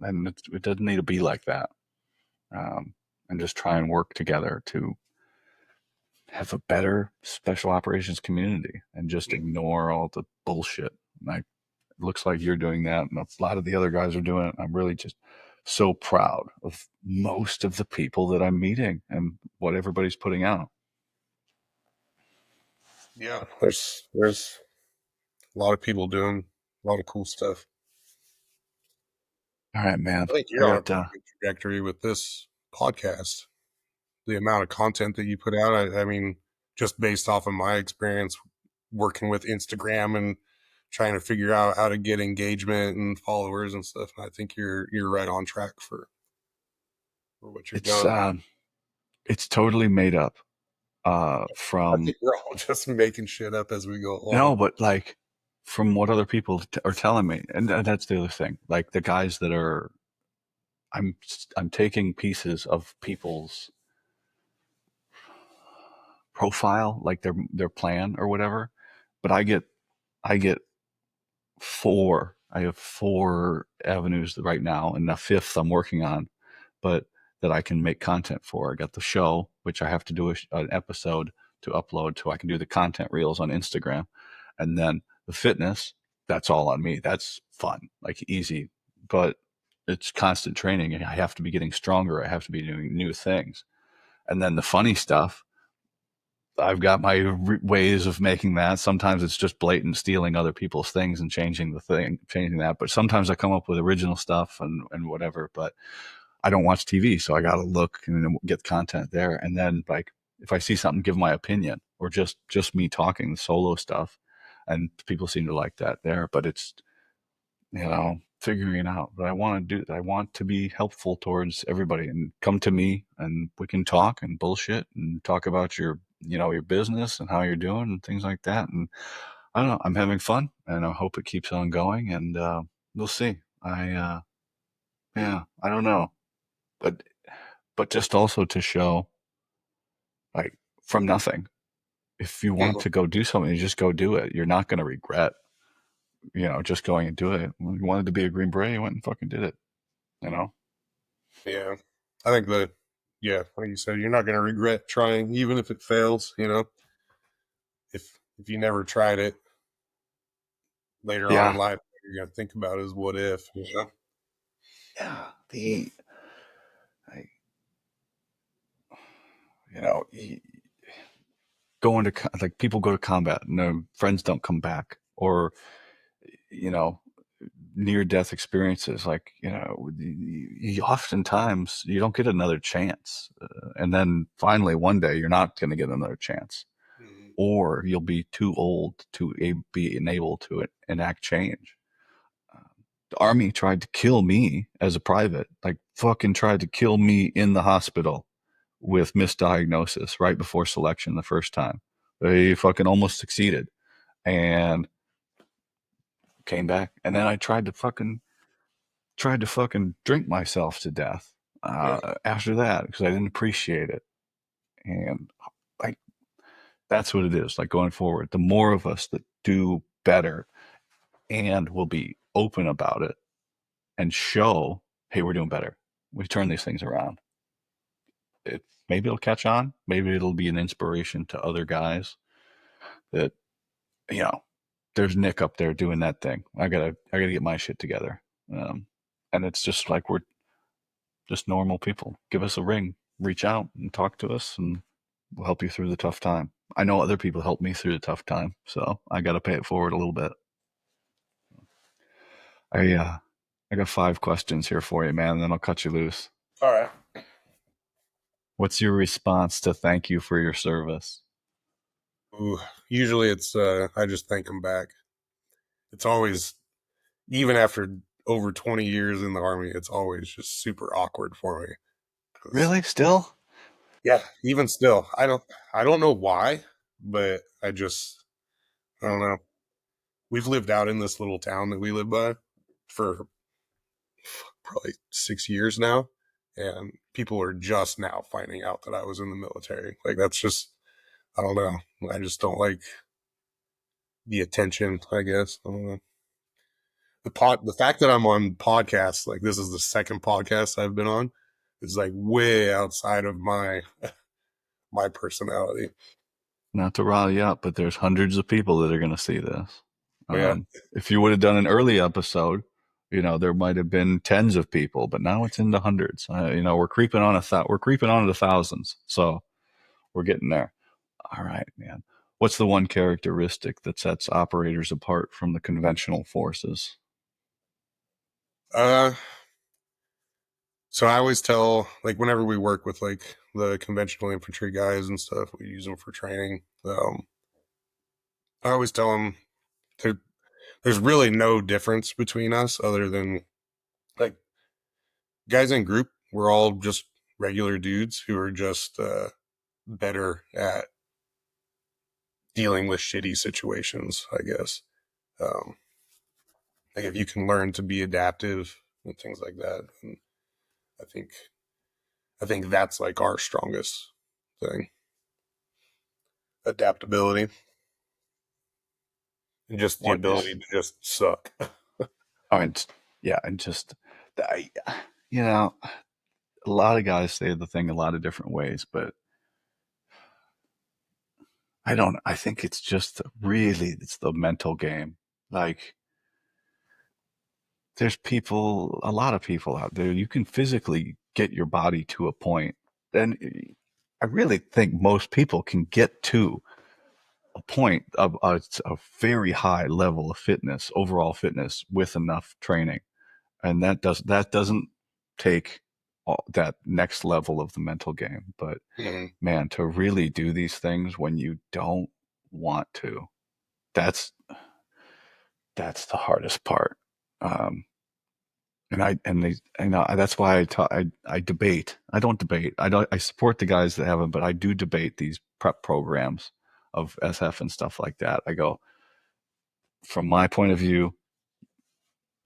and it doesn't need to be like that. Um, and just try and work together to have a better special operations community, and just ignore all the bullshit. Like, it looks like you're doing that, and a lot of the other guys are doing it. I'm really just so proud of most of the people that I'm meeting and what everybody's putting out. Yeah, there's a lot of people doing a lot of cool stuff. All right, man. I think I you're on a got pretty good trajectory with this podcast. The amount of content that you put out, I mean, just based off of my experience working with Instagram and trying to figure out how to get engagement and followers and stuff. And I think you're right on track for what you're It's doing. it's totally made up I from think we're all just making shit up as we go along. no, but like from what other people are telling me, and that's the other thing. Like the guys that are, I'm I'm taking pieces of people's profile, like their plan or whatever, but I get four. I have four avenues right now, and the fifth I'm working on, but that I can make content for. I got the show, which I have to do an episode to upload so I can do the content reels on Instagram. And then the fitness, that's all on me. That's fun, like easy, but it's constant training. I have to be getting stronger. I have to be doing new things. And then the funny stuff, I've got my ways of making that. Sometimes it's just blatant stealing other people's things and changing that. But sometimes I come up with original stuff and whatever. But I don't watch TV, so I got to look and get content there. And then like if I see something, give my opinion or just me talking the solo stuff, and people seem to like that there. But it's figuring it out. But I want to be helpful towards everybody and come to me and we can talk and bullshit and talk about your business and how you're doing and things like that. And I don't know, I'm having fun and I hope it keeps on going and we'll see. Yeah, I don't know. But just also to show like from nothing. If you want Mhm. to go do something, you just go do it. You're not going to regret, just going and do it. When you wanted to be a Green Beret, you went and fucking did it, you know? Yeah. I think yeah, like you said, you're not going to regret trying, even if it fails, if you never tried it later on in Yeah. life, what you're going to think about is what if, Yeah. I, you know, going to, like people go to combat and their friends don't come back or, you know, near death experiences. Like, oftentimes you don't get another chance. And then finally one day you're not going to get another chance Mhm. or you'll be too old to be enabled to enact change. The army tried to kill me as a private, like fucking tried to kill me in the hospital with misdiagnosis right before selection the first time. They fucking almost succeeded and came back. And then I tried to fucking drink myself to death Yeah. after that because I didn't appreciate it. And like that's what it is. Like going forward, the more of us that do better and will be open about it and show, hey, we're doing better. We turn these things around. Maybe it'll catch on. Maybe it'll be an inspiration to other guys that you know. There's Nick up there doing that thing. I gotta get my shit together. Um, and it's just like we're just normal people. Give us a ring, reach out and talk to us, and we'll help you through the tough time. I know other people helped me through the tough time, so I got to pay it forward a little bit. I got 5 questions here for you, man. And then I'll cut you loose. All right. What's your response to thank you for your service? Ooh, usually it's I just thank them back. It's always, even after over 20 years in the army, it's always just super awkward for me. 'Cause, Really? Still? yeah, even still, I don't know why, but I don't know. We've lived out in this little town that we live by for probably 6 years now, and people are just now finding out that I was in the military. Like that's just, I don't know. I just don't like the attention, I guess. I don't know. The fact that I'm on podcasts, like this is the second podcast I've been on, is like way outside of my personality. Not to rile you up, but there's hundreds of people that are going to see this. But yeah, If you would have done an early episode, there might have been tens of people, but now it's in the hundreds. We're creeping on we're creeping on to the thousands, so we're getting there. All right, man. What's the one characteristic that sets operators apart from the conventional forces? uh, So I always tell, like, whenever we work with like the conventional infantry guys and stuff, we use them for training. I always tell them there, there's really no difference between us other than like guys in group. We're all just regular dudes who are just better at dealing with shitty situations, I guess. Um, like if you can learn to be adaptive and things like that, and I think I think that's like our strongest thing, adaptability and just the What is, ability to just suck. I mean, yeah, and just, I, you know, a lot of guys say the thing a lot of different ways, but I think it's just really, it's the mental game. Like, there's people, a lot of people out there, you can physically get your body to a point. And I really think most people can get to a point of a very high level of fitness, overall fitness with enough training. And that doesn't take that next level of the mental game. But Mhm. man, to really do these things when you don't want to, that's that's the hardest part. Um, that's why I debate. I don't debate. I support the guys that have them, but I do debate these prep programs of SF and stuff like that. I go, from my point of view,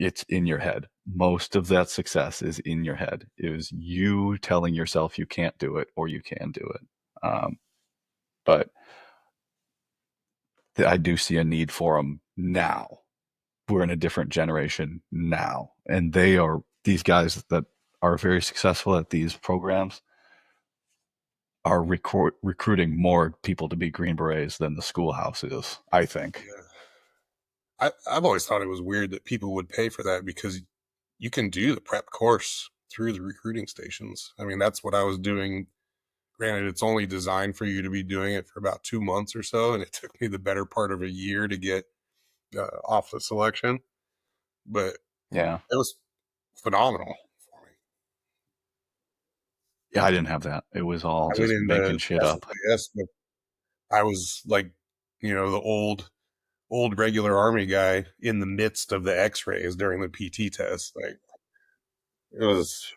it's in your head. Most of that success is in your head. It is you telling yourself you can't do it or you can do it. But I do see a need for them now. We're in a different generation now, and these guys that are very successful at these programs are recruiting more people to be Green Berets than the schoolhouse is, I think. Yeah. I've always thought it was weird that people would pay for that because you can do the prep course through the recruiting stations. I mean, that's what I was doing. Granted, it's only designed for you to be doing it for about 2 months or so, and it took me the better part of a year to get off the selection, but Yeah. it was phenomenal for me. Yeah, I didn't have that. It was all I went just into making shit up. SSAS, but I was like, the old regular army guy in the midst of the X-rays during the PT test. Like it was,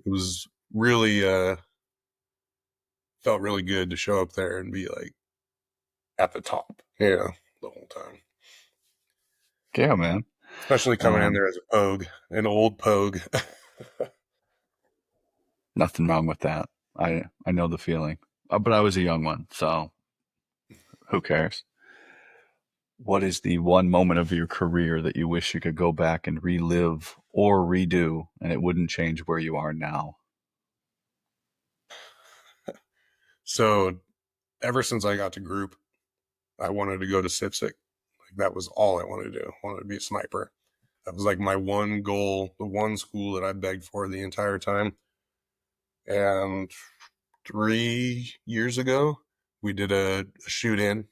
it was really felt really good to show up there and be like at the top, the whole time. Yeah, man. Especially coming in Um, there as a pogue, an old pogue. Nothing wrong with that. I know the feeling. But I was a young one, so who cares? What is the one moment of your career that you wish you could go back and relive or redo, and it wouldn't change where you are now? So ever since I got to group, I wanted to go to SIPSIC. Like that was all I wanted to do. I wanted to be a sniper. That was like my one goal, the one school that I begged for the entire time. And 3 years ago, we did a shoot in.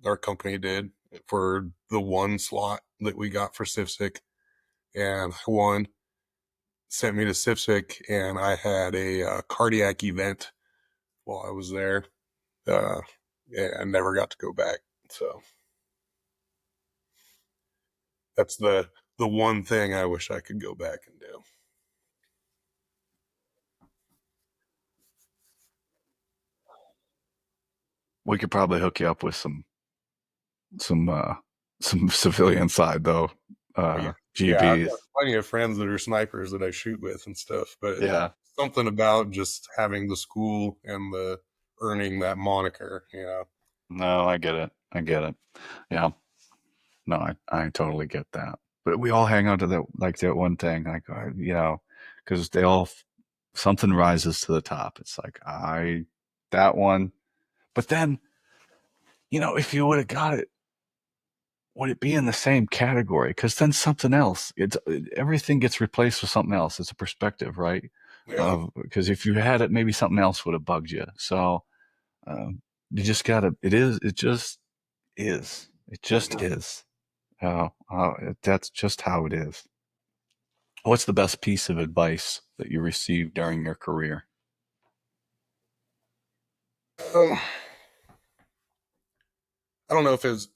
Our company did for the one slot that we got for CIFSIC, and I won. Sent me to CIFSIC, and I had a cardiac event while I was there. Uh, and I never got to go back. So that's the one thing I wish I could go back and do. We could probably hook you up with some uh some civilian side though. Oh yeah, yeah. I've GBs. got plenty of friends that are snipers that I shoot with and stuff, but Yeah. something about just having the school and the earning that moniker. No, I get it. I get it. Yeah. No, I totally get that. But we all hang on to that one thing, like because they all something rises to the top. It's like that one. But then, if you would have got it, would it be in the same category? Because then something else, everything gets replaced with something else. It's a perspective, right? Yeah. Because if you had it, maybe something else would have bugged you. So you just gotta. It is. It just is. It just is. That's just how it is. What's the best piece of advice that you received during your career? Um, I don't know if it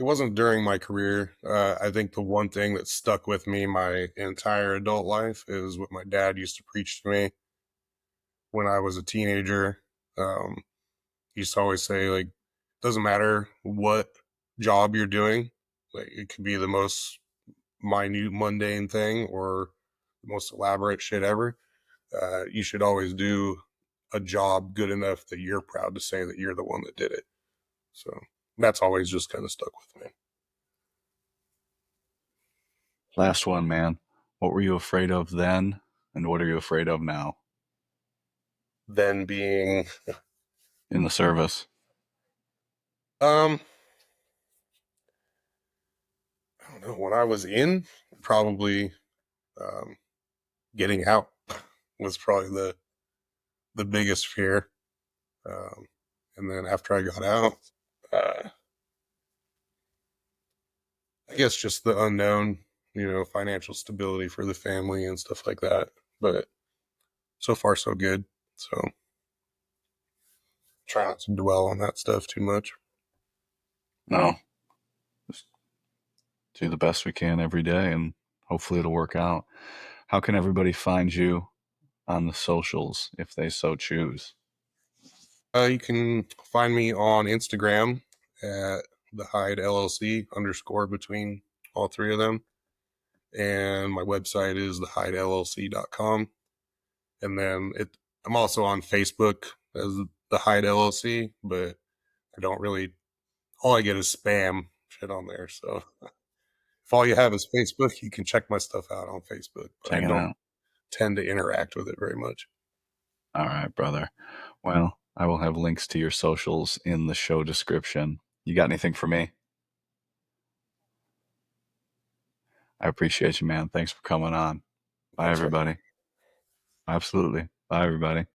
wasn't during my career. I think the one thing that stuck with me my entire adult life is what my dad used to preach to me when I was a teenager. Um, he used to always say, like, doesn't matter what job you're doing, like it could be the most minute, mundane thing or the most elaborate shit ever. You should always do a job good enough that you're proud to say that you're the one that did it. So that's always just kind of stuck with me. Last one, man. What were you afraid of then, and what are you afraid of now Then being, in the service? um, I don't know, when I was in, probably um, getting out was probably the biggest fear. Um, and then after I got out, uh, I guess just the unknown, financial stability for the family and stuff like that. But so far, so good. So try not to dwell on that stuff too much. No, just do the best we can every day, and hopefully it'll work out. How can everybody find you on the socials if they so choose? You can find me on Instagram at the Hyde LLC underscore between all three of them. And my website is thehydellc.com. And then I'm also on Facebook as the Hyde LLC, but I don't really, all I get is spam shit on there. So if all you have is Facebook, you can check my stuff out on Facebook, but I Check it don't out. tend to interact with it very much. All right, brother. Well, I will have links to your socials in the show description. You got anything for me? I appreciate you, man. Thanks for coming on. Bye, Thanks for everybody. Absolutely. Bye, everybody.